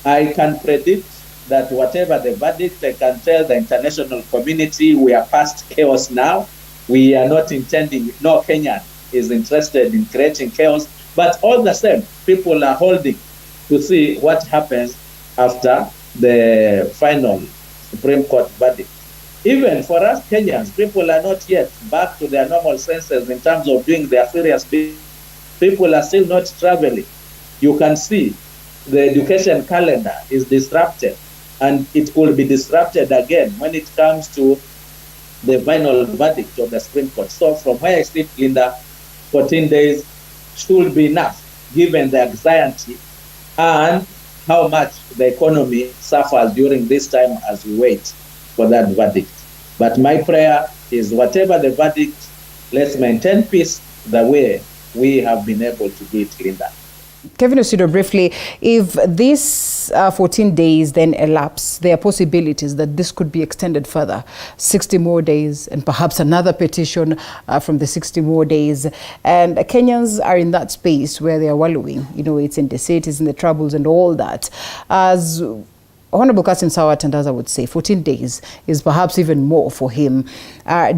I can predict that whatever the verdict, I can tell the international community we are past chaos now. We are not intending, no Kenyan is interested in creating chaos, but all the same, people are holding to see what happens after the final Supreme Court verdict. Even for us Kenyans, people are not yet back to their normal senses in terms of doing their serious business. People are still not traveling. You can see the education calendar is disrupted, and it will be disrupted again when it comes to the final verdict of the Supreme Court. So from where I sit, Linda, 14 days should be enough, given the anxiety and how much the economy suffers during this time as we wait for that verdict. But my prayer is whatever the verdict, let's maintain peace the way we have been able to do it, Linda. Kevin Osido, briefly, if this 14 days then elapse, there are possibilities that this could be extended further, 60 more days, and perhaps another petition from the 60 more days. And Kenyans are in that space where they are wallowing. You know, it's in the cities, in the troubles and all that. As Honorable Kassim Sawa Tandaza would say, 14 days is perhaps even more for him.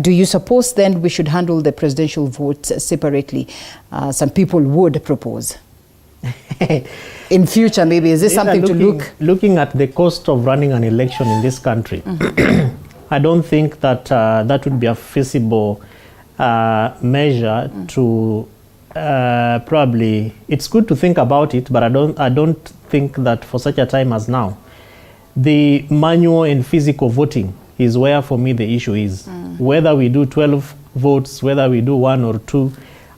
Do you suppose then we should handle the presidential vote separately? Some people would propose. In future, maybe, is this something to look? Looking at the cost of running an election in this country, I don't think that that would be a feasible measure to probably. It's good to think about it, but I don't think that for such a time as now, the manual and physical voting is where, for me, the issue is. Whether we do 12 votes, whether we do 1 or 2,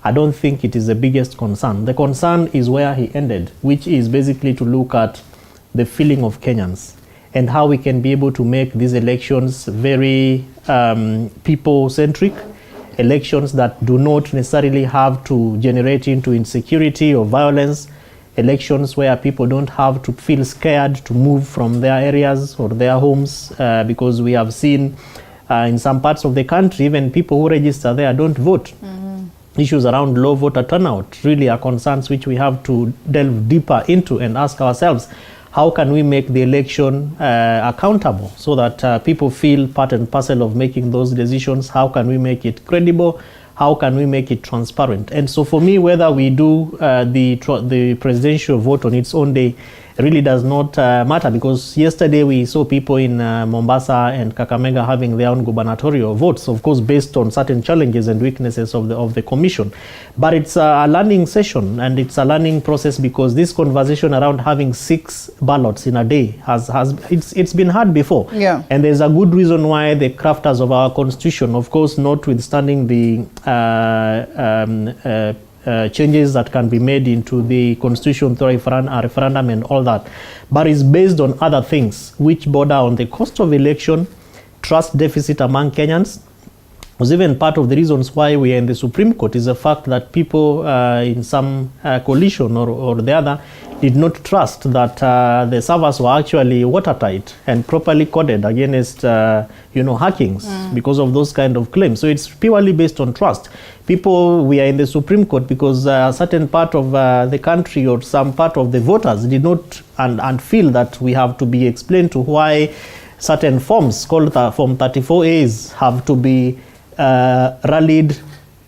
I don't think it is the biggest concern. The concern is where he ended, which is basically to look at the feeling of Kenyans and how we can be able to make these elections very people-centric, elections that do not necessarily have to generate into insecurity or violence, elections where people don't have to feel scared to move from their areas or their homes, because we have seen in some parts of the country, even people who register there don't vote. Issues around low voter turnout really are concerns which we have to delve deeper into and ask ourselves, how can we make the election accountable so that people feel part and parcel of making those decisions? How can we make it credible? How can we make it transparent? And so for me, whether we do the presidential vote on its own day really does not matter, because yesterday we saw people in Mombasa and Kakamega having their own gubernatorial votes, of course, based on certain challenges and weaknesses of the commission. But it's a learning session and it's a learning process, because this conversation around having 6 ballots in a day it's been had before. Yeah. And there's a good reason why the crafters of our constitution, of course, notwithstanding the changes that can be made into the constitution through a referendum and all that, but is based on other things which border on the cost of election, trust deficit among Kenyans. Was even part of the reasons why we are in the Supreme Court is the fact that people in some coalition or the other did not trust that the servers were actually watertight and properly coded against hackings because of those kind of claims. So it's purely based on trust. People, we are in the Supreme Court because a certain part of the country or some part of the voters did not and feel that we have to be explained to why certain forms called Form 34As have to be rallied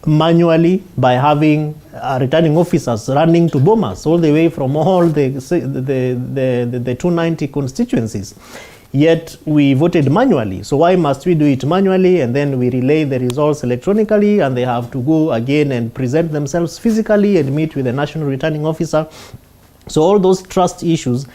manually by having returning officers running to Bomas all the way from all the 290 constituencies. Yet we voted manually. So why must we do it manually and then we relay the results electronically and they have to go again and present themselves physically and meet with the national returning officer? So all those trust issues,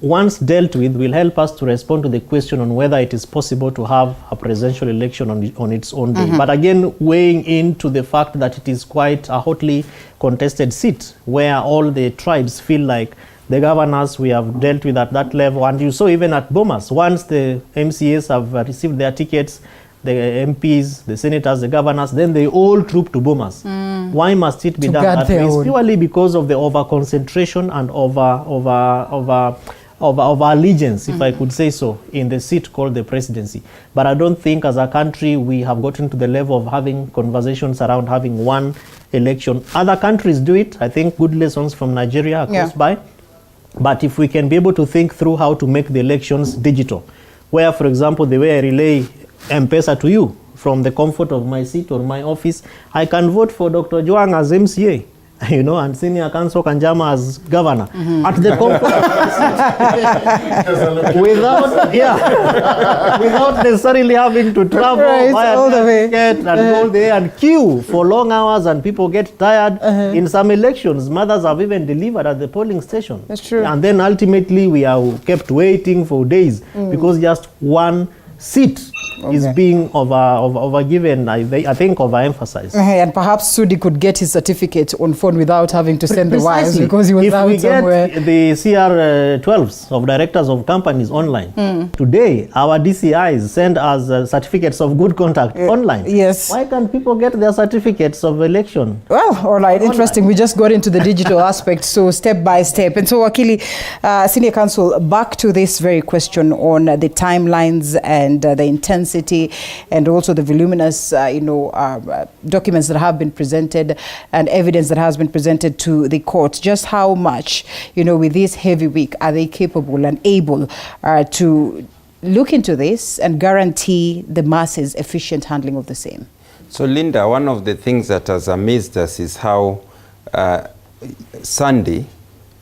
once dealt with, will help us to respond to the question on whether it is possible to have a presidential election on its own day. But again, weighing into the fact that it is quite a hotly contested seat where all the tribes feel like the governors we have dealt with at that level. And you saw even at Bomas, once the MCAs have received their tickets, the MPs, the senators, the governors, then they all troop to Bomas. Why must it be done that way? It's purely because of the over-concentration and over allegiance, if I could say so, in the seat called the presidency. But I don't think as a country we have gotten to the level of having conversations around having one election. Other countries do it. I think good lessons from Nigeria are close by. But if we can be able to think through how to make the elections digital, where, for example, the way I relay M-Pesa to you from the comfort of my seat or my office, I can vote for Dr. Ojwang as MCA, and Senior Counsel Kanjama as governor at the comfort of my seat. without necessarily having to travel all the way and go there and queue for long hours, and people get tired. In some elections, mothers have even delivered at the polling station. That's true. And then ultimately we are kept waiting for days because just one seat is being overgiven, I think overemphasized. And perhaps Sudi could get his certificate on phone without having to send the wires because he was out somewhere. If we get the CR12s of directors of companies online, today our DCIs send us certificates of good conduct online. Yes. Why can't people get their certificates of election? Well, all right, interesting. We just got into the digital aspect, so step by step. And so, Wakili, Senior Counsel, back to this very question on the timelines and the intensity and also the voluminous, documents that have been presented and evidence that has been presented to the court. Just how much, with this heavy week, are they capable and able to look into this and guarantee the masses efficient handling of the same? So, Linda, one of the things that has amazed us is how Sunday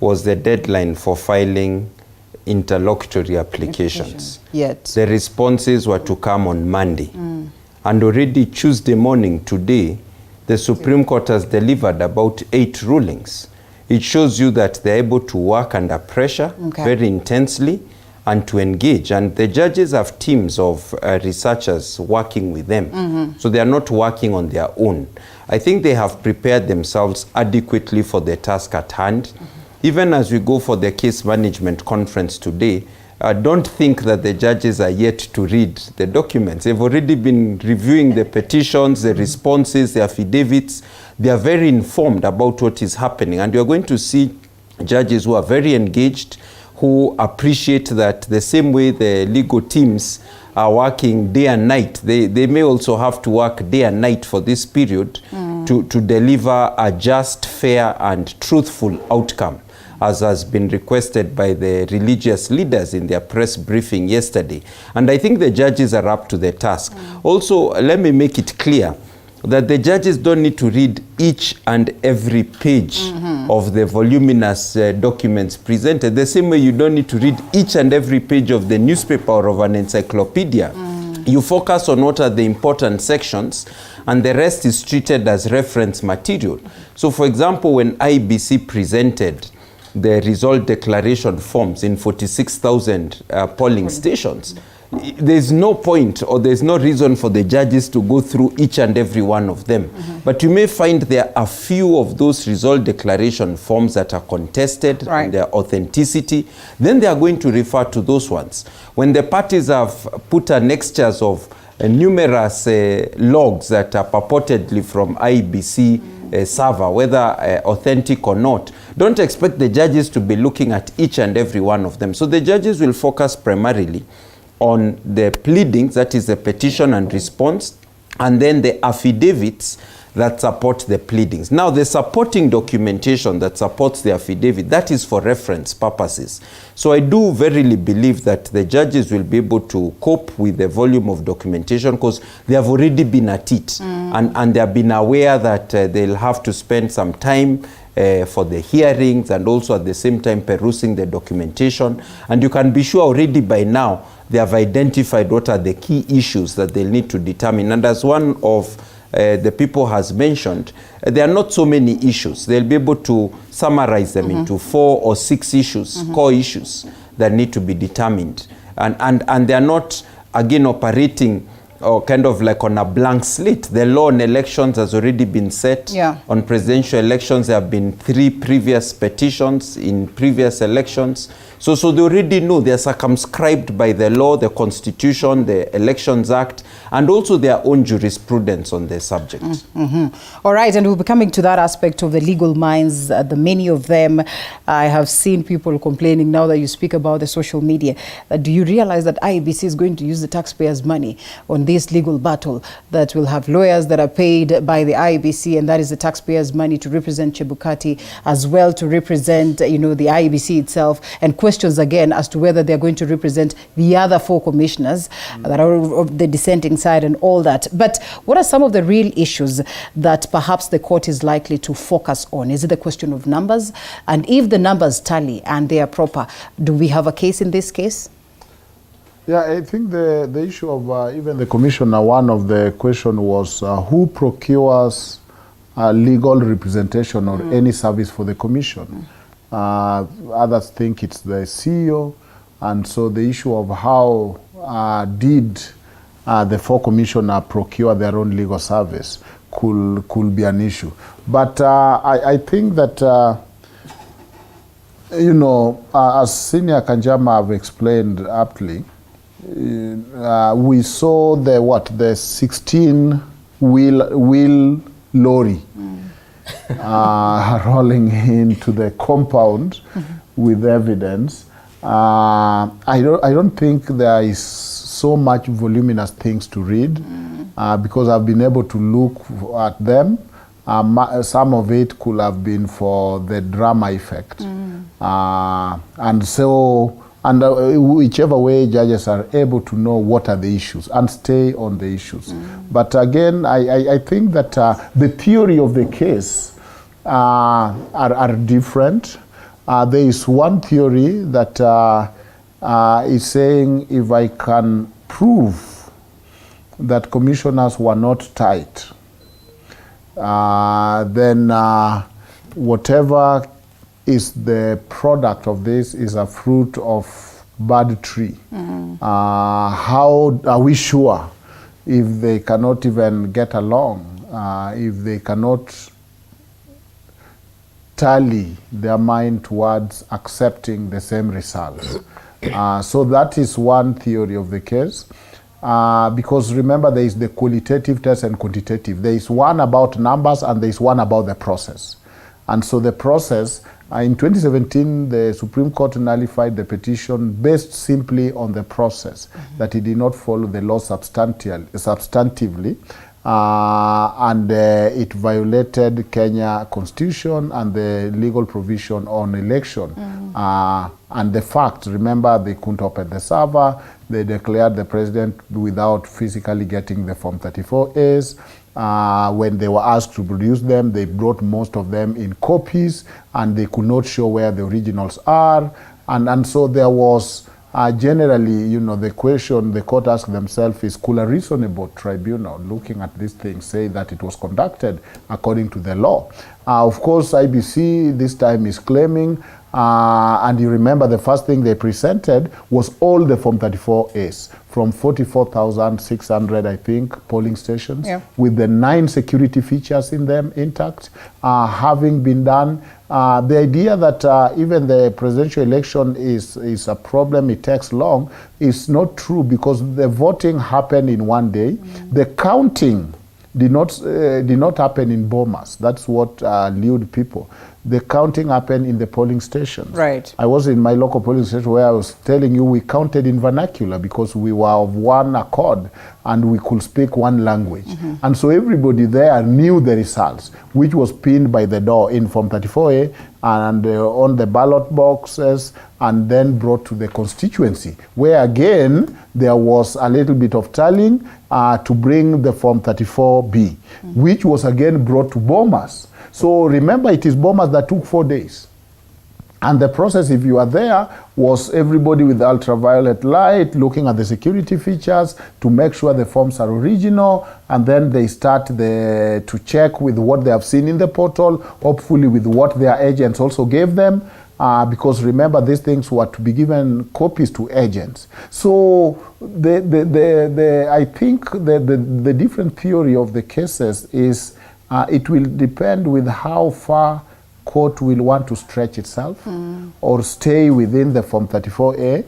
was the deadline for filing interlocutory applications. Yet the responses were to come on Monday. And already Tuesday morning, today, the Supreme Court has delivered about 8 rulings. It shows you that they're able to work under pressure very intensely and to engage. And the judges have teams of researchers working with them. So they are not working on their own. I think they have prepared themselves adequately for the task at hand. Even as we go for the case management conference today, don't think that the judges are yet to read the documents. They've already been reviewing the petitions, the responses, the affidavits. They are very informed about what is happening. And you're going to see judges who are very engaged, who appreciate that the same way the legal teams are working day and night, they may also have to work day and night for this period to deliver a just, fair, and truthful outcome, as has been requested by the religious leaders in their press briefing yesterday. And I think the judges are up to the task. Also, let me make it clear that the judges don't need to read each and every page of the voluminous documents presented. The same way you don't need to read each and every page of the newspaper or of an encyclopedia. You focus on what are the important sections, and the rest is treated as reference material. So, for example, when IEBC presented the result declaration forms in 46,000 polling stations, there's no point or there's no reason for the judges to go through each and every one of them. But you may find there are a few of those result declaration forms that are contested and their authenticity. Then they are going to refer to those ones. When the parties have put annexures of numerous logs that are purportedly from IEBC Sawa, whether authentic or not, don't expect the judges to be looking at each and every one of them. So the judges will focus primarily on the pleadings, that is the petition and response, and then the affidavits that support the pleadings. Now, the supporting documentation that supports the affidavit, that is for reference purposes. So I do verily believe that the judges will be able to cope with the volume of documentation because they have already been at it. And they have been aware that they'll have to spend some time for the hearings and also at the same time perusing the documentation. And you can be sure already by now they have identified what are the key issues that they'll need to determine. And as one of the people has mentioned, there are not so many issues. They'll be able to summarize them into 4 or 6 issues, core issues that need to be determined. And they are not, again, operating or kind of like on a blank slate. The law on elections has already been set. On presidential elections, there have been 3 previous petitions in previous elections. So they already know they're circumscribed by the law, the Constitution, the Elections Act, and also their own jurisprudence on the subject. All right, and we'll be coming to that aspect of the legal minds, the many of them. I have seen people complaining now that you speak about the social media. Do you realize that IEBC is going to use the taxpayers' money on this legal battle, that will have lawyers that are paid by the IEBC, and that is the taxpayers' money to represent Chebukati, as well to represent, the IEBC itself, and questions again as to whether they're going to represent the other 4 commissioners that are of the dissenting side and all that. But what are some of the real issues that perhaps the court is likely to focus on? Is it the question of numbers? And if the numbers tally and they are proper, do we have a case in this case? Yeah, I think the issue of even the commissioner, one of the question was who procures legal representation or any service for the commission. Others think it's the CEO, and so the issue of how did the 4 commissioners procure their own legal service could be an issue. But I think that, as Senior Kanjama have explained aptly, we saw the 16 wheel lorry rolling into the compound with evidence. I don't think there is so much voluminous things to read because I've been able to look at them. Some of it could have been for the drama effect. And whichever way judges are able to know what are the issues and stay on the issues. But again, I think that the theory of the case are different. There is one theory that is saying if I can prove that commissioners were not tight, then whatever is the product of this is a fruit of bad tree. How are we sure if they cannot even get along, if they cannot tally their mind towards accepting the same results? So that is one theory of the case. Because remember, there is the qualitative test and quantitative. There is one about numbers and there is one about the process. And so the process, in 2017, the Supreme Court nullified the petition based simply on the process, that it did not follow the law substantively, and it violated Kenya Constitution and the legal provision on election. And the fact, remember, they couldn't open the server, they declared the president without physically getting the Form 34As. When they were asked to produce them, they brought most of them in copies, and they could not show where the originals are. And so there was generally, the question the court asked themselves is, could a reasonable tribunal, looking at these things, say that it was conducted according to the law? Of course, IBC this time is claiming, and you remember the first thing they presented was all the Form 34As from 44,600, I think, polling stations, with the 9 security features in them intact, having been done. The idea that even the presidential election is a problem, it takes long, is not true, because the voting happened in one day. The counting did not happen in Bomas. That's what lured people. The counting happened in the polling stations. Right. I was in my local polling station where I was telling you we counted in vernacular because we were of one accord and we could speak one language. And so everybody there knew the results, which was pinned by the door in Form 34A and on the ballot boxes, and then brought to the constituency, where again there was a little bit of tallying to bring the Form 34B, which was again brought to Bomas. So remember, it is Bomas that took 4 days. And the process, if you are there, was everybody with ultraviolet light looking at the security features to make sure the forms are original, and then they start to check with what they have seen in the portal, hopefully with what their agents also gave them, because remember, these things were to be given copies to agents. So I think the different theory of the cases is it will depend with how far court will want to stretch itself or stay within the Form 34A,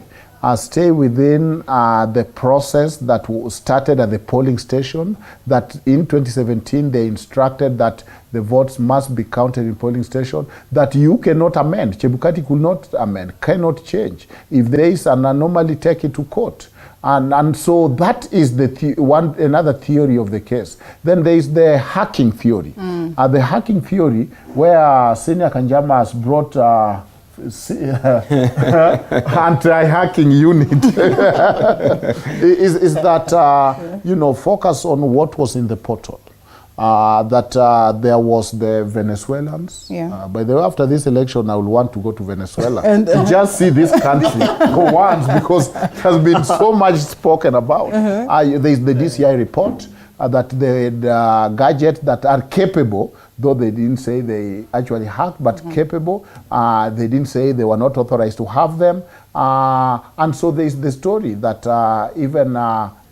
stay within the process that started at the polling station, that in 2017 they instructed that the votes must be counted in polling station, that you cannot amend. Chebukati could not amend, cannot change. If there is an anomaly, take it to court. And so that is another theory of the case. Then there is the hacking theory. The hacking theory, where Senior Kanjama has brought anti-hacking unit, is that, focus on what was in the portal. That there was the Venezuelans. By the way, after this election, I will want to go to Venezuela and just see this country for once, because it has been so much spoken about. There is the DCI report that the gadgets that are capable, though they didn't say they actually hacked, but capable, they didn't say they were not authorized to have them. And so there is the story that even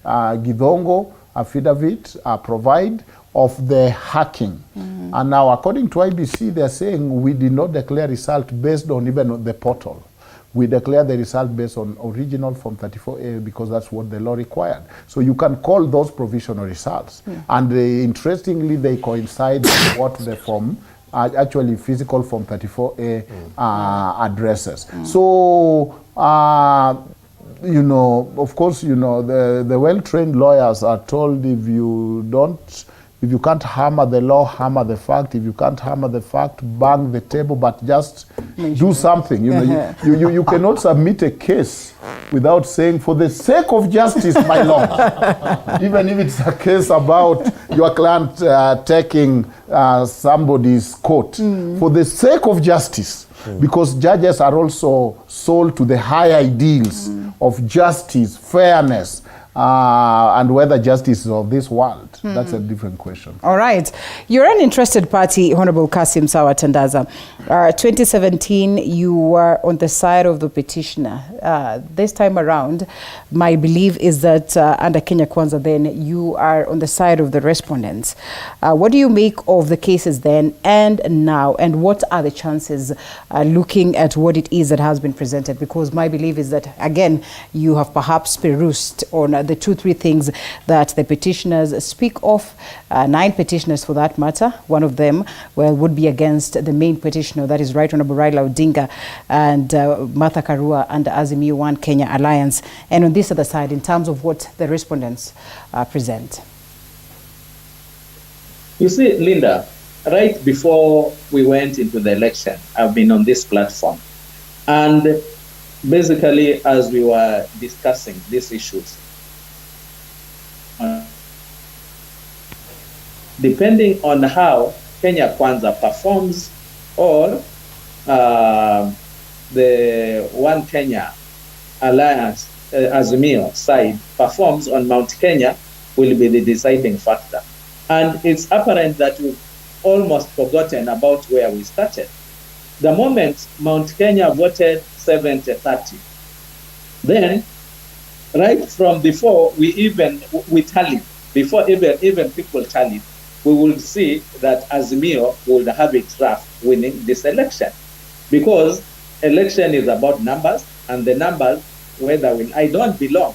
Githongo affidavit provide of the hacking. And now, according to IBC, they're saying we did not declare result based on even on the portal. We declare the result based on original Form 34A because that's what the law required. So you can call those provisional results. And interestingly, they coincide with what the form, actually physical Form 34A addresses. So, you know, of course, you know, the well-trained lawyers are told if you can't hammer the law, hammer the fact. If you can't hammer the fact, bang the table, but just do something. You know, you cannot submit a case without saying, for the sake of justice, my lord. Even if it's a case about your client taking somebody's coat, for the sake of justice. Because judges are also sold to the high ideals of justice, fairness, and whether justice is of this world. That's a different question. All right. You're an interested party, Honorable Kassim Sawa Tandaza. 2017, you were on the side of the petitioner. This time around, my belief is that under Kenya Kwanza, then you are on the side of the respondents. What do you make of the cases then and now? And what are the chances looking at what it is that has been presented? Because my belief is that, again, you have perhaps perused on the 2-3 things that the petitioners speak of. 9 petitioners for that matter. One of them, well, would be against the main petitioner, that is Right Honorable Raila Odinga and Martha Karua and the Azimio One Kenya Alliance. And on this other side, in terms of what the respondents present. You see, Linda, right before we went into the election, I've been on this platform. And basically, as we were discussing these issues, depending on how Kenya Kwanza performs or the One Kenya Alliance, Azimio side performs on Mount Kenya will be the deciding factor. And it's apparent that we've almost forgotten about where we started. The moment Mount Kenya voted 70-30, then right from before we tallied, before even people tallied, we will see that Azimio will have it rough winning this election. Because election is about numbers, and the numbers, whether I don't belong,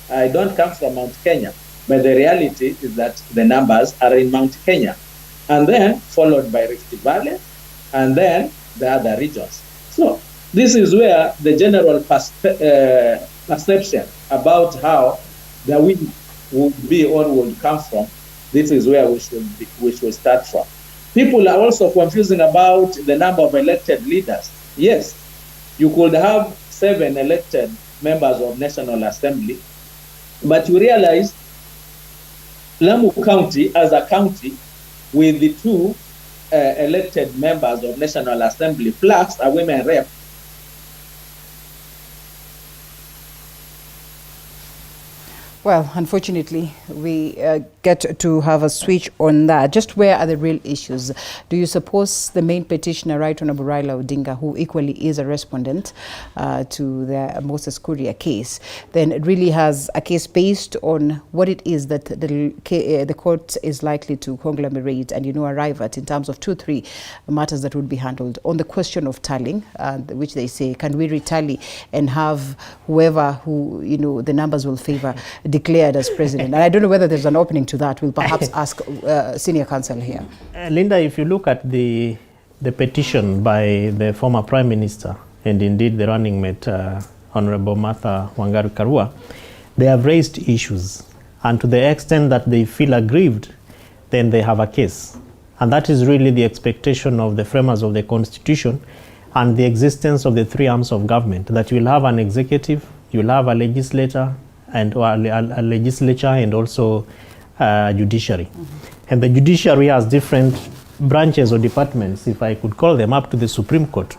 I don't come from Mount Kenya, but the reality is that the numbers are in Mount Kenya, and then followed by Rift Valley, and then the other regions. So this is where the general perception about how the win would be or would come from, this is where we should start from. People are also confusing about the number of elected leaders. Yes, you could have 7 elected members of National Assembly, but you realize Lamu County as a county with the 2 elected members of National Assembly plus a women rep, well, unfortunately, we get to have a switch on that. Just where are the real issues? Do you suppose the main petitioner, Right Honorable Raila Odinga, who equally is a respondent to the Moses Kuria case, then really has a case based on what it is that the court is likely to conglomerate and, arrive at in terms of 2-3 matters that would be handled? On the question of tallying, which they say, can we retally and have whoever who, the numbers will favor declared as president? And I don't know whether there's an opening to that. We'll perhaps ask senior counsel here. Linda, if you look at the petition by the former Prime Minister and indeed the running mate, Honorable Martha Wangari Karua, they have raised issues. And to the extent that they feel aggrieved, then they have a case. And that is really the expectation of the framers of the Constitution and the existence of the 3 arms of government, that you will have an executive, you will have a legislature, and a legislature and also judiciary. And the judiciary has different branches or departments, if I could call them, up to the Supreme Court.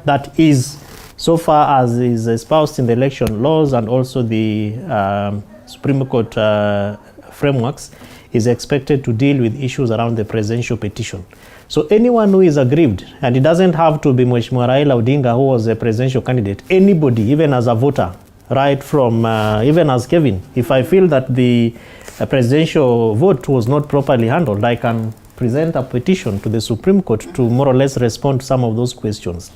That is, so far as is espoused in the election laws and also the Supreme Court frameworks, is expected to deal with issues around the presidential petition. So anyone who is aggrieved, and it doesn't have to be Mheshimiwa Raila Odinga, who was a presidential candidate, anybody, even as a voter, right from, even as Kevin, if I feel that the presidential vote was not properly handled, I can present a petition to the Supreme Court to more or less respond to some of those questions.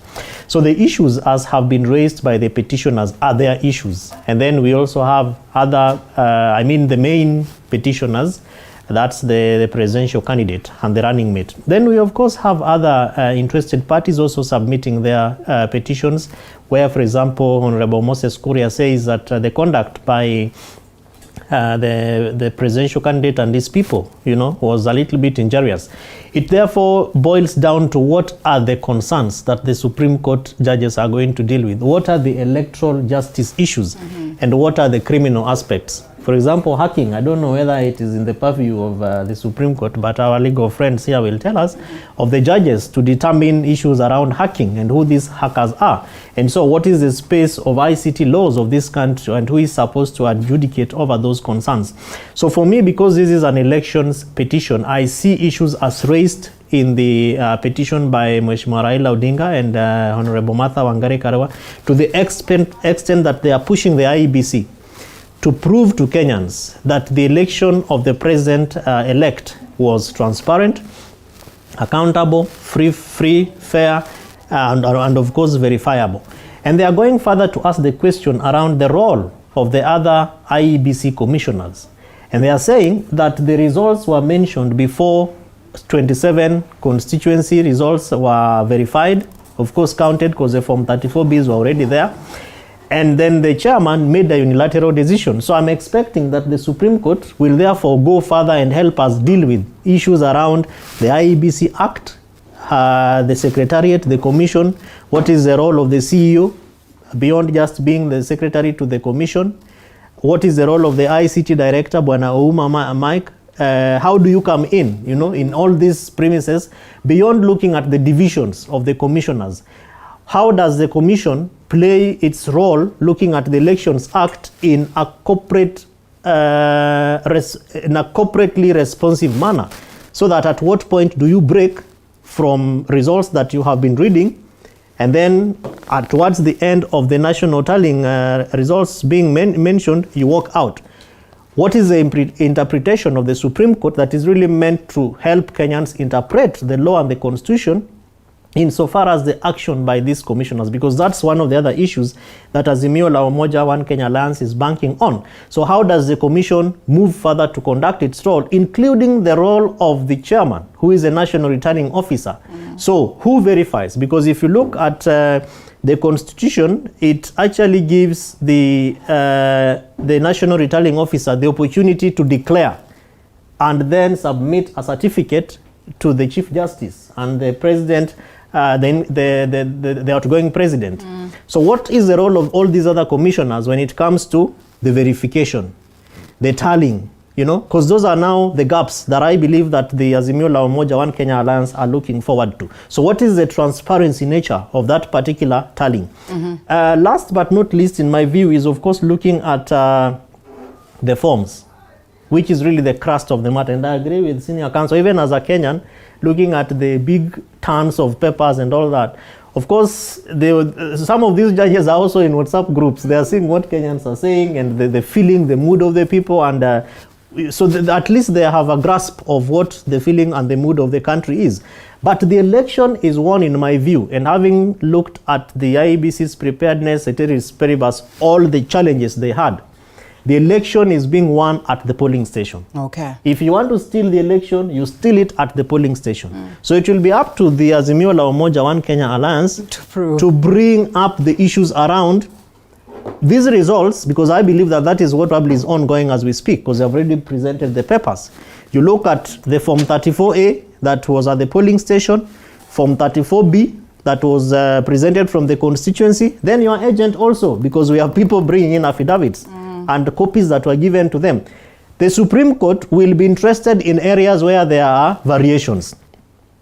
So the issues as have been raised by the petitioners are their issues. And then we also have other, the main petitioners, that's the presidential candidate and the running mate. Then we of course have other interested parties also submitting their petitions, where, for example, Honorable Moses Kuria says that the conduct by the presidential candidate and his people, was a little bit injurious. It therefore boils down to what are the concerns that the Supreme Court judges are going to deal with. What are the electoral justice issues and what are the criminal aspects? For example, hacking, I don't know whether it is in the purview of the Supreme Court, but our legal friends here will tell us of the judges to determine issues around hacking and who these hackers are. And so what is the space of ICT laws of this country and who is supposed to adjudicate over those concerns? So for me, because this is an elections petition, I see issues as raised in the petition by Mheshimiwa Raila Odinga and Honorable Martha Wangari Karua to the extent that they are pushing the IEBC to prove to Kenyans that the election of the president-elect was transparent, accountable, free, fair, and of course verifiable. And they are going further to ask the question around the role of the other IEBC commissioners. And they are saying that the results were mentioned before 27 constituency results were verified, of course counted because the Form 34Bs were already there. And then the chairman made a unilateral decision. So I'm expecting that the Supreme Court will therefore go further and help us deal with issues around the IEBC Act, the Secretariat, the Commission, what is the role of the CEO beyond just being the secretary to the Commission, what is the role of the ICT Director, Bwana Ouma Mike, how do you come in, in all these premises, beyond looking at the divisions of the commissioners? How does the Commission play its role looking at the Elections Act in a corporately responsive manner? So that at what point do you break from results that you have been reading, and then towards the end of the national tallying results being mentioned, you walk out? What is the interpretation of the Supreme Court that is really meant to help Kenyans interpret the law and the Constitution insofar as the action by these commissioners? Because that's one of the other issues that Azimio la Umoja One Kenya Alliance is banking on. So how does the commission move further to conduct its role, including the role of the chairman, who is a national returning officer? So who verifies? Because if you look at the Constitution, it actually gives the national returning officer the opportunity to declare and then submit a certificate to the Chief Justice and the President, the outgoing President. So what is the role of all these other commissioners when it comes to the verification, the tallying, because those are now the gaps that I believe that the Azimio la Umoja One Kenya Alliance are looking forward to. So what is the transparency nature of that particular tallying? Last but not least, in my view, is of course looking at the forms, which is really the crust of the matter. And I agree with senior counsel, even as a Kenyan, looking at the big tons of papers and all that. Of course, some of these judges are also in WhatsApp groups. They are seeing what Kenyans are saying and the feeling, the mood of the people, and so at least they have a grasp of what the feeling and the mood of the country is. But the election is won, in my view, and having looked at the IEBC's preparedness, ceteris paribus, all the challenges they had, the election is being won at the polling station. Okay. If you want to steal the election, you steal it at the polling station. So it will be up to the Azimio la Umoja One Kenya Alliance to bring up the issues around these results, because I believe that that is what probably is ongoing as we speak, because I've already presented the papers. You look at the Form 34A that was at the polling station, Form 34B that was presented from the constituency, then your agent also, because we have people bringing in affidavits and copies that were given to them. The Supreme Court will be interested in areas where there are variations.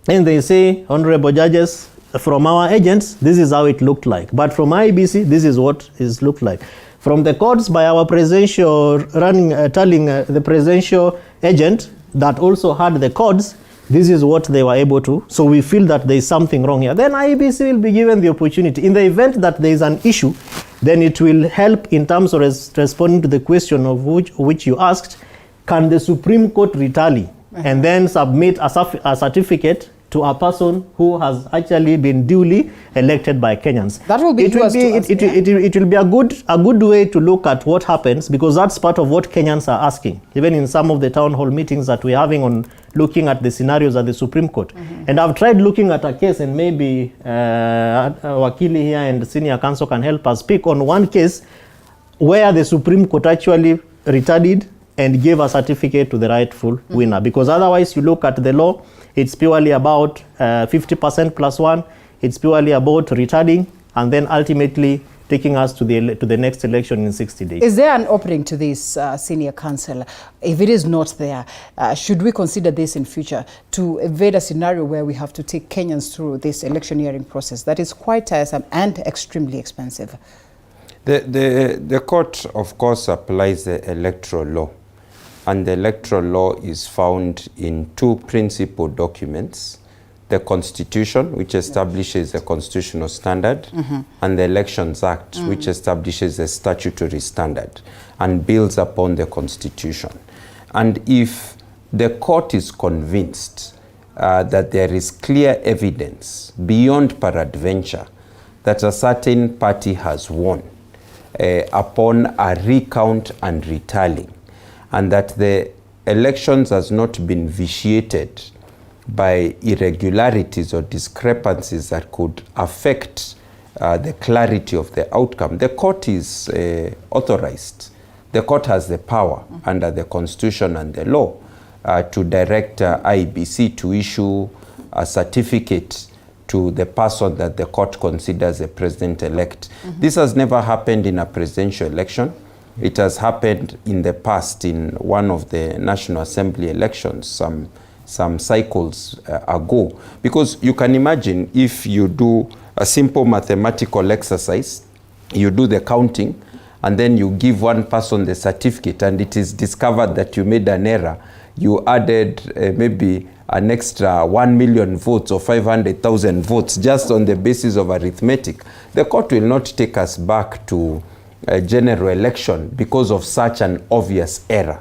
And they say, honorable judges, from our agents, this is how it looked like. But from IEBC, this is what it looked like. From the courts by our presidential the presidential agent that also had the codes, This is what they were able to. So we feel that there is something wrong here. Then IEBC will be given the opportunity. In the event that there is an issue, then it will help in terms of responding to the question of which you asked. Can the Supreme Court retaliate and then submit a certificate to a person who has actually been duly elected by Kenyans? That will be it will be a good way to look at what happens, because that's part of what Kenyans are asking, even in some of the town hall meetings that we're having on looking at the scenarios at the Supreme Court. And I've tried looking at a case, and maybe Wakili here and senior counsel can help us speak on one case where the Supreme Court actually retaliated and gave a certificate to the rightful winner. Because otherwise, you look at the law, it's purely about 50% plus one. It's purely about retarding and then ultimately taking us to the next election in 60 days. Is there an opening to this, senior counsel? If it is not there, should we consider this in future to evade a scenario where we have to take Kenyans through this electioneering process that is quite tiresome and extremely expensive? The court, of course, applies the electoral law. And the electoral law is found in two principal documents: the Constitution, which establishes the constitutional standard, and the Elections Act, which establishes a statutory standard and builds upon the Constitution. And if the court is convinced that there is clear evidence beyond peradventure that a certain party has won upon a recount and retallying, and that the elections has not been vitiated by irregularities or discrepancies that could affect the clarity of the outcome, the court is authorized. The court has the power under the Constitution and the law to direct IEBC to issue a certificate to the person that the court considers a president-elect. This has never happened in a presidential election. It has happened in the past in one of the National Assembly elections some cycles ago. Because you can imagine if you do a simple mathematical exercise, you do the counting, and then you give one person the certificate, and it is discovered that you made an error. You added maybe an extra 1 million votes or 500,000 votes just on the basis of arithmetic. The court will not take us back to a general election because of such an obvious error.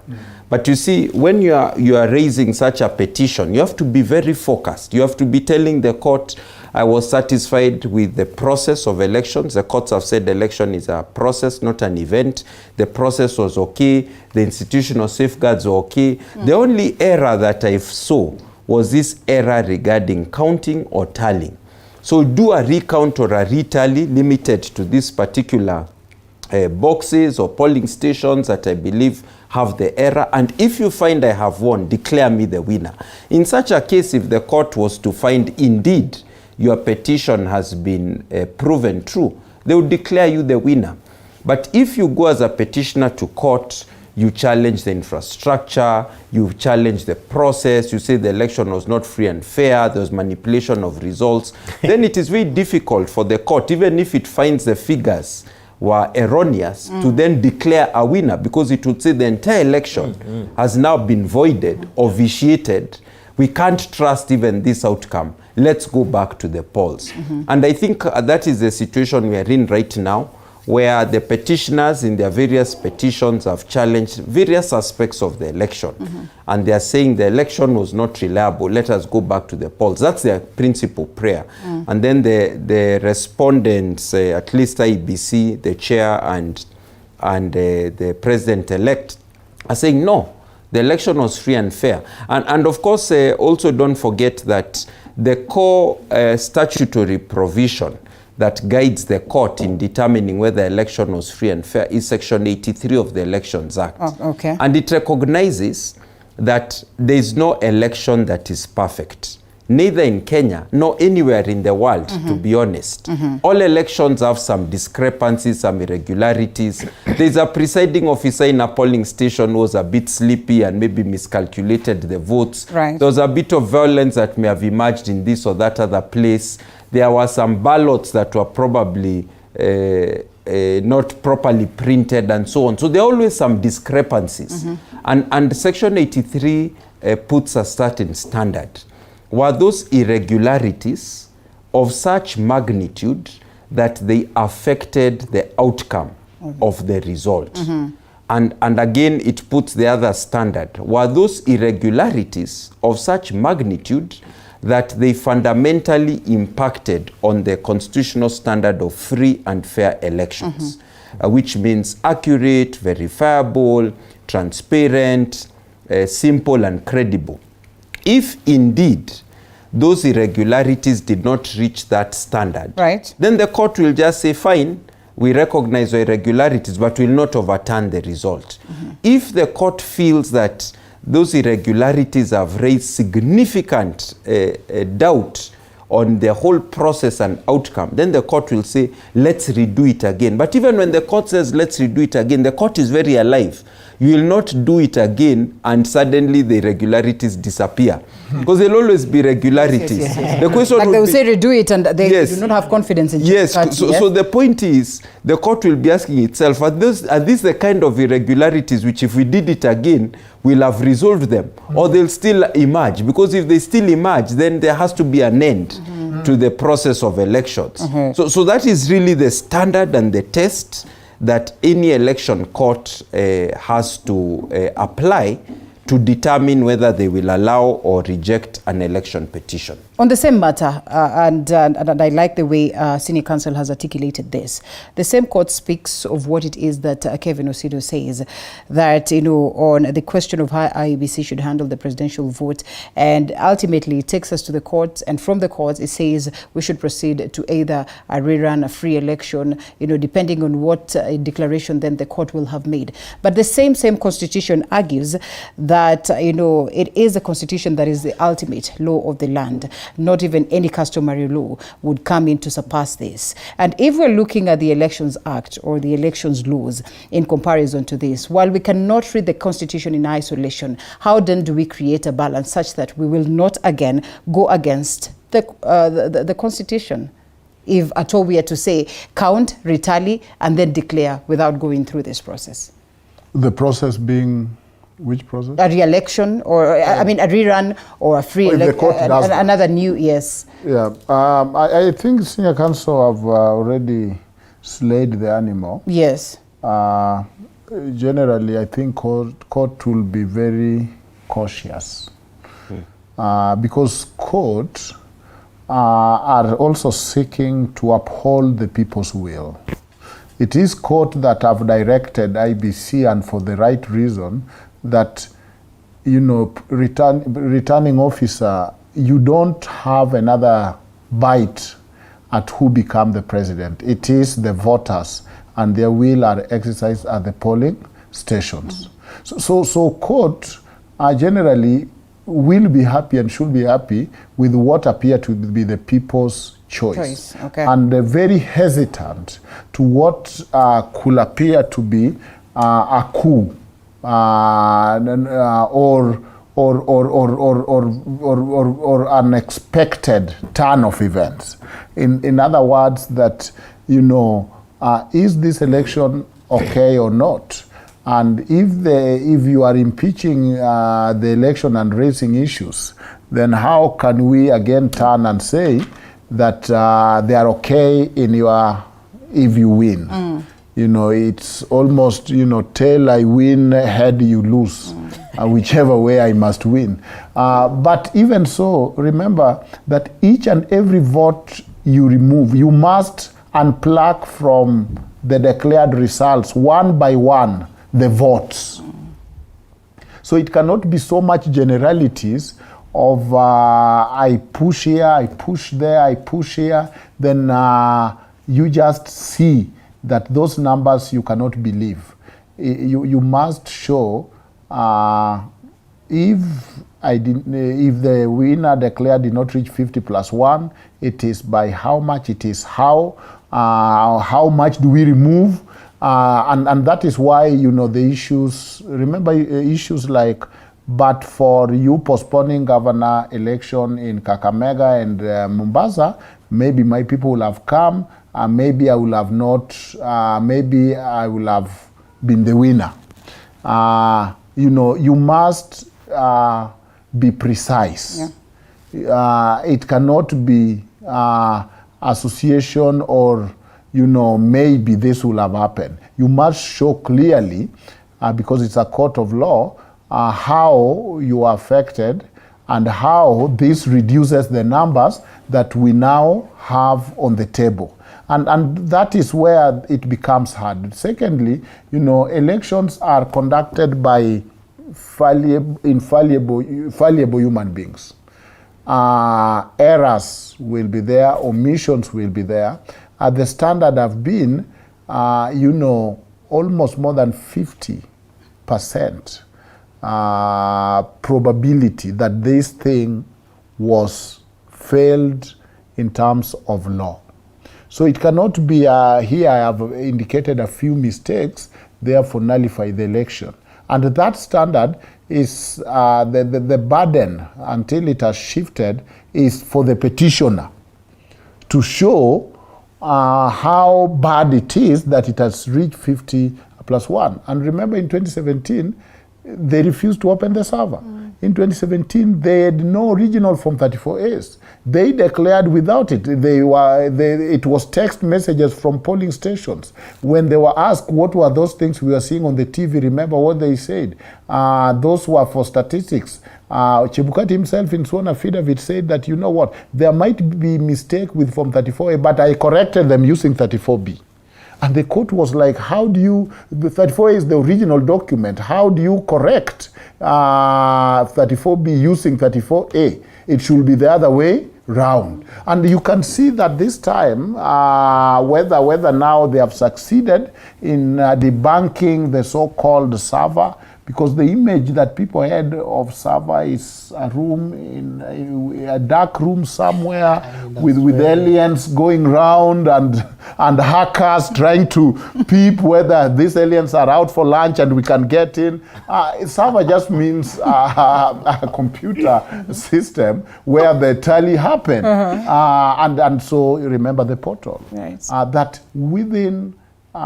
But you see, when you are raising such a petition, you have to be very focused. You have to be telling the court, I was satisfied with the process of elections. The courts have said election is a process, not an event. The process was okay. The institutional safeguards were okay. The only error that I saw was this error regarding counting or tallying. So do a recount or a retally limited to this particular boxes or polling stations that I believe have the error, and if you find I have won, declare me the winner. In such a case, if the court was to find indeed your petition has been proven true, they would declare you the winner. But if you go as a petitioner to court, you challenge the infrastructure, you challenge the process, you say the election was not free and fair, there was manipulation of results, then it is very difficult for the court, even if it finds the figures were erroneous, to then declare a winner, because it would say the entire election has now been voided or vitiated. We can't trust even this outcome. Let's go back to the polls. And I think that is the situation we are in right now, where the petitioners in their various petitions have challenged various aspects of the election. And they are saying the election was not reliable, let us go back to the polls. That's their principal prayer. And then the respondents, at least IEBC, the chair and the president-elect, are saying no, the election was free and fair. And of course, also don't forget that the core statutory provision that guides the court in determining whether election was free and fair is Section 83 of the Elections Act. Okay. And it recognizes that there is no election that is perfect, neither in Kenya nor anywhere in the world, to be honest. All elections have some discrepancies, some irregularities. There's a presiding officer in a polling station who was a bit sleepy and maybe miscalculated the votes. Right. There was a bit of violence that may have emerged in this or that other place. There were some ballots that were probably not properly printed and so on. So there are always some discrepancies. And Section 83 puts a certain standard. were those irregularities of such magnitude that they affected the outcome of the result. And again, it puts the other standard. Were those irregularities of such magnitude that they fundamentally impacted on the constitutional standard of free and fair elections, which means accurate, verifiable, transparent, simple and credible. If indeed those irregularities did not reach that standard, then the court will just say, fine, we recognize the irregularities, but will not overturn the result. If the court feels that those irregularities have raised significant doubt on the whole process and outcome, then the court will say, let's redo it again. But even when the court says, let's redo it again, the court is very alive. You will not do it again and suddenly the irregularities disappear. Because there will always be irregularities. Yes. The question like they will be, say redo it and they do not have confidence in yes. party, So the point is, the court will be asking itself, are these the kind of irregularities which if we did it again, we'll have resolved them? Or they'll still emerge? Because if they still emerge, then there has to be an end to the process of elections. So that is really the standard and the test that any election court has to apply to determine whether they will allow or reject an election petition. On the same matter, and I like the way Senior Counsel has articulated this, the same court speaks of what it is that Kevin Osido says, that, on the question of how IEBC should handle the presidential vote, and ultimately it takes us to the courts, and from the courts it says we should proceed to either a rerun, a free election, depending on what declaration then the court will have made. But the same constitution argues that, it is a constitution that is the ultimate law of the land. Not even any customary law would come in to surpass this. And if we're looking at the Elections Act or the elections laws in comparison to this, while we cannot read the Constitution in isolation, how then do we create a balance such that we will not again go against the Constitution? If at all we are to say count, retally, and then declare without going through this process. The process being which process? A re-election, or a rerun, or a free election, another new, yes. Yeah, I think Senior Counsel have already slayed the animal. Yes. Generally, I think court will be very cautious because courts are also seeking to uphold the people's will. It is court that have directed IBC, and for the right reason, that, returning officer, you don't have another bite at who become the president. It is the voters, and their will are exercised at the polling stations. So court generally will be happy and should be happy with what appear to be the people's choice. Okay. And very hesitant to what could appear to be a coup or unexpected turn of events. In other words, that is this election okay or not? And if you are impeaching the election and raising issues, then how can we again turn and say that they are okay if you win? It's almost, tail I win, head you lose, whichever way I must win. But even so, remember that each and every vote you remove, you must unplug from the declared results, one by one, the votes. So it cannot be so much generalities of I push here, I push there, I push here, then you just see that those numbers you cannot believe. You must show if the winner declared did not reach 50 plus 1, it is by how much, it is how much do we remove, and that is why the issues. Remember issues like, but for you postponing governor election in Kakamega and Mombasa, maybe my people will have come. Maybe I will have not, maybe I will have been the winner. You must be precise. it cannot be association or, maybe this will have happened. You must show clearly, because it's a court of law, how you are affected and how this reduces the numbers that we now have on the table. And that is where it becomes hard. Secondly, elections are conducted by infallible human beings. Errors will be there, omissions will be there. The standard have been, almost more than 50% probability that this thing was failed in terms of law. So it cannot be, here I have indicated a few mistakes, therefore nullify the election. And that standard is, the burden, until it has shifted, is for the petitioner to show how bad it is that it has reached 50+1. And remember, in 2017, they refused to open the server. In 2017, they had no original Form 34As. They declared without it. It was text messages from polling stations. When they were asked what were those things we were seeing on the TV, remember what they said? Those were for statistics. Chebukati himself in sworn affidavit said that, there might be mistake with Form 34A, but I corrected them using 34B. And the court was like, how do you, the 34A is the original document, how do you correct 34B using 34A? It should be the other way round. And you can see that this time, whether now they have succeeded in debunking the so-called Sawa, because the image that people had of Sawa is a room, in a dark room somewhere with aliens going round and hackers trying to peep whether these aliens are out for lunch and we can get in. Sawa just means a computer system where the tally happened. And so you remember the portal. Right. That within 10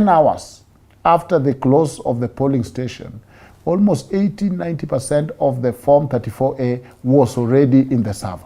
hours, after the close of the polling station, almost 80-90% of the Form 34A was already in the server.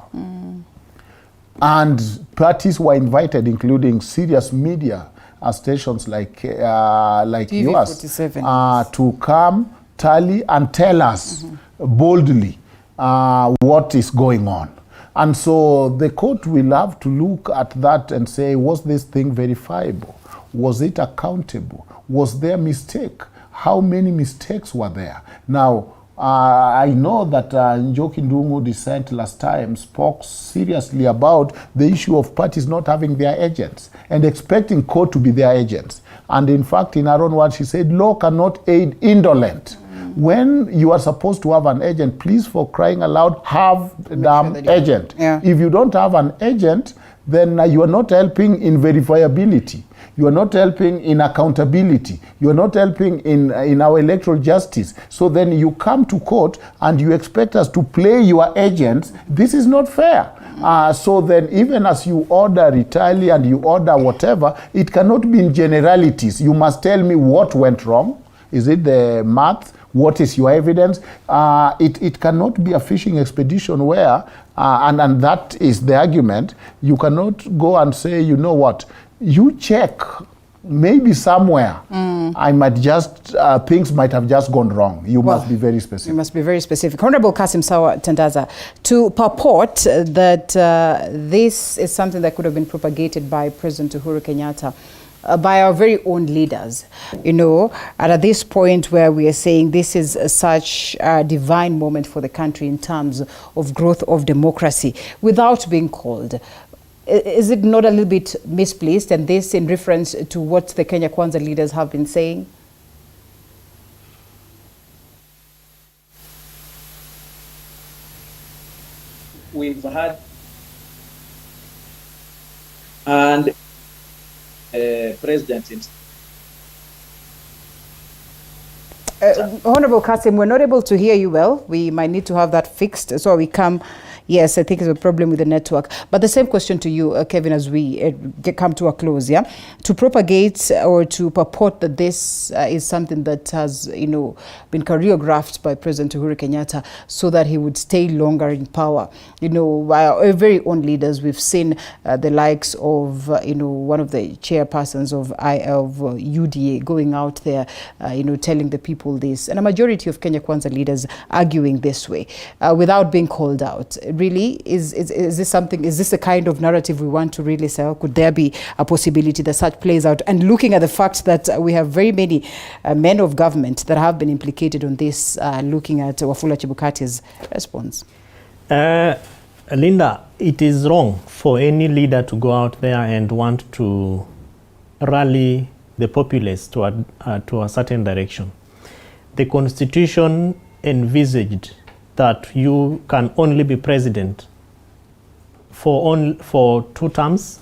And parties were invited, including serious media stations like yours, to come, tally, and tell us boldly what is going on. And so the court will have to look at that and say, was this thing verifiable? Was it accountable? Was there mistake? How many mistakes were there? Now, I know that Njoki Ndung'u dissent last time spoke seriously about the issue of parties not having their agents and expecting court to be their agents. And in fact, in her own words, she said, law cannot aid indolent. When you are supposed to have an agent, please, for crying aloud, have a damn agent. If you don't have an agent, then you are not helping in verifiability. You are not helping in accountability. You are not helping in our electoral justice. So then you come to court and you expect us to play your agents. This is not fair. So then even as you order retaliation and you order whatever, it cannot be in generalities. You must tell me what went wrong. Is it the math? What is your evidence? It cannot be a fishing expedition where, and that is the argument, you cannot go and say, you know what, you check, maybe somewhere, I might just, things might have just gone wrong. You must be very specific. You must be very specific. Honorable Kassim Sawa Tandaza, to purport that this is something that could have been propagated by President Uhuru Kenyatta, by our very own leaders, and at this point where we are saying this is such a divine moment for the country in terms of growth of democracy without being called. Is it not a little bit misplaced, and this in reference to what the Kenya Kwanza leaders have been saying? We've had and President himself. Honorable Kassim, we're not able to hear you well. We might need to have that fixed so we come Yes, I think it's a problem with the network. But the same question to you, Kevin, as we come to a close, yeah? To propagate or to purport that this is something that has, been choreographed by President Uhuru Kenyatta so that he would stay longer in power. By our very own leaders, we've seen the likes of, one of the chairpersons of UDA going out there, telling the people this. And a majority of Kenya Kwanza leaders arguing this way without being called out. Really, is this something, is this the kind of narrative we want to really sell? Could there be a possibility that such plays out? And looking at the fact that we have very many men of government that have been implicated on this, looking at Wafula Chebukati's response. Linda, it is wrong for any leader to go out there and want to rally the populace to a certain direction. The Constitution envisaged that you can only be president for 2 terms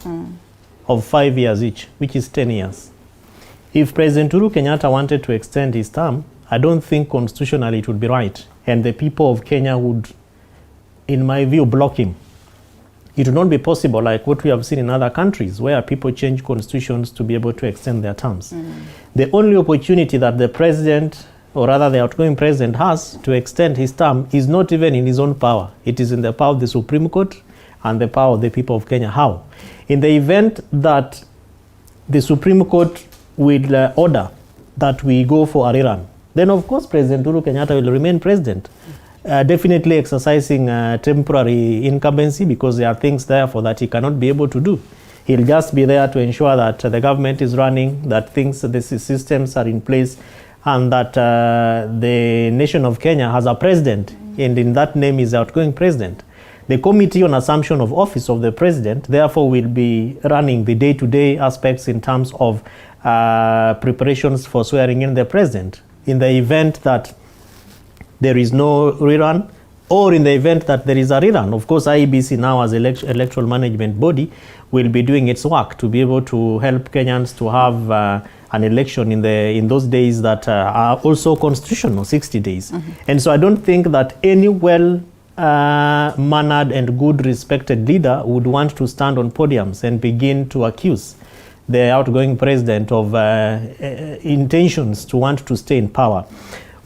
of 5 years each, which is 10 years. If President Uhuru Kenyatta wanted to extend his term, I don't think constitutionally it would be right, and the people of Kenya would, in my view, block him. It would not be possible like what we have seen in other countries where people change constitutions to be able to extend their terms. The only opportunity that the president, or rather the outgoing president, has to extend his term is not even in his own power. It is in the power of the Supreme Court and the power of the people of Kenya. How? In the event that the Supreme Court will order that we go for a rerun, then of course President Uhuru Kenyatta will remain president, definitely exercising temporary incumbency because there are things therefore that he cannot be able to do. He'll just be there to ensure that the government is running, that the systems are in place, and that the nation of Kenya has a president, and in that name is the outgoing president. The Committee on Assumption of Office of the President, therefore, will be running the day-to-day aspects in terms of preparations for swearing in the president. In the event that there is no rerun, or in the event that there is a rerun, of course, IEBC now as electoral management body will be doing its work to be able to help Kenyans to have an election in those days that are also constitutional, 60 days. And so I don't think that any mannered and good respected leader would want to stand on podiums and begin to accuse the outgoing president of intentions to want to stay in power.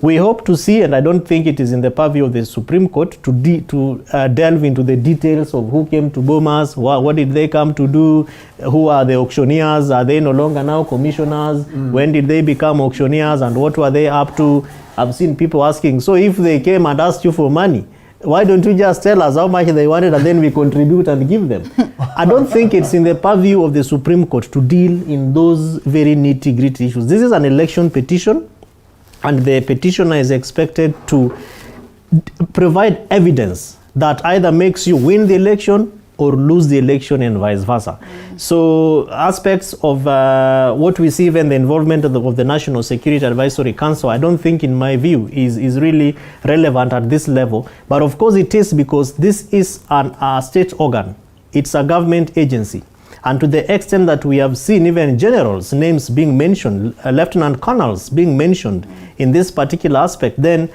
We hope to see, and I don't think it is in the purview of the Supreme Court to delve into the details of who came to Bomas, what did they come to do, who are the auctioneers, are they no longer now commissioners, when did they become auctioneers, and what were they up to. I've seen people asking, so if they came and asked you for money, why don't you just tell us how much they wanted and then we contribute and give them? I don't think it's in the purview of the Supreme Court to deal in those very nitty-gritty issues. This is an election petition, and the petitioner is expected to provide evidence that either makes you win the election or lose the election and vice versa. So aspects of what we see even the involvement of the National Security Advisory Council, I don't think in my view is really relevant at this level. But of course it is, because this is a state organ. It's a government agency. And to the extent that we have seen even generals' names being mentioned, lieutenant colonels being mentioned in this particular aspect, then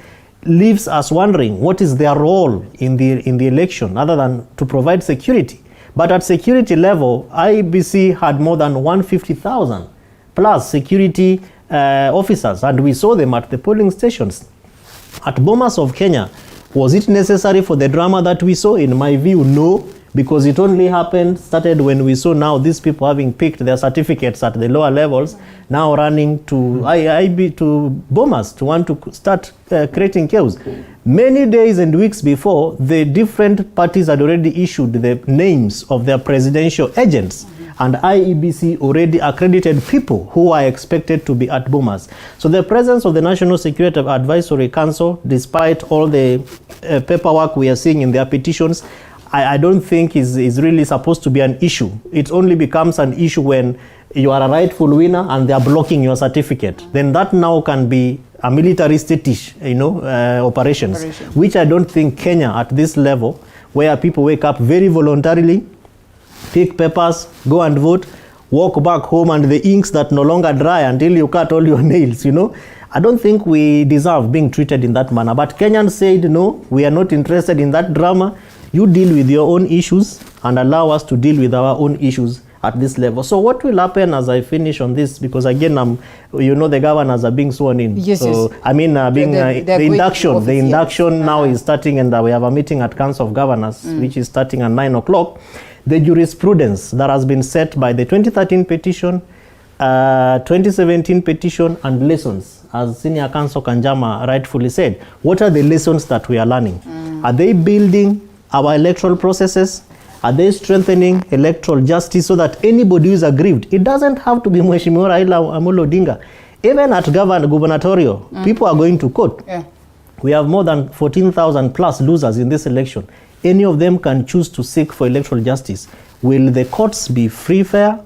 leaves us wondering what is their role in the election other than to provide security. But at security level, IEBC had more than 150,000 plus security officers, and we saw them at the polling stations. At Bomas of Kenya, was it necessary for the drama that we saw? In my view, no. Because it only started when we saw now these people having picked their certificates at the lower levels, now running to Bomas to want to start creating chaos. Many days and weeks before, the different parties had already issued the names of their presidential agents, and IEBC already accredited people who are expected to be at Bomas. So the presence of the National Security Advisory Council, despite all the paperwork we are seeing in their petitions, I don't think is really supposed to be an issue. It only becomes an issue when you are a rightful winner and they are blocking your certificate. Then that now can be a militaristic, operations, which I don't think Kenya at this level, where people wake up very voluntarily, pick papers, go and vote, walk back home, and the inks that no longer dry until you cut all your nails, I don't think we deserve being treated in that manner. But Kenyans said, no, we are not interested in that drama. You deal with your own issues and allow us to deal with our own issues at this level. So what will happen as I finish on this, because again, the governors are being sworn in. Yes, so, yes. I mean, the induction now is starting, and we have a meeting at Council of Governors, which is starting at 9 o'clock. The jurisprudence that has been set by the 2013 petition, 2017 petition, and lessons, as Senior Counsel Kanjama rightfully said. What are the lessons that we are learning? Are they building our electoral processes? Are they strengthening electoral justice so that anybody who is aggrieved, it doesn't have to be Mheshimiwa Raila Odinga. Even at gubernatorial, people are going to court. Yeah. We have more than 14,000 plus losers in this election. Any of them can choose to seek for electoral justice. Will the courts be free, fair?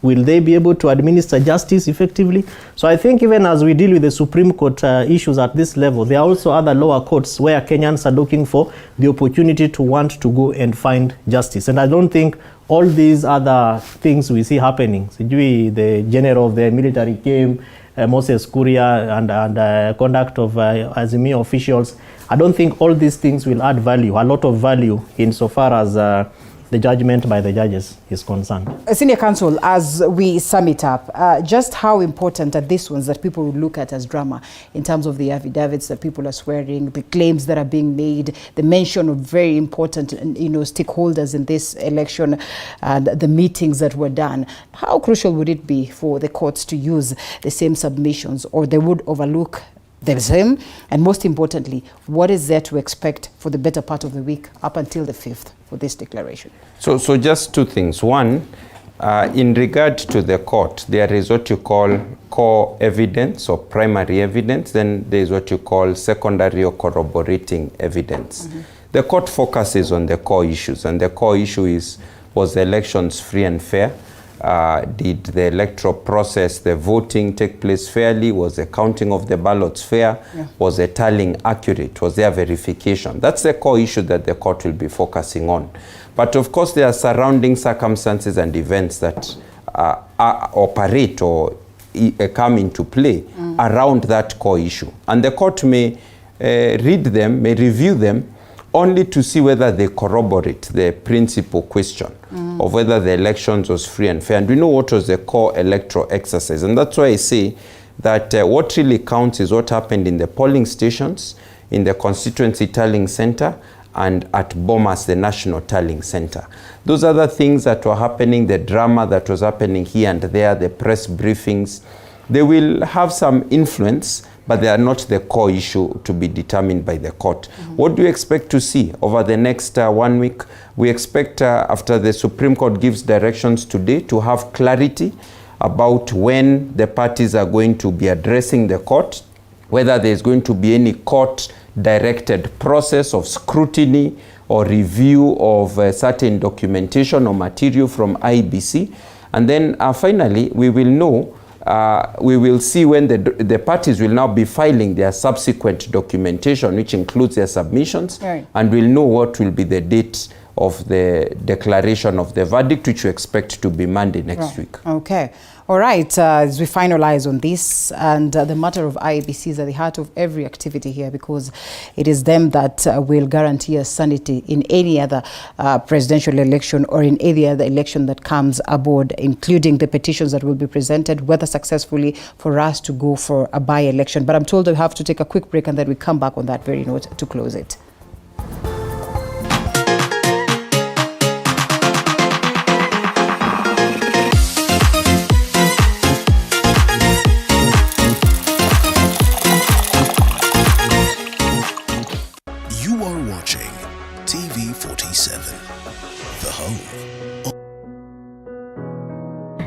Will they be able to administer justice effectively? So I think even as we deal with the Supreme Court issues at this level, there are also other lower courts where Kenyans are looking for the opportunity to want to go and find justice. And I don't think all these other things we see happening, the general of the military came, Moses Kuria, and conduct of Azimio officials, I don't think all these things will add value, a lot of value insofar as the judgment by the judges is concerned. Senior Counsel, as we sum it up, just how important are these ones that people would look at as drama in terms of the affidavits that people are swearing, the claims that are being made, the mention of very important stakeholders in this election, and the meetings that were done? How crucial would it be for the courts to use the same submissions, or they would overlook the same? And most importantly, what is there to expect for the better part of the week up until the 5th for this declaration? So just two things. One, in regard to the court, there is what you call core evidence or primary evidence. Then there is what you call secondary or corroborating evidence. The court focuses on the core issues, and the core issue was the elections free and fair? Did the electoral process, the voting, take place fairly? Was the counting of the ballots fair? Yeah. Was the tallying accurate? Was there verification? That's the core issue that the court will be focusing on. But of course, there are surrounding circumstances and events that operate or come into play around that core issue. And the court may read them, may review them, only to see whether they corroborate the principal question of whether the elections was free and fair. And we know what was the core electoral exercise. And that's why I say that what really counts is what happened in the polling stations, in the constituency tallying center, and at Bomas, the national tallying center. Those other things that were happening, the drama that was happening here and there, the press briefings, they will have some influence, but they are not the core issue to be determined by the court. What do you expect to see over the next 1 week? We expect after the Supreme Court gives directions today to have clarity about when the parties are going to be addressing the court, whether there's going to be any court-directed process of scrutiny or review of certain documentation or material from IEBC. And then finally, we will know, we will see when the parties will now be filing their subsequent documentation, which includes their submissions, right. And we'll know what will be the date of the declaration of the verdict, which we expect to be Monday next week. Okay. All right. As we finalize on this, and the matter of IEBC is at the heart of every activity here, because it is them that will guarantee us sanity in any other presidential election or in any other election that comes aboard, including the petitions that will be presented, whether successfully, for us to go for a by-election. But I'm told we have to take a quick break, and then we come back on that very note to close it.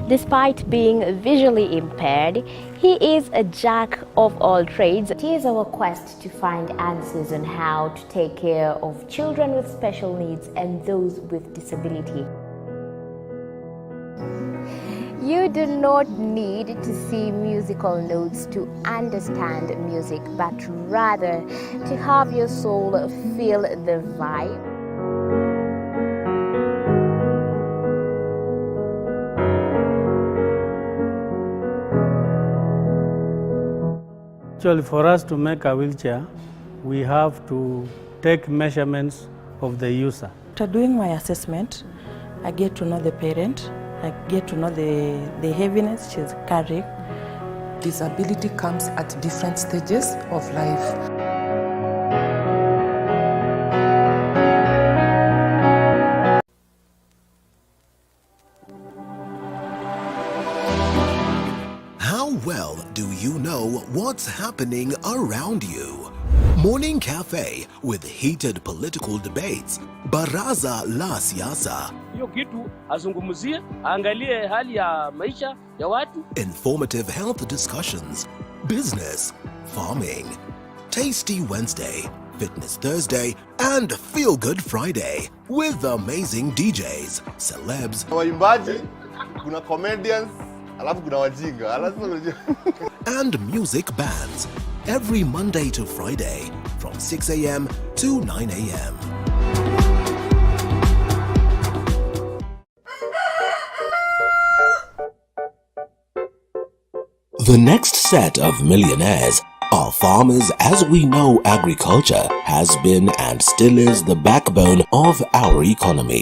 Despite being visually impaired, he is a jack of all trades. It is our quest to find answers on how to take care of children with special needs and those with disability. You do not need to see musical notes to understand music, but rather to have your soul feel the vibe. Actually, for us to make a wheelchair, we have to take measurements of the user. After doing my assessment, I get to know the parent, I get to know the heaviness she's carrying. Disability comes at different stages of life. How well do you know what's happening around you? Morning Cafe with heated political debates. Baraza la Siasa. Hiyo kitu azungumzie, angalie hali ya maisha ya watu. Informative health discussions. Business, farming. Tasty Wednesday, Fitness Thursday, and Feel Good Friday with amazing DJs, celebs, waimbaji, kuna comedians, alafu kuna wajinga, and music bands every Monday to Friday from 6 a.m. to 9 a.m. The next set of millionaires are farmers. As we know, agriculture has been and still is the backbone of our economy.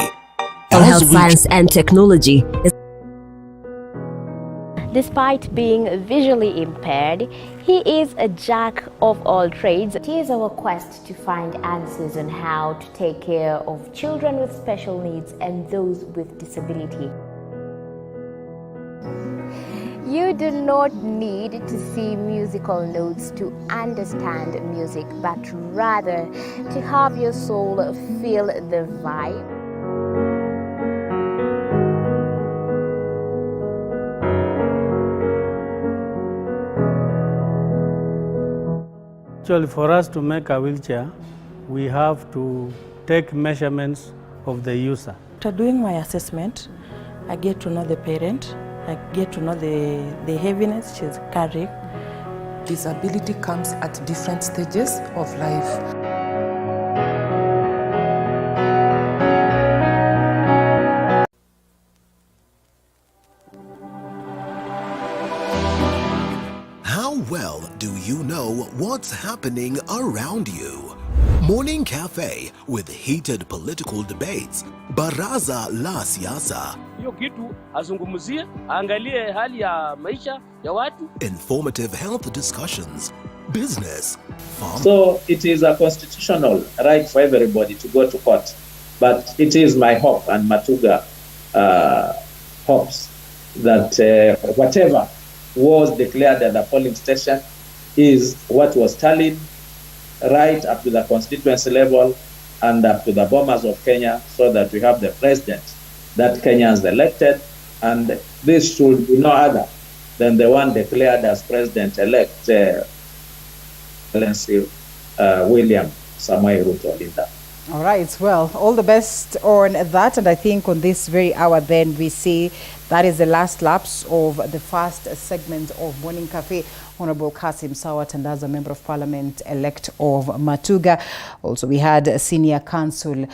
Health science and technology. Despite being visually impaired, he is a jack of all trades. It is our quest to find answers on how to take care of children with special needs and those with disability. You do not need to see musical notes to understand music, but rather to have your soul feel the vibe. Actually, for us to make a wheelchair, we have to take measurements of the user. After doing my assessment, I get to know the parent, I get to know the heaviness she's carrying. Disability comes at different stages of life. How well do you know what's happening around you? Morning Cafe with heated political debates. Baraza la Siasa. Hiyo kitu azungumzie, angalie hali ya maisha ya watu. Informative health discussions. Business, farming. So it is a constitutional right for everybody to go to court. But it is my hope and Matuga hopes that whatever was declared at the polling station is what was tallied right up to the constituency level and up to the Bomas of Kenya, so that we have the president that Kenyans elected, and this should be no other than the one declared as president-elect, William Ruto. All right, well, all the best on that, and I think on this very hour then we see that is the last lapse of the first segment of Morning Cafe. Honorable Kassim Sawa, Tandaza Member of Parliament elect of Matuga. Also, we had Senior Counsel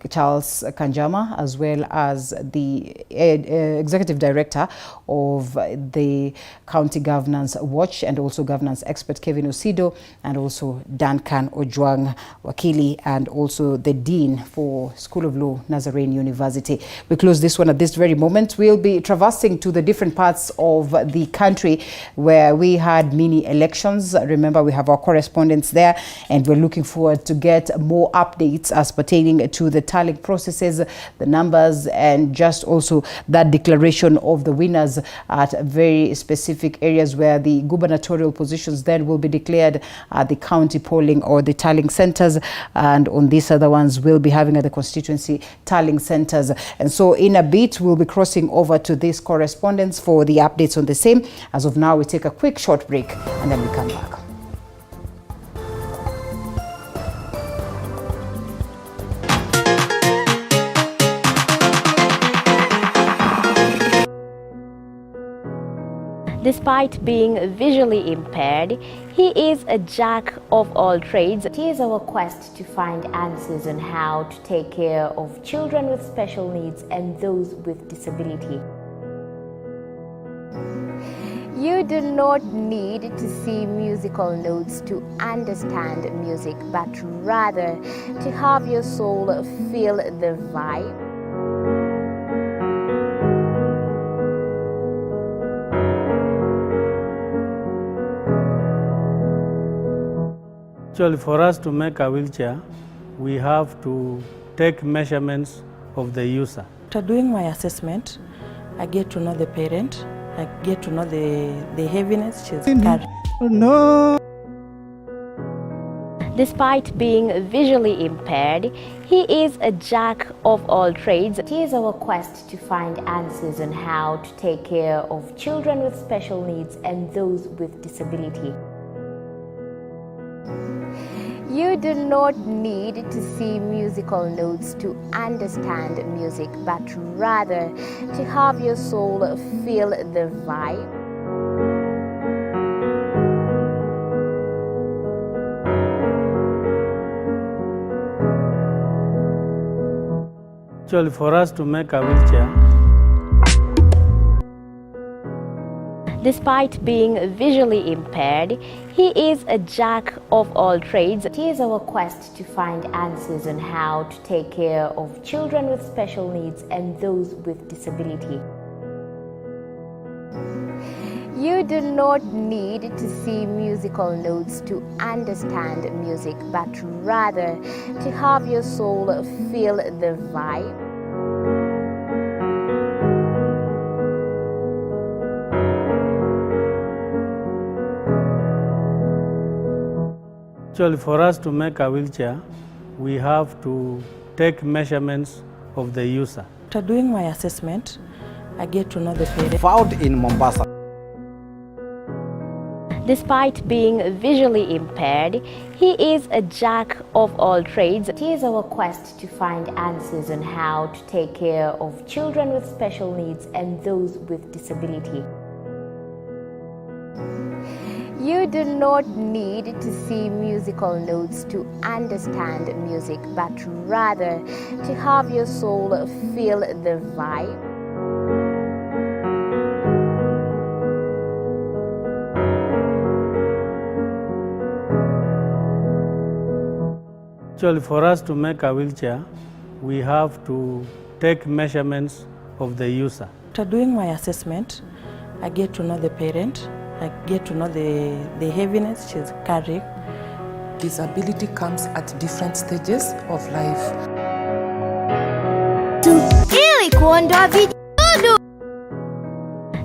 Charles Kanjama, as well as the Executive Director of the County Governance Watch and also Governance Expert Kevin Osido, and also Duncan Ojwang, Wakili, and also the Dean for School of Law, Nazarene University. We close this one at this very moment. We'll be traversing to the different parts of the country where we had mini elections. Remember, we have our correspondents there, and we're looking forward to get more updates as pertaining to the tallying processes, the numbers, and just also that declaration of the winners at very specific areas where the gubernatorial positions then will be declared at the county polling or the tallying centers, and on these other ones we'll be having at the constituency tallying centers. And so in a bit we'll be crossing over to this correspondence for the updates on the same. As of now, we take a quick short break and then we come back. Despite being visually impaired, he is a jack of all trades. It is our quest to find answers on how to take care of children with special needs and those with disability. You You do not need to see musical notes to understand music, but rather to have your soul feel the vibe. Actually, for us to make a wheelchair, we have to take measurements of the user. After doing my assessment, I get to know the parent, I get to know the heaviness she's carrying. No. Despite being visually impaired, he is a jack of all trades. It is our quest to find answers on how to take care of children with special needs and those with disability. You do not need to see musical notes to understand music, but rather to have your soul feel the vibe. Actually, for us to make a wheelchair, despite being visually impaired, he is a jack of all trades. It is our quest to find answers on how to take care of children with special needs and those with disability. You do not need to see musical notes to understand music, but rather to have your soul feel the vibe. Actually, for us to make a wheelchair, we have to take measurements of the user. After doing my assessment, I get to know the parent. Found in Mombasa. Despite being visually impaired, he is a jack of all trades. It is our quest to find answers on how to take care of children with special needs and those with disability. You do not need to see musical notes to understand music, but rather to have your soul feel the vibe. Actually, for us to make a wheelchair, we have to take measurements of the user. After doing my assessment, I get to know the parent, I get to know the heaviness she's carrying. Disability comes at different stages of life.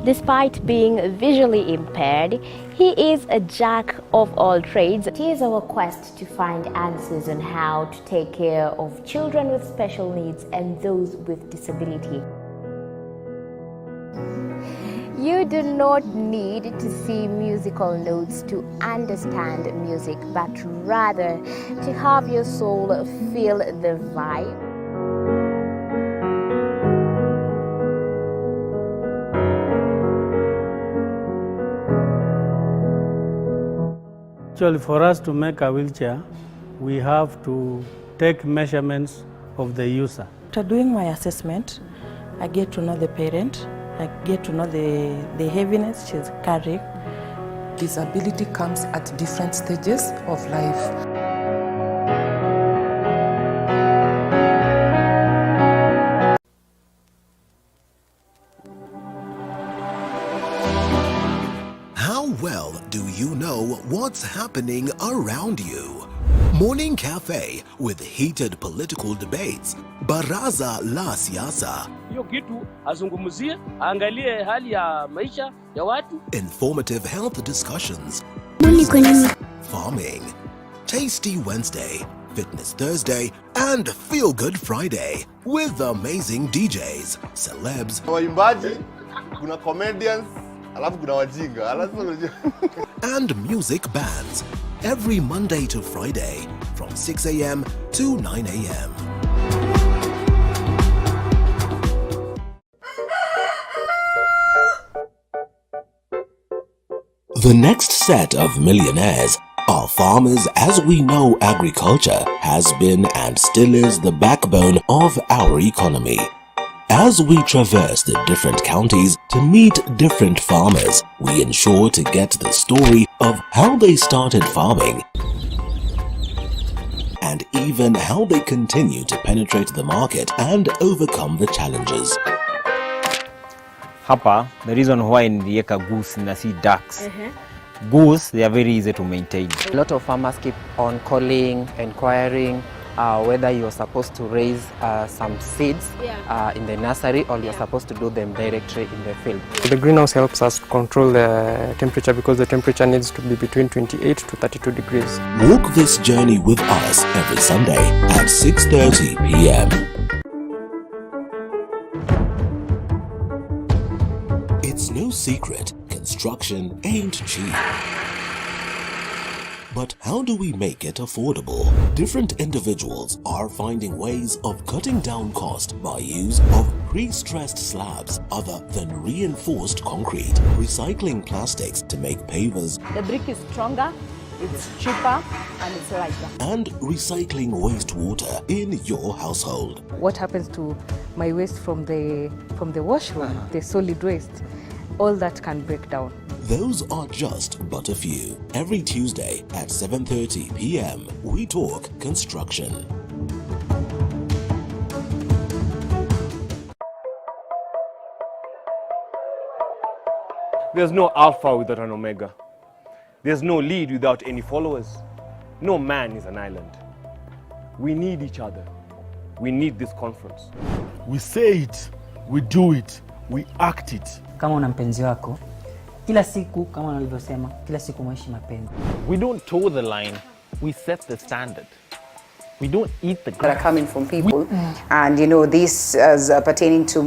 Despite being visually impaired, he is a jack of all trades. It is our quest to find answers on how to take care of children with special needs and those with disability. You do not need to see musical notes to understand music, but rather to have your soul feel the vibe. Actually, for us to make a wheelchair, we have to take measurements of the user. After doing my assessment, I get to know the parent, I get to know the heaviness she's carrying. Disability comes at different stages of life. How well do you know what's happening around you? Morning Cafe with heated political debates. Baraza la Siasa. Hiyo kitu azungumzie, angalie hali ya maisha ya watu. Informative health discussions. Farming. Tasty Wednesday. Fitness Thursday. And Feel Good Friday. With amazing DJs, celebs. Waimbaji, kuna comedians, alafu kuna wajinga. And music bands. Every Monday to Friday from 6 a.m. to 9 a.m. The next set of millionaires are farmers. As we know, agriculture has been and still is the backbone of our economy. As we traverse the different counties to meet different farmers, we ensure to get the story of how they started farming and even how they continue to penetrate the market and overcome the challenges. Hapa, the reason why nilieka goose na si ducks. Goose, they are very easy to maintain. A lot of farmers keep on calling, inquiring whether you're supposed to raise some seeds in the nursery or you're supposed to do them directly in the field. The greenhouse helps us control the temperature because the temperature needs to be between 28 to 32 degrees. Walk this journey with us every Sunday at 6:30 p.m. It's no secret, construction ain't cheap. But how do we make it affordable? Different individuals are finding ways of cutting down cost by use of pre-stressed slabs other than reinforced concrete, recycling plastics to make pavers. The brick is stronger, it's cheaper, and it's lighter. And recycling wastewater in your household. What happens to my waste from the washroom, the solid waste? All that can break down. Those are just but a few. Every Tuesday at 7:30 p.m. we talk construction. There's no alpha without an omega. There's no lead without any followers. No man is an island. We need each other. We need this conference. We say it, we do it, we act it. Kama una mpenzi wako, kila siku kama nilivyosema, kila siku mwishi mapenzi. We don't toe the line, we set the standard. We don't eat the grass. That are coming from people, and you know, this is pertaining to